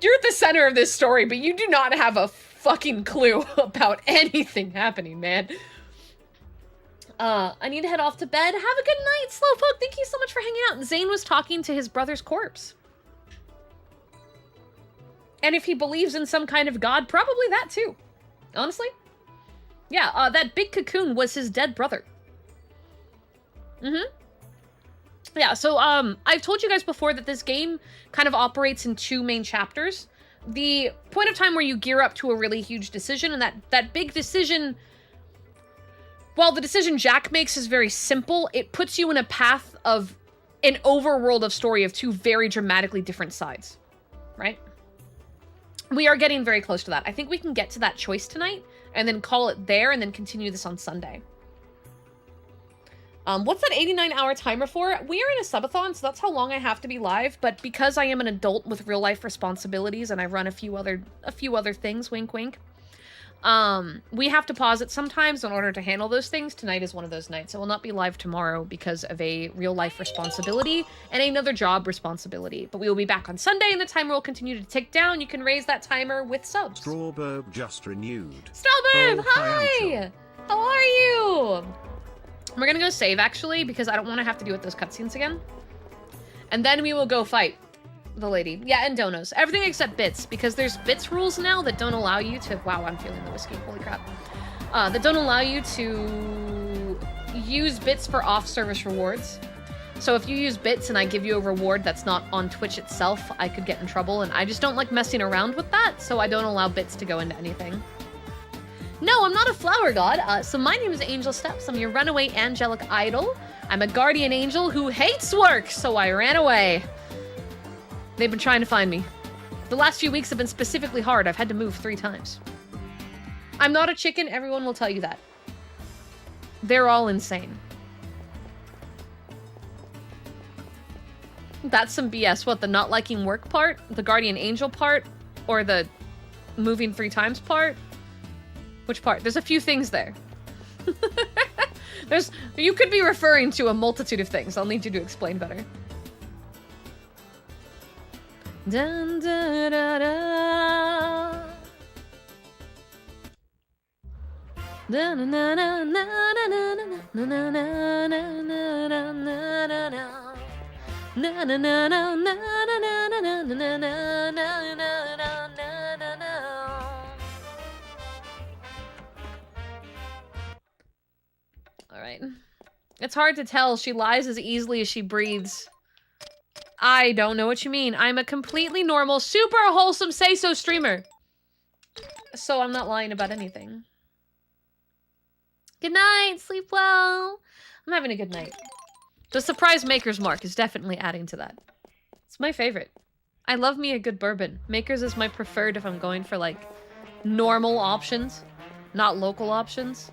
Speaker 2: You're at the center of this story, but you do not have a fucking clue about anything happening, man. I need to head off to bed. Have a good night, Slowpoke. Thank you so much for hanging out. Zane was talking to his brother's corpse. And if he believes in some kind of god, probably that too. Honestly. Yeah, that big cocoon was his dead brother. Mm-hmm. Yeah, so, I've told you guys before that this game kind of operates in two main chapters. The point of time where you gear up to a really huge decision, and that big decision, while the decision Jack makes is very simple, it puts you in a path of an overworld of story of two very dramatically different sides, right? We are getting very close to that. I think we can get to that choice tonight, and then call it there, and then continue this on Sunday. What's that 89-hour timer for? We are in a subathon, so that's how long I have to be live, but because I am an adult with real-life responsibilities, and I run a few other things, wink wink, we have to pause it sometimes in order to handle those things. Tonight is one of those nights. I will not be live tomorrow because of a real-life responsibility and another job responsibility. But we will be back on Sunday, and the timer will continue to tick down. You can raise that timer with subs.
Speaker 1: Strawburb just renewed.
Speaker 2: Strawburb,
Speaker 1: Oh,
Speaker 2: hi! How are you? We're gonna go save, actually, because I don't want to have to deal with those cutscenes again. And then we will go fight the lady. Yeah, and donos. Everything except bits, because there's bits rules now that don't allow you to... Wow, I'm feeling the whiskey. Holy crap. That don't allow you to use bits for off-service rewards. So if you use bits and I give you a reward that's not on Twitch itself, I could get in trouble, and I just don't like messing around with that, so I don't allow bits to go into anything. No, I'm not a flower god. So my name is Angel Steps. I'm your runaway angelic idol. I'm a guardian angel who hates work, so I ran away. They've been trying to find me. The last few weeks have been specifically hard. I've had to move 3 times. I'm not a chicken. Everyone will tell you that. They're all insane. That's some BS. What, the not liking work part? The guardian angel part? Or the moving 3 times part? Which part? There's a few things there. You could be referring to a multitude of things. I'll need you to explain better. Dun, da, da, da. Da, na, na, na, na, na, na, na, na, na, na, na, na, na. Na na na na na na na na na na na na na na. All right. It's hard to tell. She lies as easily as she breathes. I don't know what you mean. I'm a completely normal, super wholesome say-so streamer. So I'm not lying about anything. Good night. Sleep well. I'm having a good night. The surprise Maker's Mark is definitely adding to that. It's my favorite. I love me a good bourbon. Maker's is my preferred if I'm going for, like, normal options, not local options.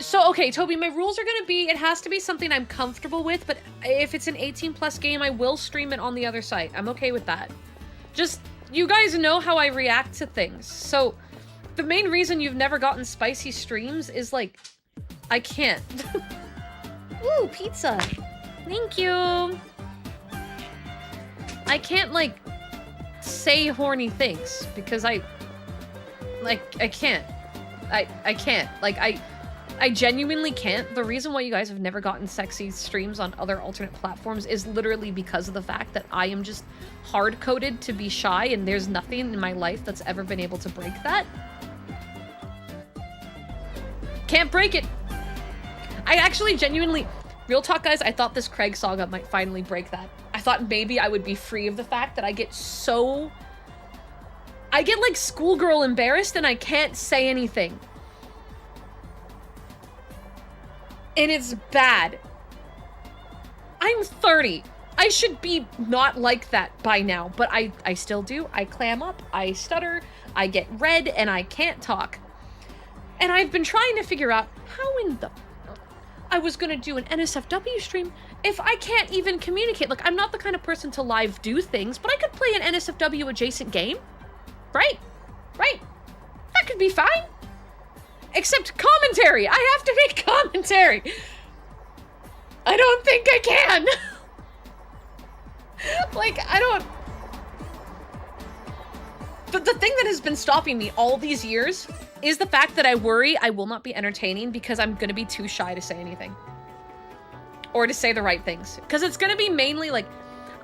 Speaker 2: So, okay, Toby, my rules are gonna be, it has to be something I'm comfortable with, but if it's an 18+ game, I will stream it on the other site. I'm okay with that. Just, you guys know how I react to things. So, the main reason you've never gotten spicy streams is, like, I can't. Ooh, pizza. Thank you. I can't, like, say horny things because I can't. I can't. Like, I genuinely can't. The reason why you guys have never gotten sexy streams on other alternate platforms is literally because of the fact that I am just hard-coded to be shy, and there's nothing in my life that's ever been able to break that. Can't break it. I actually genuinely... Real talk, guys, I thought this Craig saga might finally break that. I thought maybe I would be free of the fact that I get so... I get, like, schoolgirl embarrassed and I can't say anything. And it's bad. I'm 30. I should be not like that by now, but I still do. I clam up, I stutter, I get red, and I can't talk. And I've been trying to figure out how in the... I was gonna do an NSFW stream if I can't even communicate. Like, I'm not the kind of person to live do things, but I could play an NSFW adjacent game. Right? Right? That could be fine. Except commentary. I have to make commentary. I don't think I can. Like, I don't... The thing that has been stopping me all these years is the fact that I worry I will not be entertaining because I'm gonna be too shy to say anything. Or to say the right things. Because it's gonna be mainly, like,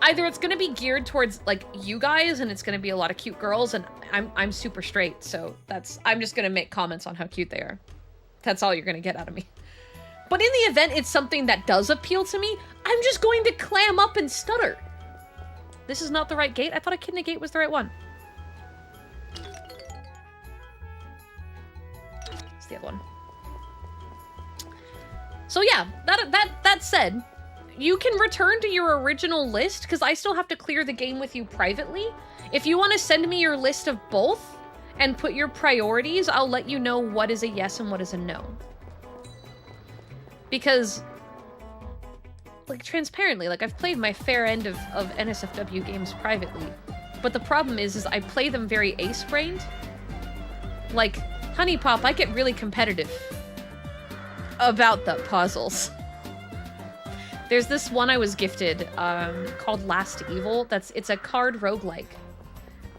Speaker 2: either it's gonna be geared towards, like, you guys, and it's gonna be a lot of cute girls, and I'm super straight, so I'm just gonna make comments on how cute they are. That's all you're gonna get out of me. But in the event it's something that does appeal to me, I'm just going to clam up and stutter. This is not the right gate? I thought Echidna Gate was the right one. It's the other one. So yeah, that said, you can return to your original list, because I still have to clear the game with you privately. If you want to send me your list of both and put your priorities, I'll let you know what is a yes and what is a no. Because, like, transparently, like, I've played my fair end of NSFW games privately, but the problem is I play them very ace-brained. Like, Honey Pop, I get really competitive about the puzzles. There's this one I was gifted, called Last Evil. It's a card roguelike.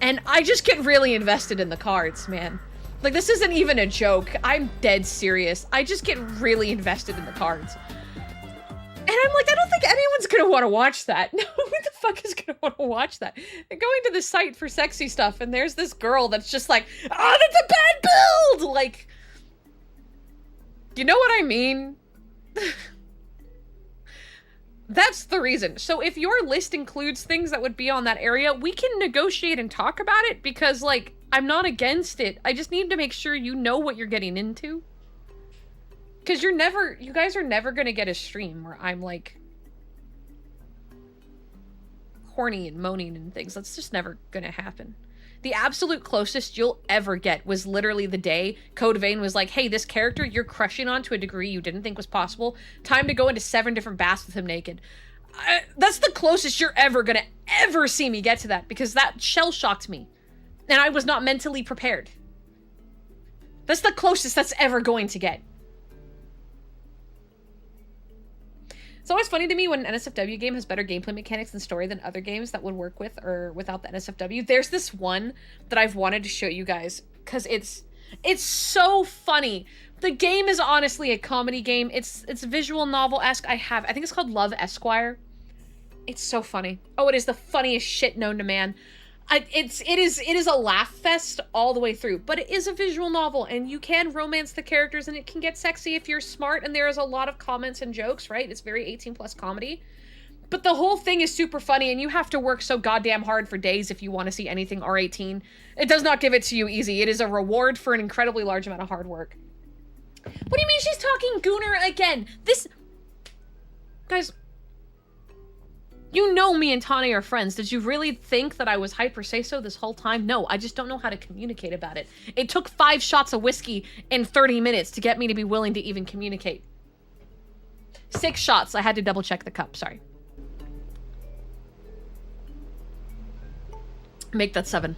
Speaker 2: And I just get really invested in the cards, man. Like, this isn't even a joke. I'm dead serious. I just get really invested in the cards. And I'm like, I don't think anyone's gonna want to watch that. No, who the fuck is gonna want to watch that? I'm going to the site for sexy stuff, and there's this girl that's just like, oh, that's a bad build! Like, you know what I mean? That's the reason. So if your list includes things that would be on that area, we can negotiate and talk about it, because, like, I'm not against it. I just need to make sure you know what you're getting into. Because you guys are never gonna get a stream where I'm, like, horny and moaning and things. That's just never gonna happen. The absolute closest you'll ever get was literally the day Code Vein was like, hey, this character you're crushing on to a degree you didn't think was possible. Time to go into 7 different baths with him naked. That's the closest you're ever gonna ever see me get to that, because that shell-shocked me. And I was not mentally prepared. That's the closest that's ever going to get. It's always funny to me when an NSFW game has better gameplay mechanics and story than other games that would work with or without the NSFW. There's this one that I've wanted to show you guys because it's so funny. The game is honestly a comedy game. It's visual novel-esque. I think it's called Love Esquire. It's so funny. Oh, it is the funniest shit known to man. It is a laugh fest all the way through, but it is a visual novel, and you can romance the characters, and it can get sexy if you're smart, and there is a lot of comments and jokes, right? It's very 18+ comedy. But the whole thing is super funny, and you have to work so goddamn hard for days if you want to see anything R18. It does not give it to you easy. It is a reward for an incredibly large amount of hard work. What do you mean she's talking Gooner again? This... Guys... You know me and Tani are friends. Did you really think that I was hyper say-so this whole time? No, I just don't know how to communicate about it. It took 5 shots of whiskey in 30 minutes to get me to be willing to even communicate. 6 shots. I had to double check the cup. Sorry. Make that 7.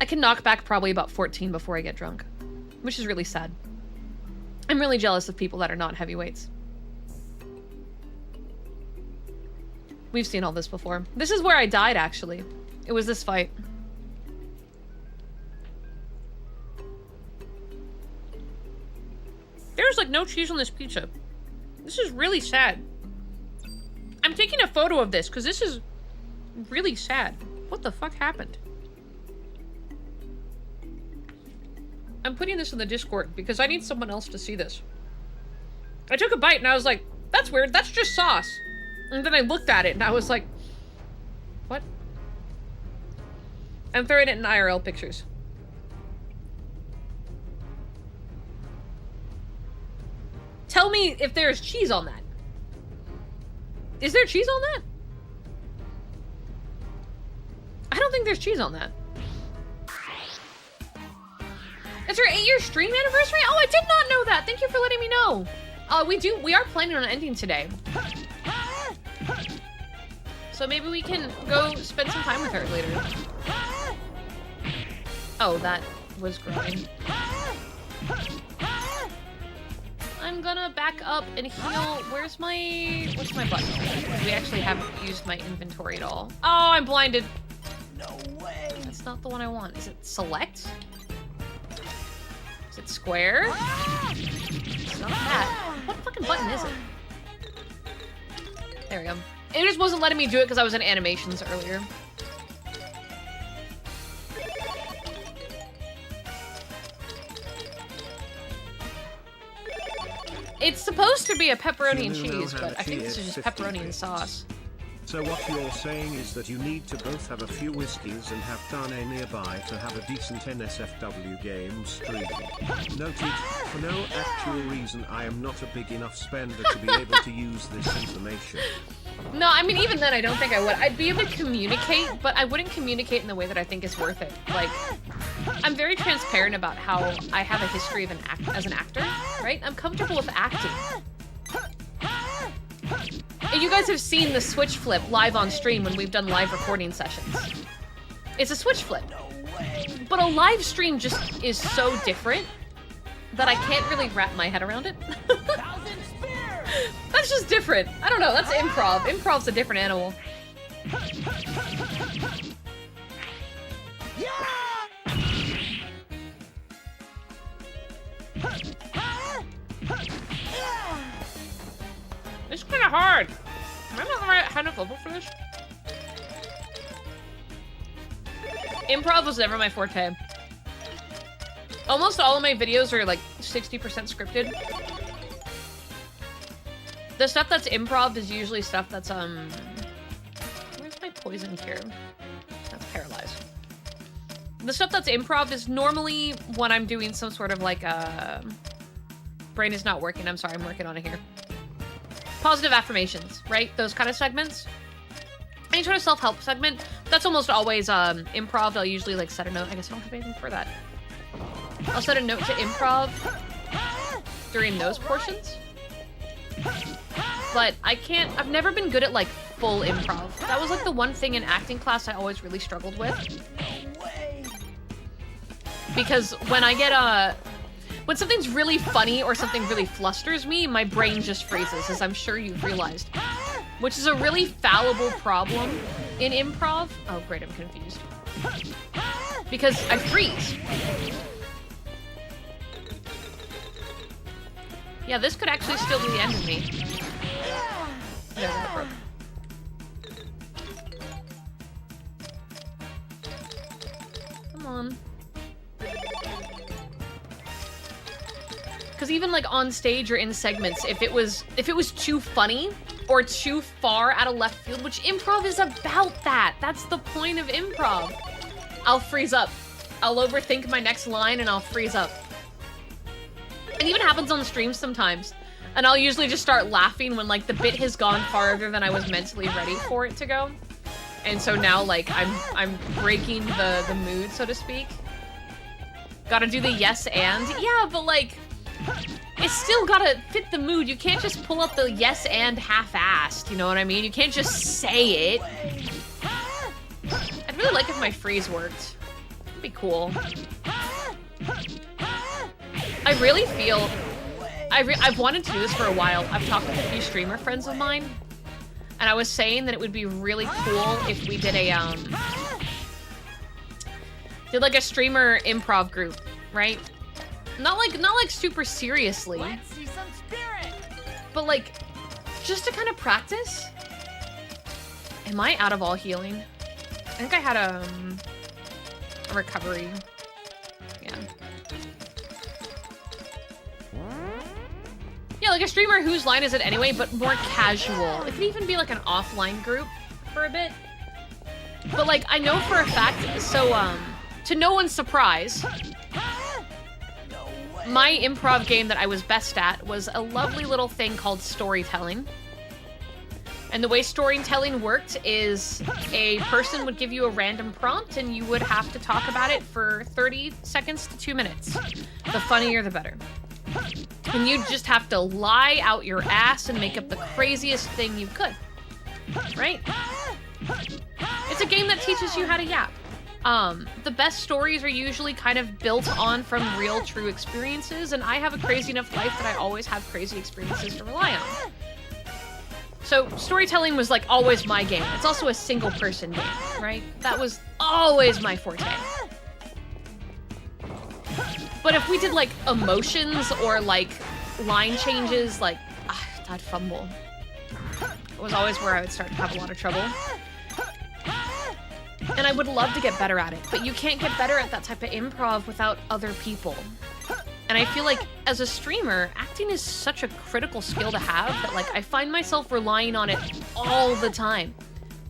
Speaker 2: I can knock back probably about 14 before I get drunk, which is really sad. I'm really jealous of people that are not heavyweights. We've seen all this before. This is where I died, actually. It was this fight. There's like no cheese on this pizza. This is really sad. I'm taking a photo of this because this is really sad. What the fuck happened? I'm putting this in the Discord because I need someone else to see this. I took a bite and I was like, that's weird, that's just sauce. And then I looked at it and I was like, what? I'm throwing it in IRL pictures. Tell me if there's cheese on that. Is there cheese on that? I don't think there's cheese on that. It's our 8-year stream anniversary? Oh, I did not know that. Thank you for letting me know. We are planning on ending today. So maybe we can go spend some time with her later. Oh, that was growing. I'm gonna back up and heal. What's my button? We actually haven't used my inventory at all. Oh, I'm blinded.
Speaker 6: No way.
Speaker 2: That's not the one I want. Is it select? Is it square? It's not that. What fucking button is it? There we go. It just wasn't letting me do it because I was in animations earlier. It's supposed to be a pepperoni and cheese, but I think this is just pepperoni and sauce.
Speaker 1: So what you're saying is that you need to both have a few whiskeys and have Tane nearby to have a decent NSFW game stream. Noted, for no actual reason I am not a big enough spender to be able to use this information.
Speaker 2: No, I mean, even then I don't think I would. I'd be able to communicate, but I wouldn't communicate in the way that I think is worth it. Like, I'm very transparent about how I have a history of as an actor, right? I'm comfortable with acting. And you guys have seen the switch flip live on stream when we've done live recording sessions. It's a switch flip. But a live stream just is so different that I can't really wrap my head around it. That's just different. I don't know, that's improv. Improv's a different animal. It's kind of hard. Am I not the right kind of level for this? Improv was never my forte. Almost all of my videos are like 60% scripted. The stuff that's improv is usually stuff that's, where's my poison cure? That's paralyzed. The stuff that's improv is normally when I'm doing some sort of like, brain is not working. I'm sorry, I'm working on it here. Positive affirmations, right? Those kind of segments. Any sort of self-help segment, that's almost always improv. I'll usually like set a note. I guess I don't have anything for that. I'll set a note to improv during those portions. But I've never been good at like full improv. That was like the one thing in acting class I always really struggled with. Because when I get when something's really funny or something really flusters me, my brain just freezes, as I'm sure you've realized. Which is a really fallible problem in improv. Oh great, I'm confused. Because I freeze. Yeah, this could actually still be the end of me. No, that broke. Come on. Because even like on stage or in segments, if it was too funny or too far out of left field, which improv is about that. That's the point of improv. I'll freeze up. I'll overthink my next line and I'll freeze up. It even happens on the stream sometimes. And I'll usually just start laughing when like the bit has gone farther than I was mentally ready for it to go. And so now like I'm breaking the mood, so to speak. Gotta do the yes and. Yeah, but like it's still gotta fit the mood. You can't just pull up the yes and half-assed, you know what I mean? You can't just say it. I'd really like if my freeze worked. It'd be cool. I really feel I've wanted to do this for a while. I've talked with a few streamer friends of mine, and I was saying that it would be really cool if we did a like a streamer improv group, right? Not like super seriously.
Speaker 6: Let's see some spirit.
Speaker 2: But like just to kind of practice. Am I out of all healing? I think I had a recovery. Yeah. Yeah, like a streamer whose line is it anyway, but more casual. It could even be like an offline group for a bit. But like, I know for a fact, so to no one's surprise, my improv game that I was best at was a lovely little thing called storytelling. And the way storytelling worked is a person would give you a random prompt and you would have to talk about it for 30 seconds to 2 minutes. The funnier, the better. And you just have to lie out your ass and make up the craziest thing you could. Right? It's a game that teaches you how to yap. The best stories are usually kind of built on from real, true experiences, and I have a crazy enough life that I always have crazy experiences to rely on. So storytelling was like always my game. It's also a single person game, right? That was always my forte. But if we did like emotions or like line changes, like, I'd fumble. It was always where I would start to have a lot of trouble. And I would love to get better at it, but you can't get better at that type of improv without other people. And I feel like as a streamer, acting is such a critical skill to have that like I find myself relying on it all the time.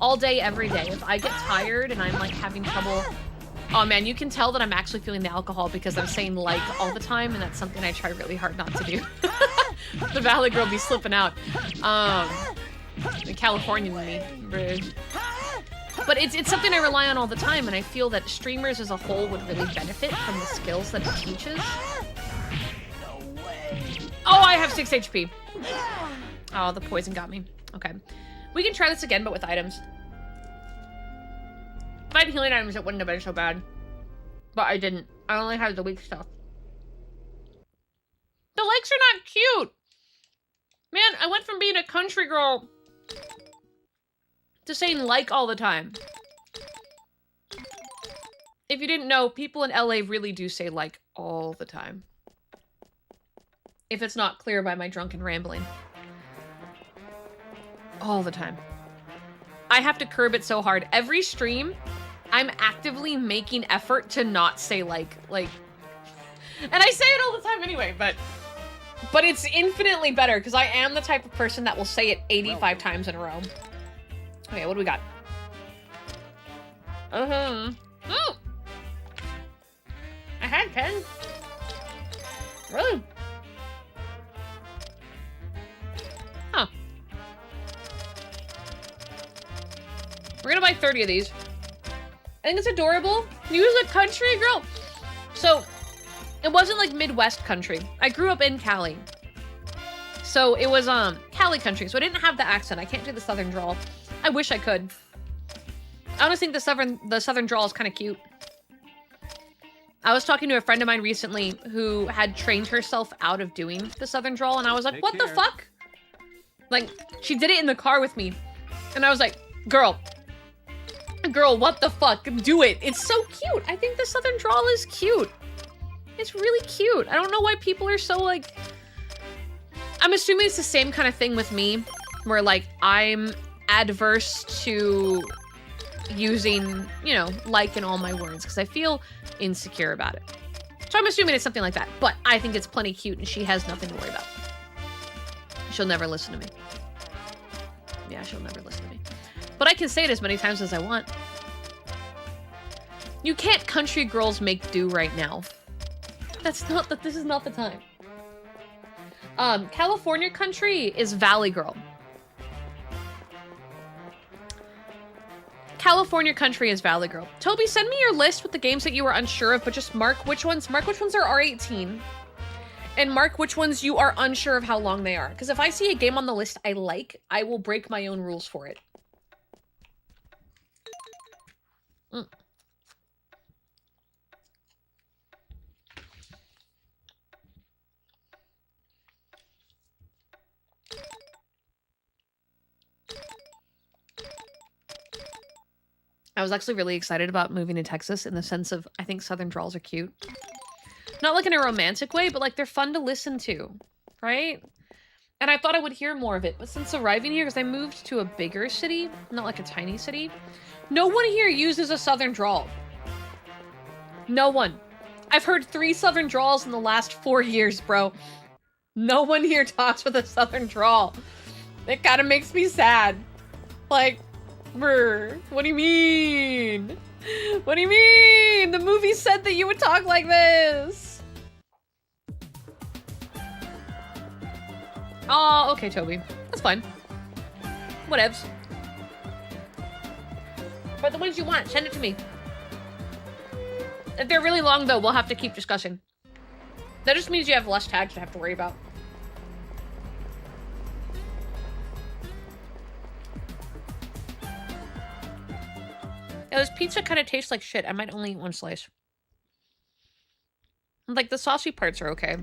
Speaker 2: All day, every day. If I get tired and I'm like having trouble, oh man, you can tell that I'm actually feeling the alcohol because I'm saying like all the time, and that's something I try really hard not to do. The Valley Girl be slipping out. The Californian me. Rude. But it's something I rely on all the time, and I feel that streamers as a whole would really benefit from the skills that it teaches. Oh, I have 6 HP. Oh, the poison got me. Okay. We can try this again, but with items. If I had healing items, it wouldn't have been so bad. But I didn't. I only had the weak stuff. The lakes are not cute! Man, I went from being a country girl to saying like all the time. If you didn't know, people in LA really do say like all the time. If it's not clear by my drunken rambling. All the time. I have to curb it so hard. Every stream, I'm actively making effort to not say like. And I say it all the time anyway, but it's infinitely better because I am the type of person that will say it 85 times in a row. Okay, what do we got? Oh! I had 10. Really? Huh. We're gonna buy 30 of these. I think it's adorable. You was a country girl. So, it wasn't like Midwest country. I grew up in Cali. So it was Cali country. So I didn't have the accent. I can't do the southern drawl. I wish I could. I honestly think the southern drawl is kind of cute. I was talking to a friend of mine recently who had trained herself out of doing the southern drawl, and I was like, what the fuck? Like, she did it in the car with me. And I was like, girl, what the fuck? Do it. It's so cute. I think the southern drawl is cute. It's really cute. I don't know why people are so like... I'm assuming it's the same kind of thing with me, where like, I'm adverse to using, you know, like in all my words, because I feel insecure about it. So I'm assuming it's something like that, but I think it's plenty cute and she has nothing to worry about. She'll never listen to me. Yeah, she'll never listen to me. But I can say it as many times as I want. You can't country girls make do right now. This is not the time. California country is Valley Girl. California country is Valley Girl. Toby, send me your list with the games that you were unsure of, but just mark which ones are R18. And mark which ones you are unsure of how long they are. Because if I see a game on the list I like, I will break my own rules for it. I was actually really excited about moving to Texas in the sense of, I think Southern drawls are cute. Not like in a romantic way, but like they're fun to listen to, right? And I thought I would hear more of it, but since arriving here, because I moved to a bigger city, not like a tiny city, no one here uses a Southern drawl. No one. I've heard 3 Southern drawls in the last 4 years, bro. No one here talks with a Southern drawl. It kind of makes me sad. Like, brr, what do you mean? What do you mean? The movie said that you would talk like this. Oh, okay, Toby. That's fine. Whatevs. But the ones you want, send it to me. If they're really long, though, we'll have to keep discussing. That just means you have less tags to have to worry about. Yeah, this pizza kind of tastes like shit. I might only eat 1 slice. Like, the saucy parts are okay.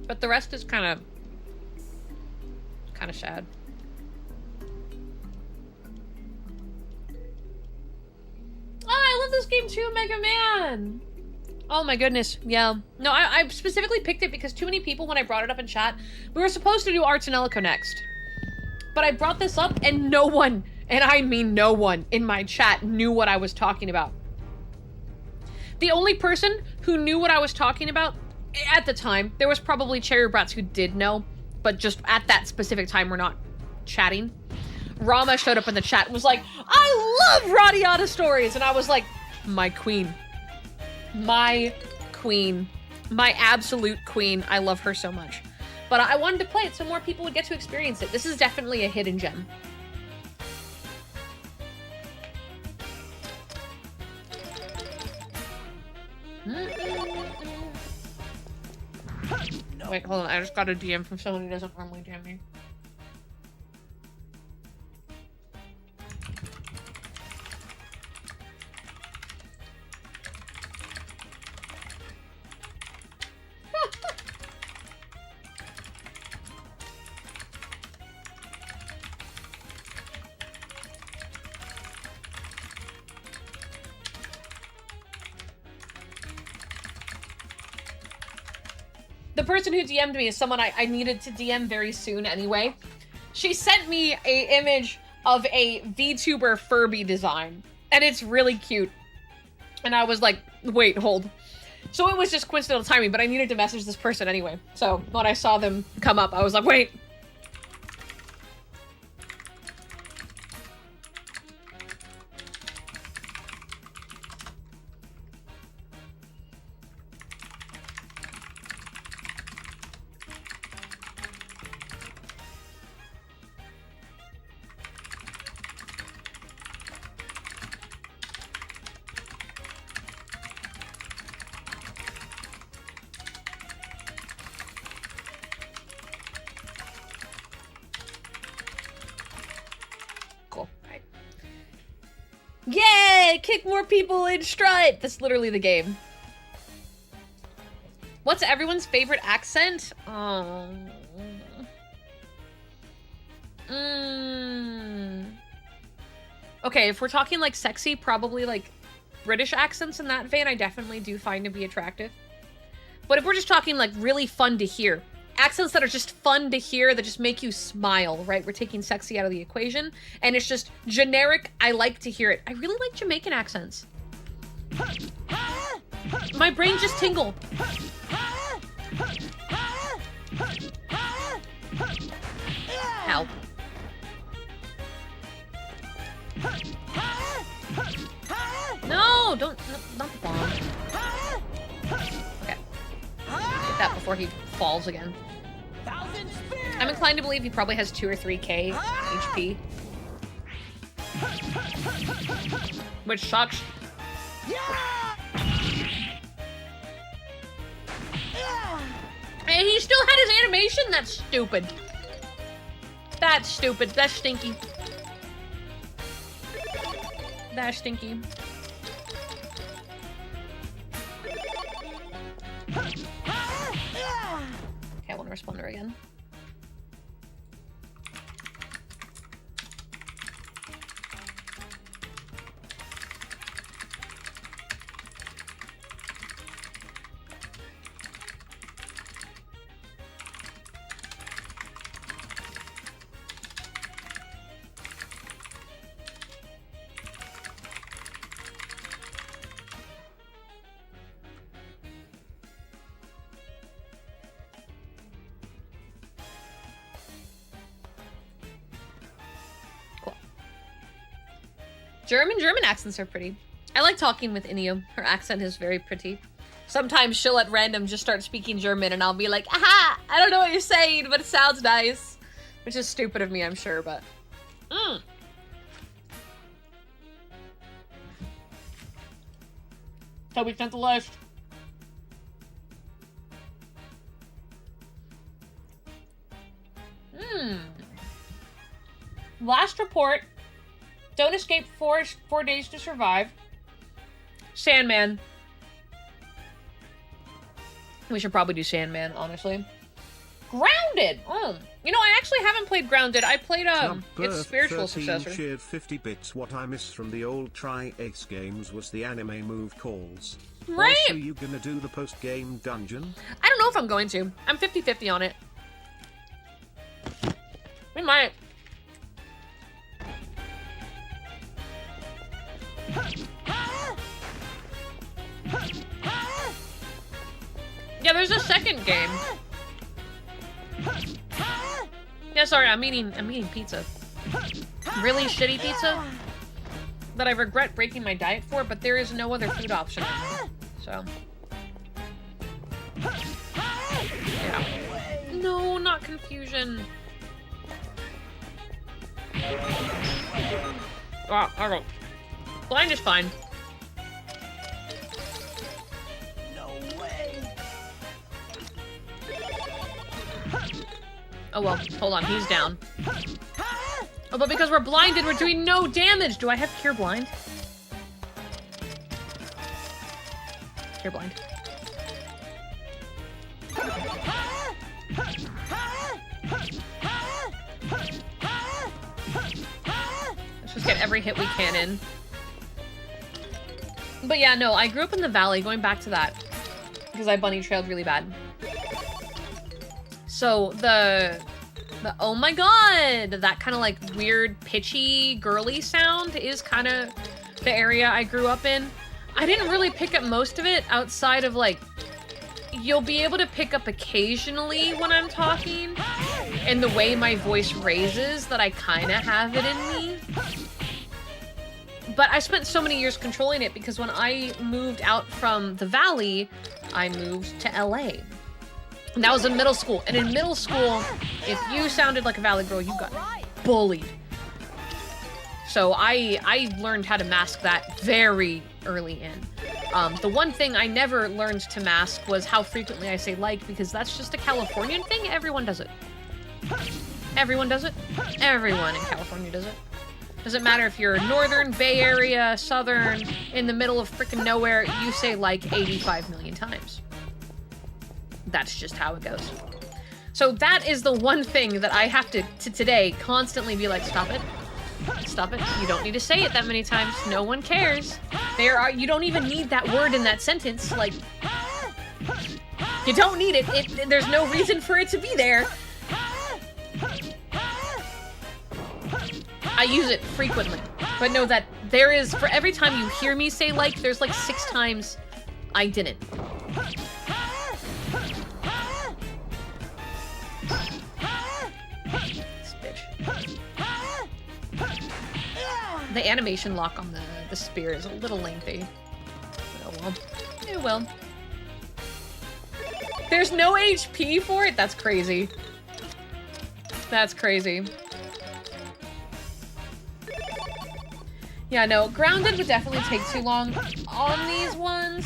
Speaker 2: But the rest is kind of sad. Oh, I love this game too, Mega Man! Oh my goodness, yeah. No, I specifically picked it because too many people, when I brought it up in chat, we were supposed to do Arts and Elico next. But I brought this up and no one, and I mean no one, in my chat knew what I was talking about. The only person who knew what I was talking about, at the time, there was probably Cherry Brats who did know, but just at that specific time we're not chatting. Rama showed up in the chat and was like, I love Radiata Stories! And I was like, my queen. My queen. My absolute queen. I love her so much. But I wanted to play it so more people would get to experience it. This is definitely a hidden gem. Wait, hold on. I just got a DM from someone who doesn't normally DM me. The person who DM'd me is someone I needed to DM very soon anyway. She sent me a image of a VTuber Furby design, and it's really cute. And I was like, wait, hold. So it was just coincidental timing, but I needed to message this person anyway. So when I saw them come up, I was like, wait. Kick more people in strut. That's literally the game. What's everyone's favorite accent? Okay, if we're talking like sexy, probably like British accents in that vein, I definitely do find to be attractive. But if we're just talking like really fun to hear, accents that are just fun to hear, that just make you smile, right? We're taking sexy out of the equation, and it's just generic, I like to hear it. I really like Jamaican accents. My brain just tingled. Help. No, don't, not the bomb. Okay. Get that before he falls again. I'm inclined to believe he probably has 2 or 3k HP. Which sucks. And he still had his animation? That's stupid. That's stupid. That's stinky. That's stinky. Okay, I want to respond to her again. German accents are pretty. I like talking with Inio. Her accent is very pretty. Sometimes she'll at random just start speaking German and I'll be like, aha! I don't know what you're saying, but it sounds nice. Which is stupid of me, I'm sure, but... So we sent the list. Last report. Don't escape 4 days to survive. Sandman. We should probably do Sandman, honestly. Grounded! Oh. You know, I actually haven't played Grounded. I played, its spiritual successor.
Speaker 1: Shared 50 bits. What I missed from the old Tri-Ace games was the anime move calls.
Speaker 2: Right!
Speaker 1: Also, you gonna do the post-game dungeon?
Speaker 2: I don't know if I'm going to. I'm 50-50 on it. We might. Yeah, there's a second game. Yeah, sorry, I'm eating pizza. Really shitty pizza that I regret breaking my diet for, but there is no other food option. So. Yeah. No, not confusion. Oh, okay. Blind is fine. Oh well, hold on, he's down. Oh, but because we're blinded, we're doing no damage! Do I have Cure Blind? Cure Blind. Let's just get every hit we can in. But yeah, no, I grew up in the valley, going back to that. Because I bunny trailed really bad. So the oh my god, that kind of like weird pitchy girly sound is kind of the area I grew up in. I didn't really pick up most of it outside of like, you'll be able to pick up occasionally when I'm talking and the way my voice raises that I kind of have it in me. But I spent so many years controlling it because when I moved out from the valley, I moved to LA. And that was in middle school. And in middle school, if you sounded like a valley girl, you got bullied. So I learned how to mask that very early in. The one thing I never learned to mask was how frequently I say like, because that's just a Californian thing. Everyone does it. Everyone does it. Everyone in California does it. Doesn't matter if you're northern, Bay Area, southern, in the middle of frickin' nowhere, you say like 85 million times. That's just how it goes. So that is the one thing that I have to today constantly be like, stop it. Stop it. You don't need to say it that many times. No one cares. You don't even need that word in that sentence. Like, you don't need it. There's no reason for it to be there. I use it frequently. But know that there is, for every time you hear me say like, there's like 6 times I didn't. This bitch. The animation lock on the spear is a little lengthy. Oh well. It will. There's no HP for it? That's crazy. That's crazy. Yeah, no, grounded would definitely take too long on these ones.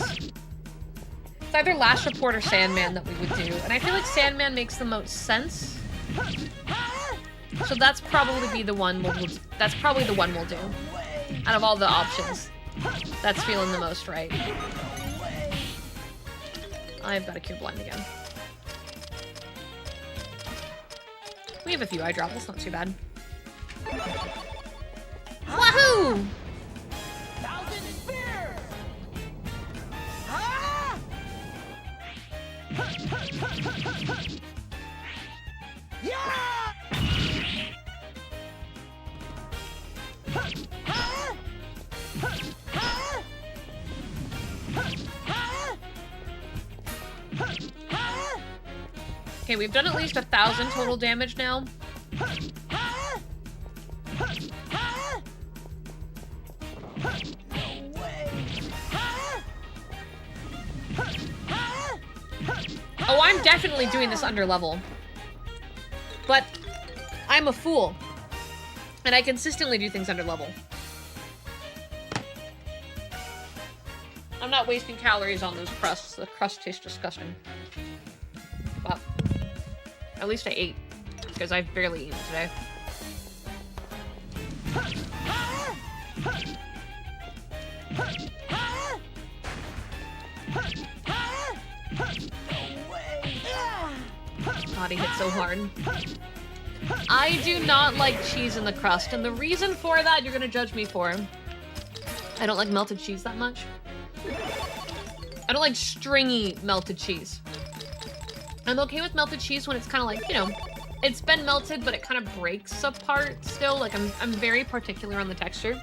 Speaker 2: It's either Last Report or Sandman that we would do, and I feel like Sandman makes the most sense. So that's probably the one we'll do. Out of all the options. That's feeling the most right. I've got to cure blind again. We have a few eye drops, that's not too bad. Wahoo! Okay, we've done at least 1,000 total damage now. Oh, I'm definitely doing this under level. But I'm a fool. And I consistently do things under level. I'm not wasting calories on those crusts. The crust tastes disgusting. But at least I ate. Because I've barely eaten today. God, he hit so hard. I do not like cheese in the crust, and the reason for that you're gonna judge me for. I don't like melted cheese that much. I don't like stringy melted cheese. I'm okay with melted cheese when it's kind of like, you know, it's been melted, but it kind of breaks apart still. Like, I'm very particular on the texture.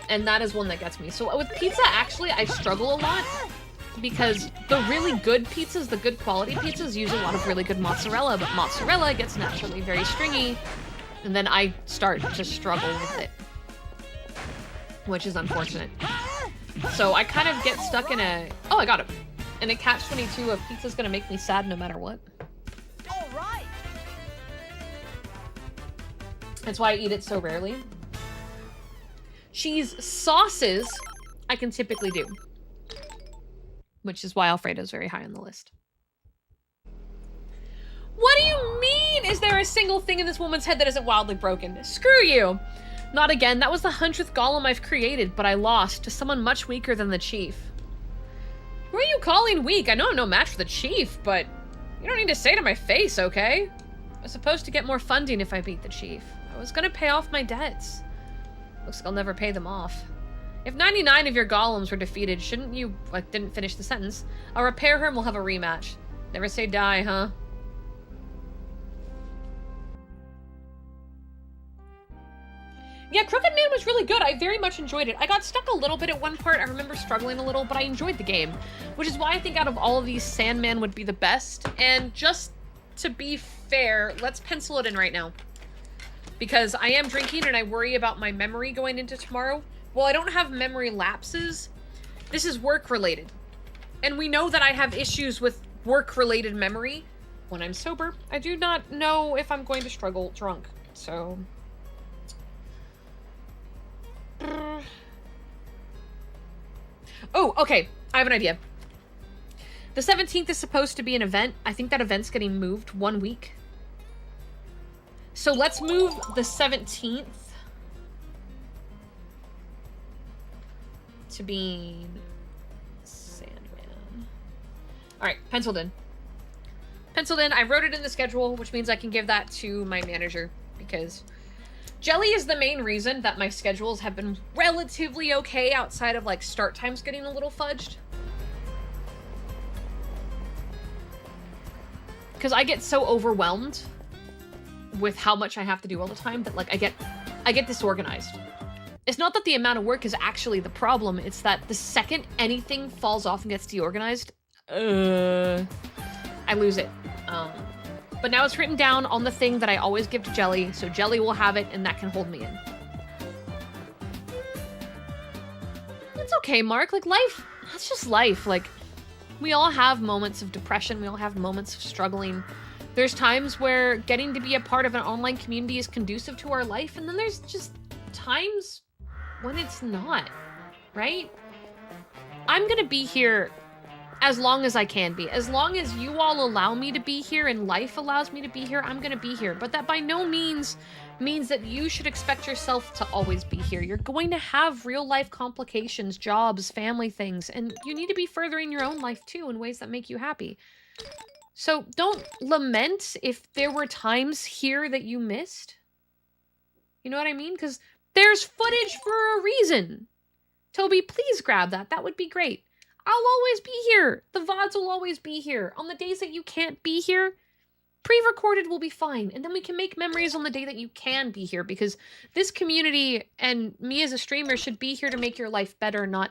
Speaker 2: And that is one that gets me. So with pizza, actually, I struggle a lot because the really good pizzas, the good quality pizzas, use a lot of really good mozzarella, but mozzarella gets naturally very stringy, and then I start to struggle with it, which is unfortunate. So I kind of get stuck in a, oh, I got it, in a catch-22 of pizza's gonna make me sad no matter what.
Speaker 6: All right.
Speaker 2: That's why I eat it so rarely. Cheese sauces, I can typically do. Which is why Alfredo's very high on the list. What do you mean? Is there a single thing in this woman's head that isn't wildly broken? Screw you. Not again. That was the 100th golem I've created, but I lost to someone much weaker than the chief. Who are you calling weak? I know I'm no match for the chief, but you don't need to say it to my face, okay? I was supposed to get more funding if I beat the chief. I was gonna pay off my debts. Looks like I'll never pay them off. If 99 of your golems were defeated, shouldn't you, like, didn't finish the sentence? I'll repair her and we'll have a rematch. Never say die, huh? Yeah, Crooked Man was really good. I very much enjoyed it. I got stuck a little bit at one part. I remember struggling a little, but I enjoyed the game. Which is why I think out of all of these, Sandman would be the best. And just to be fair, let's pencil it in right now. Because I am drinking and I worry about my memory going into tomorrow. Well, I don't have memory lapses. This is work-related. And we know that I have issues with work-related memory. When I'm sober, I do not know if I'm going to struggle drunk. So... Oh, okay. I have an idea. The 17th is supposed to be an event. I think that event's getting moved 1 week. So let's move the 17th to be Sandman. All right, penciled in. Penciled in. I wrote it in the schedule, which means I can give that to my manager because Jelly is the main reason that my schedules have been relatively okay outside of like start times getting a little fudged. Because I get so overwhelmed with how much I have to do all the time that like I get disorganized. It's not that the amount of work is actually the problem, it's that the second anything falls off and gets deorganized, I lose it. But now it's written down on the thing that I always give to Jelly, so Jelly will have it and that can hold me in. It's okay, Mark. Like, life, that's just life. Like, we all have moments of depression. We all have moments of struggling. There's times where getting to be a part of an online community is conducive to our life, and then there's just times when it's not, right? I'm gonna be here as long as I can be. As long as you all allow me to be here and life allows me to be here, I'm gonna be here. But that by no means means that you should expect yourself to always be here. You're going to have real life complications, jobs, family things, and you need to be furthering your own life too in ways that make you happy. So don't lament if there were times here that you missed. You know what I mean? Because there's footage for a reason. Toby, please grab that. That would be great. I'll always be here. The VODs will always be here. On the days that you can't be here, pre-recorded will be fine. And then we can make memories on the day that you can be here, because this community and me as a streamer should be here to make your life better, not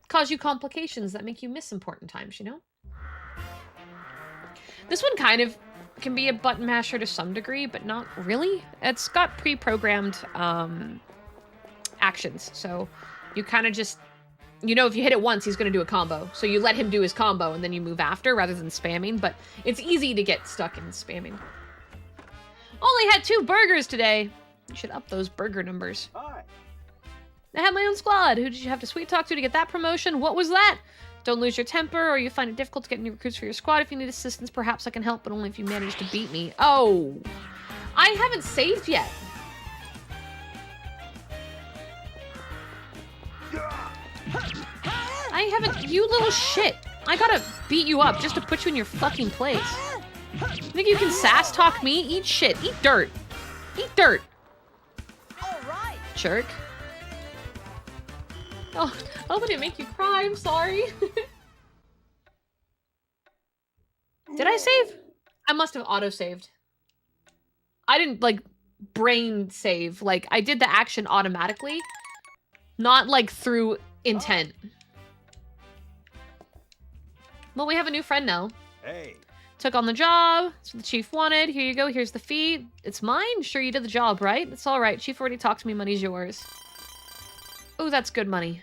Speaker 2: cause you complications that make you miss important times, you know? This one kind of can be a button masher to some degree, but not really. It's got pre-programmed actions, so you kind of just, you know, if you hit it once, he's going to do a combo. So you let him do his combo, and then you move after, rather than spamming, but it's easy to get stuck in spamming. Only had 2 burgers today. You should up those burger numbers.
Speaker 7: Hi.
Speaker 2: I have my own squad. Who did you have to sweet talk to get that promotion? What was that? Don't lose your temper, or you find it difficult to get new recruits for your squad. If you need assistance, perhaps I can help, but only if you manage to beat me. Oh, I haven't saved yet. I haven't, you little shit. I gotta beat you up just to put you in your fucking place. You think you can sass talk me? Eat shit, eat dirt. Eat dirt.
Speaker 6: All right.
Speaker 2: Jerk. Oh, I hope I didn't make you cry. I'm sorry. Did I save? I must have auto-saved. I didn't, like, brain save. Like, I did the action automatically. Not, like, through intent. Well, we have a new friend now.
Speaker 7: Hey.
Speaker 2: Took on the job. That's what the chief wanted. Here you go. Here's the fee. It's mine? Sure you did the job, right? It's all right. Chief already talked to me. Money's yours. Oh, that's good money.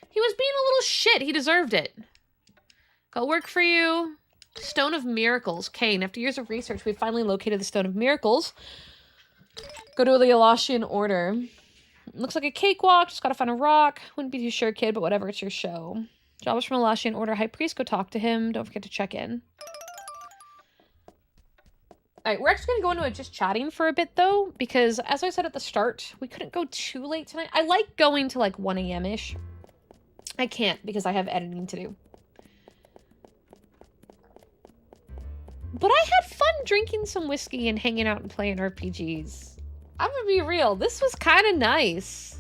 Speaker 2: He was being a little shit. He deserved it. Got work for you. Stone of Miracles. Kane, after years of research, we finally located the Stone of Miracles. Go to the Elashian Order. Looks like a cakewalk. Just gotta find a rock. Wouldn't be too sure, kid, but whatever. It's your show. Job is from Elashian Order High Priest. Go talk to him. Don't forget to check in. Alright, we're actually gonna go into it just chatting for a bit, though, because as I said at the start, we couldn't go too late tonight. I like going to, like, 1 a.m.-ish. I can't, because I have editing to do. But I had fun drinking some whiskey and hanging out and playing RPGs. I'm gonna be real, this was kind of nice.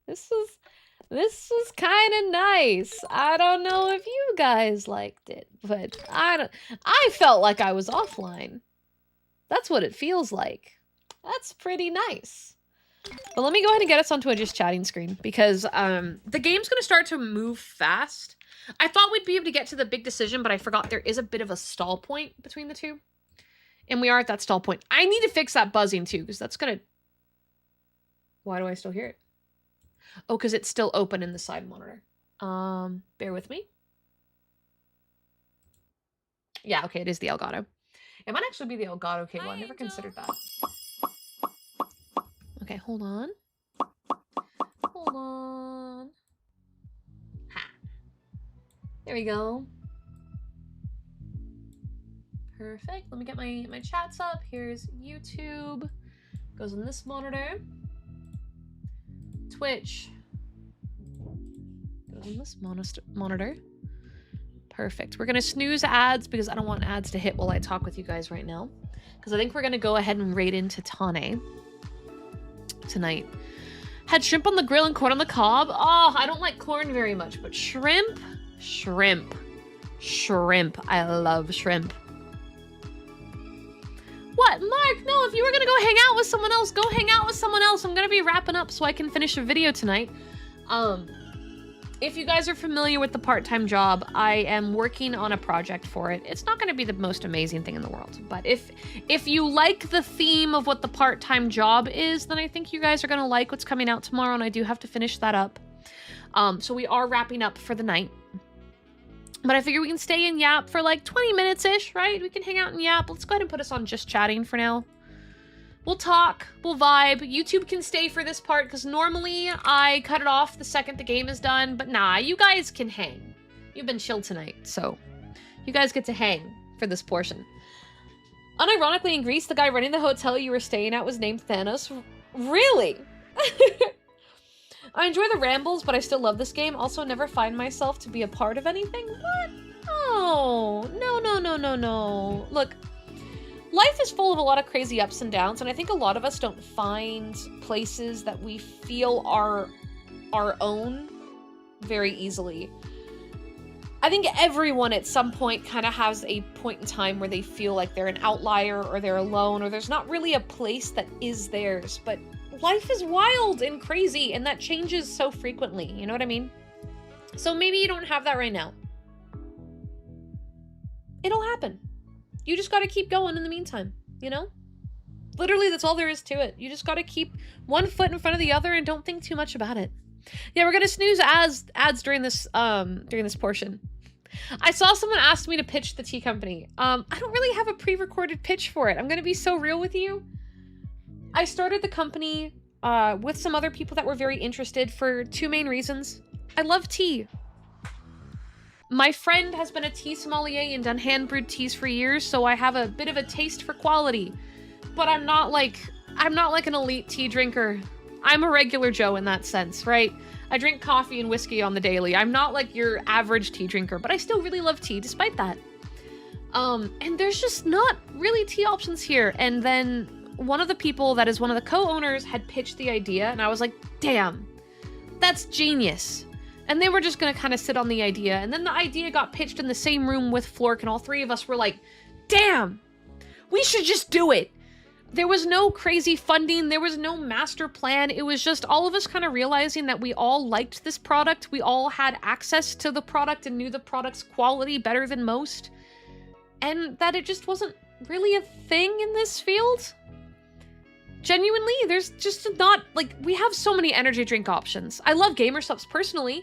Speaker 2: This was kind of nice. I don't know if you guys liked it, but I felt like I was offline. That's what it feels like. That's pretty nice. But let me go ahead and get us onto a just chatting screen, because the game's going to start to move fast. I thought we'd be able to get to the big decision, but I forgot there is a bit of a stall point between the two. And we are at that stall point. I need to fix that buzzing too, because that's going to... Why do I still hear it? Oh, because it's still open in the side monitor. Bear with me. Yeah, okay, it is the Elgato. It might actually be the Elgato cable. I never considered that. Okay, hold on. Hold on. Ha. There we go. Perfect. Let me get my chats up. Here's YouTube. Goes on this monitor. Twitch. Goes on this monitor. Perfect. We're gonna snooze ads because I don't want ads to hit while I talk with you guys right now. Because I think we're gonna go ahead and raid into Tane tonight. Had shrimp on the grill and corn on the cob. Oh, I don't like corn very much, but shrimp. I love shrimp. What? Mark, no, if you were gonna go hang out with someone else, go hang out with someone else. I'm gonna be wrapping up so I can finish a video tonight. If you guys are familiar with the part-time job, I am working on a project for it. It's not going to be the most amazing thing in the world, but if you like the theme of what the part-time job is, then I think you guys are going to like what's coming out tomorrow, and I do have to finish that up. So we are wrapping up for the night. But I figure we can stay in Yap for like 20 minutes-ish, right? We can hang out in Yap. Let's go ahead and put us on just chatting for now. We'll talk, we'll vibe. YouTube can stay for this part, because normally I cut it off the second the game is done. But nah, you guys can hang. You've been chill tonight, so you guys get to hang for this portion. Unironically, in Greece, the guy running the hotel you were staying at was named Thanos. Really? I enjoy the rambles, but I still love this game. Also, never find myself to be a part of anything. What? Oh, no. Look, life is full of a lot of crazy ups and downs, and I think a lot of us don't find places that we feel are our own very easily. I think everyone at some point kind of has a point in time where they feel like they're an outlier or they're alone or there's not really a place that is theirs, but life is wild and crazy and that changes so frequently, you know what I mean? So maybe you don't have that right now. It'll happen. You just gotta keep going in the meantime, you know? Literally, that's all there is to it. You just gotta keep one foot in front of the other and don't think too much about it. Yeah, we're gonna snooze ads during this portion. I saw someone ask me to pitch the tea company. I don't really have a pre-recorded pitch for it. I'm gonna be so real with you. I started the company with some other people that were very interested for two main reasons. I love tea. My friend has been a tea sommelier and done hand-brewed teas for years, so I have a bit of a taste for quality. But I'm not like an elite tea drinker. I'm a regular Joe in that sense, right? I drink coffee and whiskey on the daily. I'm not like your average tea drinker, but I still really love tea despite that. And there's just not really tea options here. And then one of the people that is one of the co-owners had pitched the idea, and I was like, damn, that's genius. And they were just gonna kind of sit on the idea. And then the idea got pitched in the same room with Flork, and all three of us were like, damn, we should just do it. There was no crazy funding. There was no master plan. It was just all of us kind of realizing that we all liked this product. We all had access to the product and knew the product's quality better than most. And that it just wasn't really a thing in this field. Genuinely, there's just not, like, we have so many energy drink options. I love Gamer Subs personally,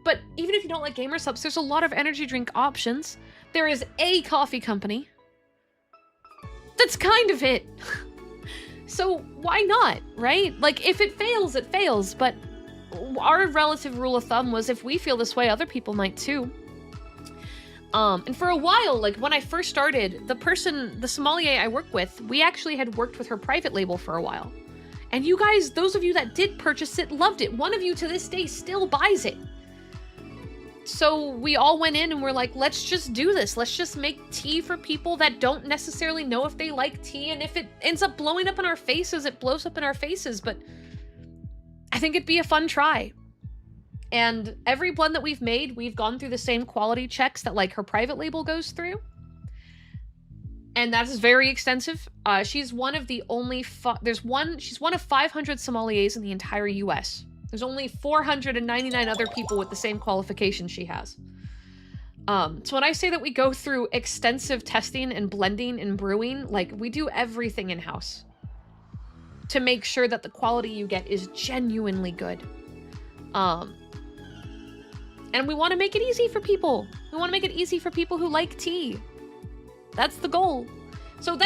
Speaker 2: but even if you don't like Gamer Subs, there's a lot of energy drink options. There is a coffee company. That's kind of it. So why not, right? Like, if it fails, it fails. But our relative rule of thumb was if we feel this way, other people might too. And for a while, like when I first started, the sommelier I work with, we actually had worked with her private label for a while. And you guys, those of you that did purchase it, loved it. One of you to this day still buys it. So we all went in and we're like, let's just do this. Let's just make tea for people that don't necessarily know if they like tea. And if it ends up blowing up in our faces, it blows up in our faces. But I think it'd be a fun try. And every blend that we've made, we've gone through the same quality checks that like her private label goes through. And that is very extensive. She's one of the only, she's one of 500 sommeliers in the entire US. There's only 499 other people with the same qualification she has. So when I say that we go through extensive testing and blending and brewing, like we do everything in-house to make sure that the quality you get is genuinely good. And we want to make it easy for people. We want to make it easy for people who like tea. That's the goal. So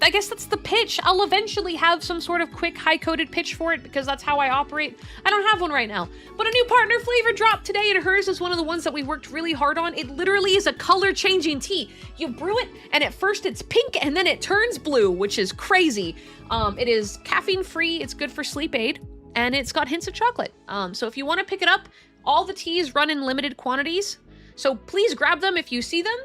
Speaker 2: I guess that's the pitch. I'll eventually have some sort of quick high-coded pitch for it because that's how I operate. I don't have one right now. But a new partner flavor dropped today, and hers is one of the ones that we worked really hard on. It literally is a color-changing tea. You brew it, and at first it's pink, and then it turns blue, which is crazy. It is caffeine-free, it's good for sleep aid, and it's got hints of chocolate. So if you want to pick it up, all the teas run in limited quantities. So please grab them if you see them.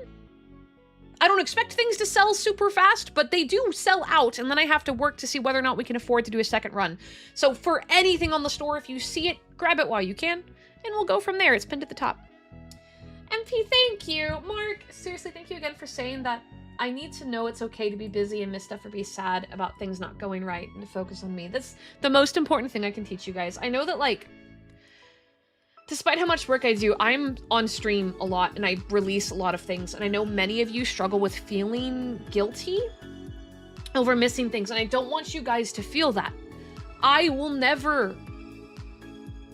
Speaker 2: I don't expect things to sell super fast, but they do sell out, and then I have to work to see whether or not we can afford to do a second run. So for anything on the store, if you see it, grab it while you can, and we'll go from there. It's pinned at the top. MP, thank you. Mark, seriously, thank you again for saying that. I need to know it's okay to be busy and miss stuff or be sad about things not going right and to focus on me. That's the most important thing I can teach you guys. I know that, like, despite how much work I do, I'm on stream a lot and I release a lot of things. And I know many of you struggle with feeling guilty over missing things. And I don't want you guys to feel that. I will never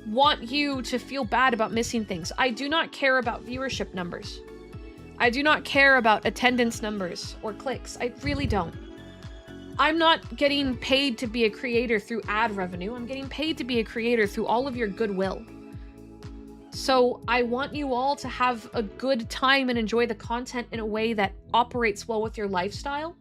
Speaker 2: want you to feel bad about missing things. I do not care about viewership numbers. I do not care about attendance numbers or clicks. I really don't. I'm not getting paid to be a creator through ad revenue. I'm getting paid to be a creator through all of your goodwill. So I want you all to have a good time and enjoy the content in a way that operates well with your lifestyle.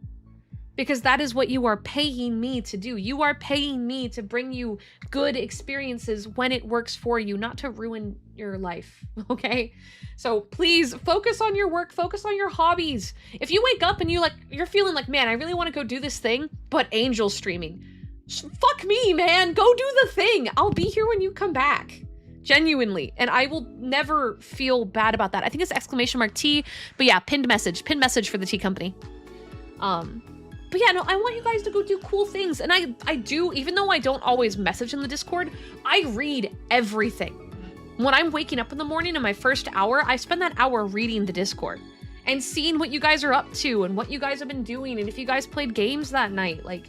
Speaker 2: Because that is what you are paying me to do. You are paying me to bring you good experiences when it works for you, not to ruin your life, okay? So please focus on your work, focus on your hobbies. If you wake up and you're feeling like, man, I really want to go do this thing, but Angel's streaming. Fuck me, man, go do the thing. I'll be here when you come back. Genuinely. And I will never feel bad about that. I think it's !T, but yeah, pinned message for the tea company. But yeah, no, I want you guys to go do cool things. And I do, even though I don't always message in the Discord, I read everything. When I'm waking up in the morning in my first hour, I spend that hour reading the Discord and seeing what you guys are up to and what you guys have been doing and if you guys played games that night. Like,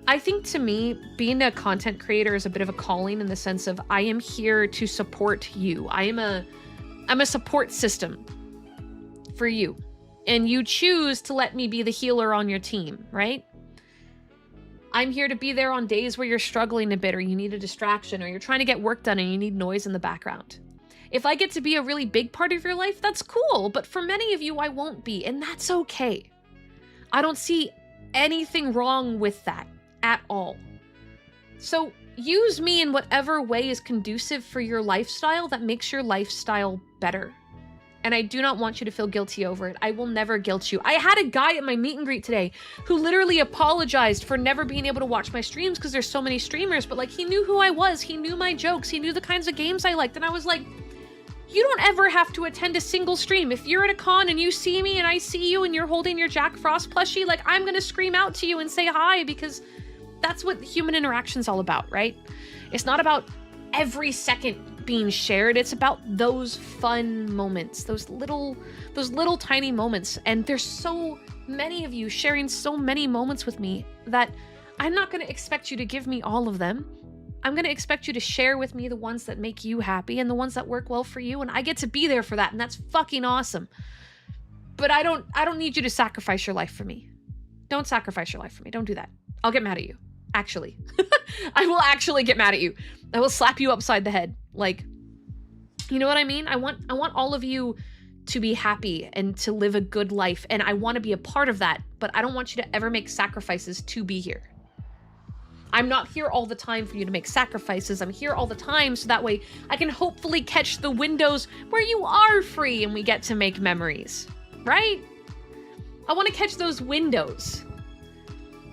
Speaker 2: I think to me, being a content creator is a bit of a calling in the sense of I am here to support you. I'm a support system for you. And you choose to let me be the healer on your team, right? I'm here to be there on days where you're struggling a bit or you need a distraction or you're trying to get work done and you need noise in the background. If I get to be a really big part of your life, that's cool. But for many of you, I won't be, and that's okay. I don't see anything wrong with that at all. So use me in whatever way is conducive for your lifestyle that makes your lifestyle better. And I do not want you to feel guilty over it. I will never guilt you. I had a guy at my meet and greet today who literally apologized for never being able to watch my streams because there's so many streamers, but like he knew who I was, he knew my jokes, he knew the kinds of games I liked, and I was like, you don't ever have to attend a single stream. If you're at a con and you see me and I see you and you're holding your Jack Frost plushie, like I'm gonna scream out to you and say hi because that's what human interaction's all about, right? It's not about every second being shared. It's about those fun moments, those little tiny moments. And there's so many of you sharing so many moments with me that I'm not going to expect you to give me all of them. I'm going to expect you to share with me the ones that make you happy and the ones that work well for you. And I get to be there for that. And that's fucking awesome. But I don't need you to sacrifice your life for me. Don't sacrifice your life for me. Don't do that. I'll get mad at you. Actually, I will actually get mad at you. I will slap you upside the head. Like, you know what I mean? I want all of you to be happy and to live a good life. And I want to be a part of that, but I don't want you to ever make sacrifices to be here. I'm not here all the time for you to make sacrifices. I'm here all the time so that way I can hopefully catch the windows where you are free and we get to make memories, right? I want to catch those windows.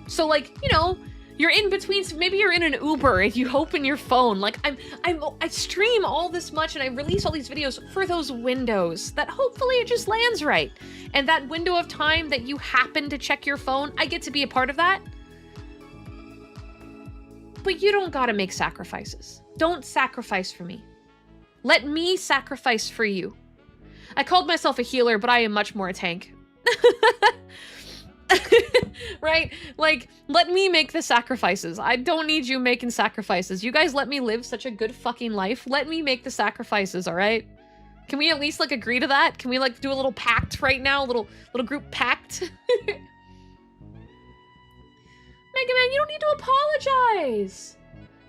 Speaker 2: So like, you know, you're in between, maybe you're in an Uber and you open your phone. Like I stream all this much and I release all these videos for those windows that hopefully it just lands right. And that window of time that you happen to check your phone, I get to be a part of that. But you don't gotta make sacrifices. Don't sacrifice for me. Let me sacrifice for you. I called myself a healer, but I am much more a tank. Right? Like, let me make the sacrifices. I don't need you making sacrifices. You guys let me live such a good fucking life. Let me make the sacrifices, all right? Can we at least, like, agree to that? Can we, like, do a little pact right now? A little group pact? Mega Man, you don't need to apologize.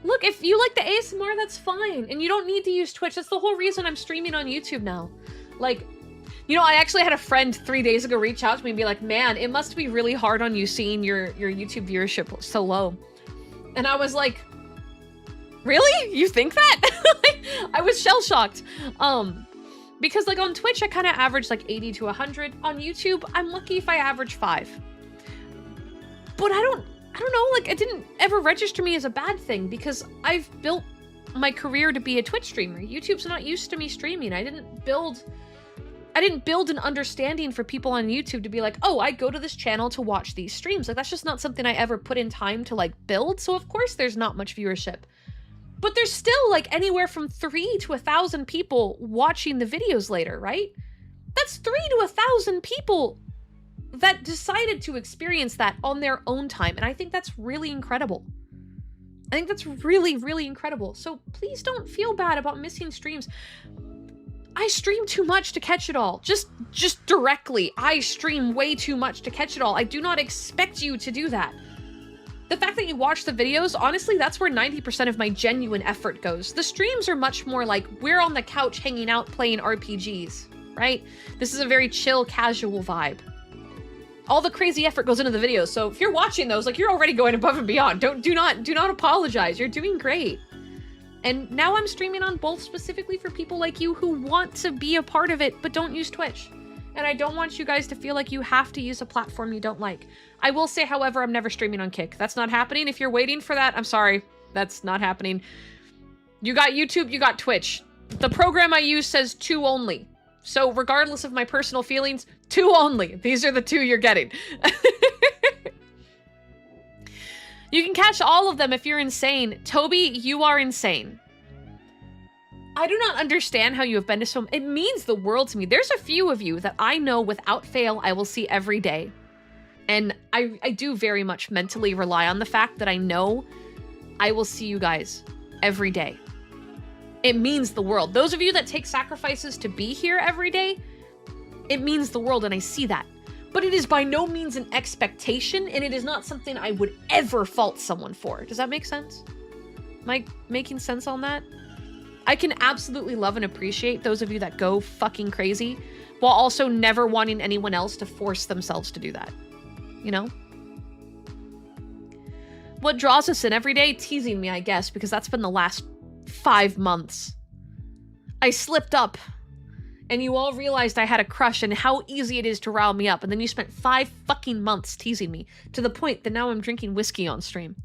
Speaker 2: Look, if you like the ASMR, that's fine. And you don't need to use Twitch. That's the whole reason I'm streaming on YouTube now. Like, you know, I actually had a friend 3 days ago reach out to me and be like, man, it must be really hard on you seeing your YouTube viewership so low. And I was like, really? You think that? I was shell-shocked. Because like on Twitch, I kind of average like 80 to 100. On YouTube, I'm lucky if I average 5. But I don't know, like it didn't ever register me as a bad thing because I've built my career to be a Twitch streamer. YouTube's not used to me streaming. I didn't build an understanding for people on YouTube to be like, oh, I go to this channel to watch these streams. Like, that's just not something I ever put in time to, like, build. So, of course, there's not much viewership. But there's still, like, anywhere from 3 to 1,000 people watching the videos later, right? That's 3 to 1,000 people that decided to experience that on their own time. And I think that's really incredible. I think that's really, really incredible. So please don't feel bad about missing streams. I stream too much to catch it all. Just directly, I stream way too much to catch it all. I do not expect you to do that. The fact that you watch the videos, honestly, that's where 90% of my genuine effort goes. The streams are much more like, we're on the couch hanging out playing RPGs, right? This is a very chill, casual vibe. All the crazy effort goes into the videos, so if you're watching those, like, you're already going above and beyond. Do not apologize. You're doing great. And now I'm streaming on both specifically for people like you who want to be a part of it, but don't use Twitch. And I don't want you guys to feel like you have to use a platform you don't like. I will say, however, I'm never streaming on Kick. That's not happening. If you're waiting for that, I'm sorry. That's not happening. You got YouTube, you got Twitch. The program I use says 2 only. So regardless of my personal feelings, 2 only. These are the 2 you're getting. You can catch all of them if you're insane. Toby, you are insane. I do not understand how you have been to so... It means the world to me. There's a few of you that I know without fail I will see every day. And I do very much mentally rely on the fact that I know I will see you guys every day. It means the world. Those of you that take sacrifices to be here every day, it means the world, and I see that. But it is by no means an expectation, and it is not something I would ever fault someone for. Does that make sense? Am I making sense on that? I can absolutely love and appreciate those of you that go fucking crazy, while also never wanting anyone else to force themselves to do that. You know? What draws us in every day? Teasing me, I guess, because that's been the last 5 months. I slipped up, and you all realized I had a crush and how easy it is to rile me up, and then you spent 5 fucking months teasing me, to the point that now I'm drinking whiskey on stream.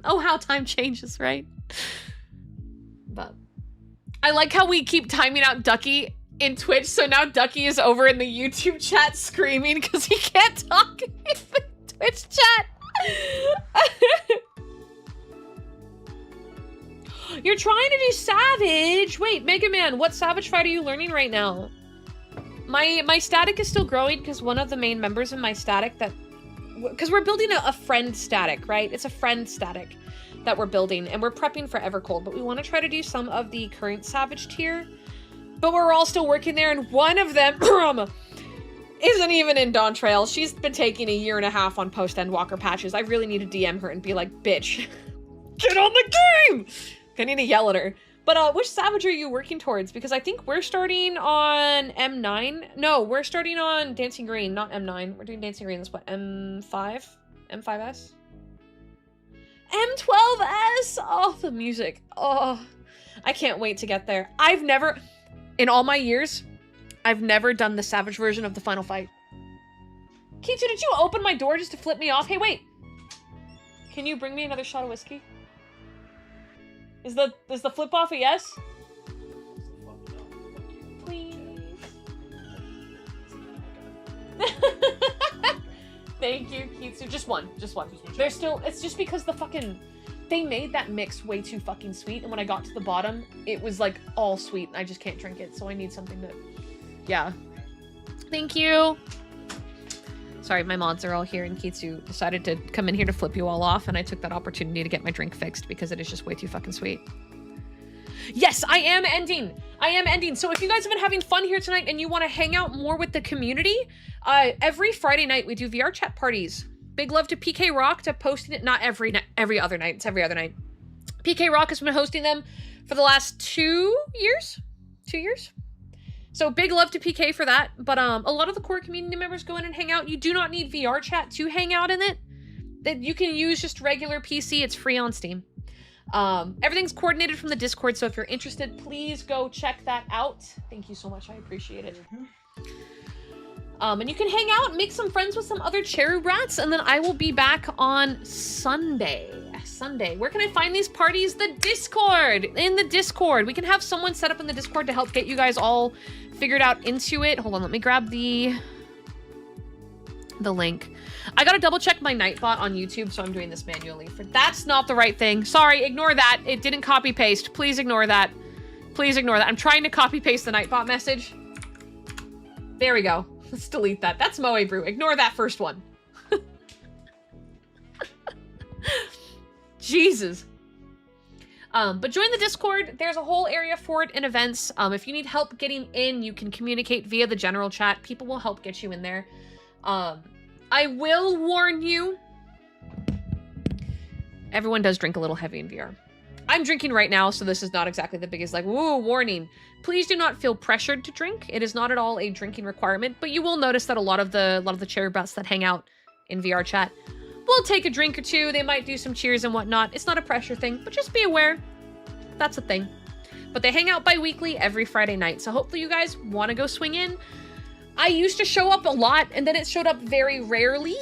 Speaker 2: Oh, how time changes, right? But I like how we keep timing out Ducky in Twitch, so now Ducky is over in the YouTube chat screaming because he can't talk in the Twitch chat. You're trying to do Savage. Wait, Mega Man, what Savage fight are you learning right now? My static is still growing because one of the main members of my static that... Because we're building a friend static, right? It's a friend static that we're building, and we're prepping for Evercold, but we want to try to do some of the current Savage tier. But we're all still working there, and one of them isn't even in Dawn Trail. She's been taking 1.5 years on post-Endwalker patches. I really need to DM her and be like, bitch, get on the game! I need to yell at her. But which Savage are you working towards? Because I think we're starting on M9. No, we're starting on Dancing Green, not M9. We're doing Dancing Green. That's what, M5? M5S? M12S! Oh, the music. Oh, I can't wait to get there. I've never, in all my years, I've never done the Savage version of the final fight. Kichu, did you open my door just to flip me off? Hey, wait. Can you bring me another shot of whiskey? Is the flip off a yes? Please. Thank you, Kitsu. Just one. There's still, it's just because the fucking, they made that mix way too fucking sweet, and when I got to the bottom, it was like all sweet, and I just can't drink it, so I need something that, yeah. Thank you. Sorry, my mods are all here, and Kitsu decided to come in here to flip you all off, and I took that opportunity to get my drink fixed because it is just way too fucking sweet. Yes, I am ending. So if you guys have been having fun here tonight and you want to hang out more with the community, every Friday night we do VR chat parties. Big love to PK Rock to posting it. Not every night, every other night. It's every other night. PK Rock has been hosting them for the last 2 years. 2 years. So big love to PK for that, but a lot of the core community members go in and hang out. You do not need VR chat to hang out in it. That you can use just regular PC. It's free on Steam. Everything's coordinated from the Discord, so if you're interested, please go check that out. Thank you so much. I appreciate it. And you can hang out, make some friends with some other cherry rats, and then I will be back on Sunday. Where can I find these parties? The Discord! In the Discord. We can have someone set up in the Discord to help get you guys all figured out into it. Hold on, let me grab the link. I gotta double check my Nightbot on YouTube, so I'm doing this manually. That's not the right thing. Sorry, ignore that. It didn't copy paste. Please ignore that. Please ignore that. I'm trying to copy paste the Nightbot message. There we go. Let's delete that. That's Moe Brew. Ignore that first one. Jesus. But join the Discord. There's a whole area for it in events. If you need help getting in, you can communicate via the general chat. People will help get you in there. I will warn you, everyone does drink a little heavy in VR. I'm drinking right now, so this is not exactly the biggest, like, woo, warning. Please do not feel pressured to drink. It is not at all a drinking requirement, but you will notice that a lot of the cherry butts that hang out in VR chat will take a drink or two. They might do some cheers and whatnot. It's not a pressure thing, but just be aware. That's a thing. But they hang out bi-weekly every Friday night, so hopefully you guys want to go swing in. I used to show up a lot, and then it showed up very rarely.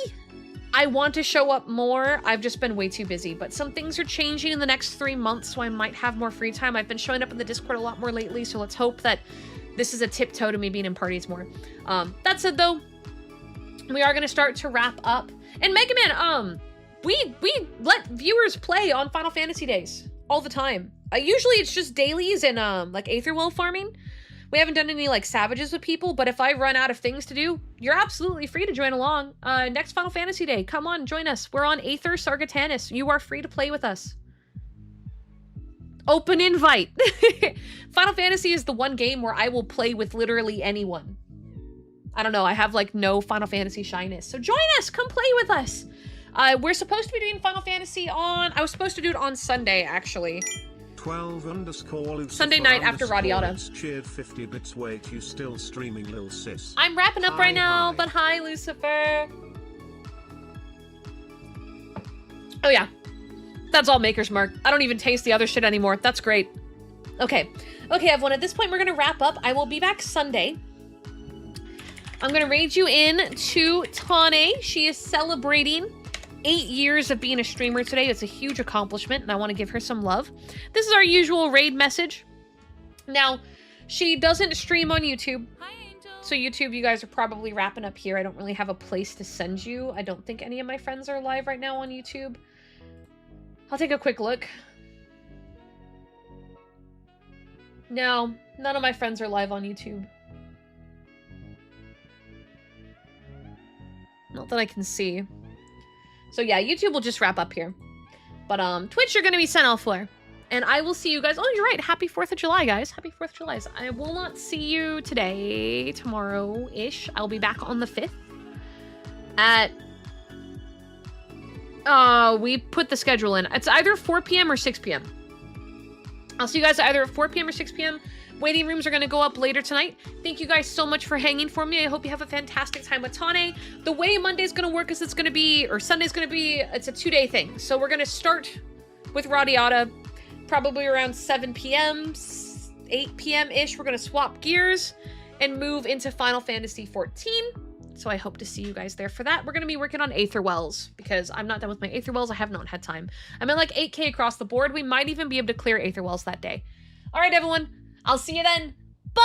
Speaker 2: I want to show up more. I've just been way too busy, but some things are changing in the next 3 months, so I might have more free time. I've been showing up in the Discord a lot more lately, so let's hope that this is a tiptoe to me being in parties more. That said, though, we are going to start to wrap up. And Mega Man, we let viewers play on Final Fantasy days all the time. Usually it's just dailies and like Aetherwell farming. We haven't done any like savages with people, but if I run out of things to do, you're absolutely free to join along. Next Final Fantasy Day, come on, join us. We're on Aether Sargatanis. You are free to play with us. Open invite. Final Fantasy is the one game where I will play with literally anyone. I don't know, I have like no Final Fantasy shyness. So join us, come play with us. We're supposed to be doing Final Fantasy I was supposed to do it on Sunday, actually.
Speaker 1: 12_
Speaker 2: Sunday night after Radiata.
Speaker 1: Cheered 50 bits. Wait, you still streaming, lil sis?
Speaker 2: I'm wrapping up right now, but hi, Lucifer. Oh yeah, that's all Maker's Mark. I don't even taste the other shit anymore. That's great. Okay, everyone, at this point we're gonna wrap up. I will be back Sunday. I'm gonna raid you in to Tane. She is celebrating 8 years of being a streamer today. It's a huge accomplishment, and I want to give her some love. This is our usual raid message. Now, she doesn't stream on YouTube.
Speaker 3: Hi, Angel.
Speaker 2: So YouTube, you guys are probably wrapping up here. I don't really have a place to send you. I don't think any of my friends are live right now on YouTube. I'll take a quick look. No, none of my friends are live on YouTube. Not that I can see. So yeah, YouTube will just wrap up here. But Twitch, you're gonna be sent off for. And I will see you guys. Oh, you're right. Happy 4th of July, guys. Happy 4th of July. I will not see you today, tomorrow-ish. I'll be back on the 5th. At... we put the schedule in. It's either 4 p.m. or 6 p.m. I'll see you guys either at 4 p.m. or 6 p.m. Waiting rooms are going to go up later tonight. Thank you guys so much for hanging for me. I hope you have a fantastic time with Tane. The way Monday's going to work is it's going to be, or Sunday's going to be, it's a 2-day thing. So we're going to start with Radiata probably around 7 p.m., 8 p.m.-ish. We're going to swap gears and move into Final Fantasy 14. So I hope to see you guys there for that. We're going to be working on Aetherwells because I'm not done with my Aetherwells. I have not had time. I'm at like 8K across the board. We might even be able to clear Aetherwells that day. All right, everyone. I'll see you then. Bye!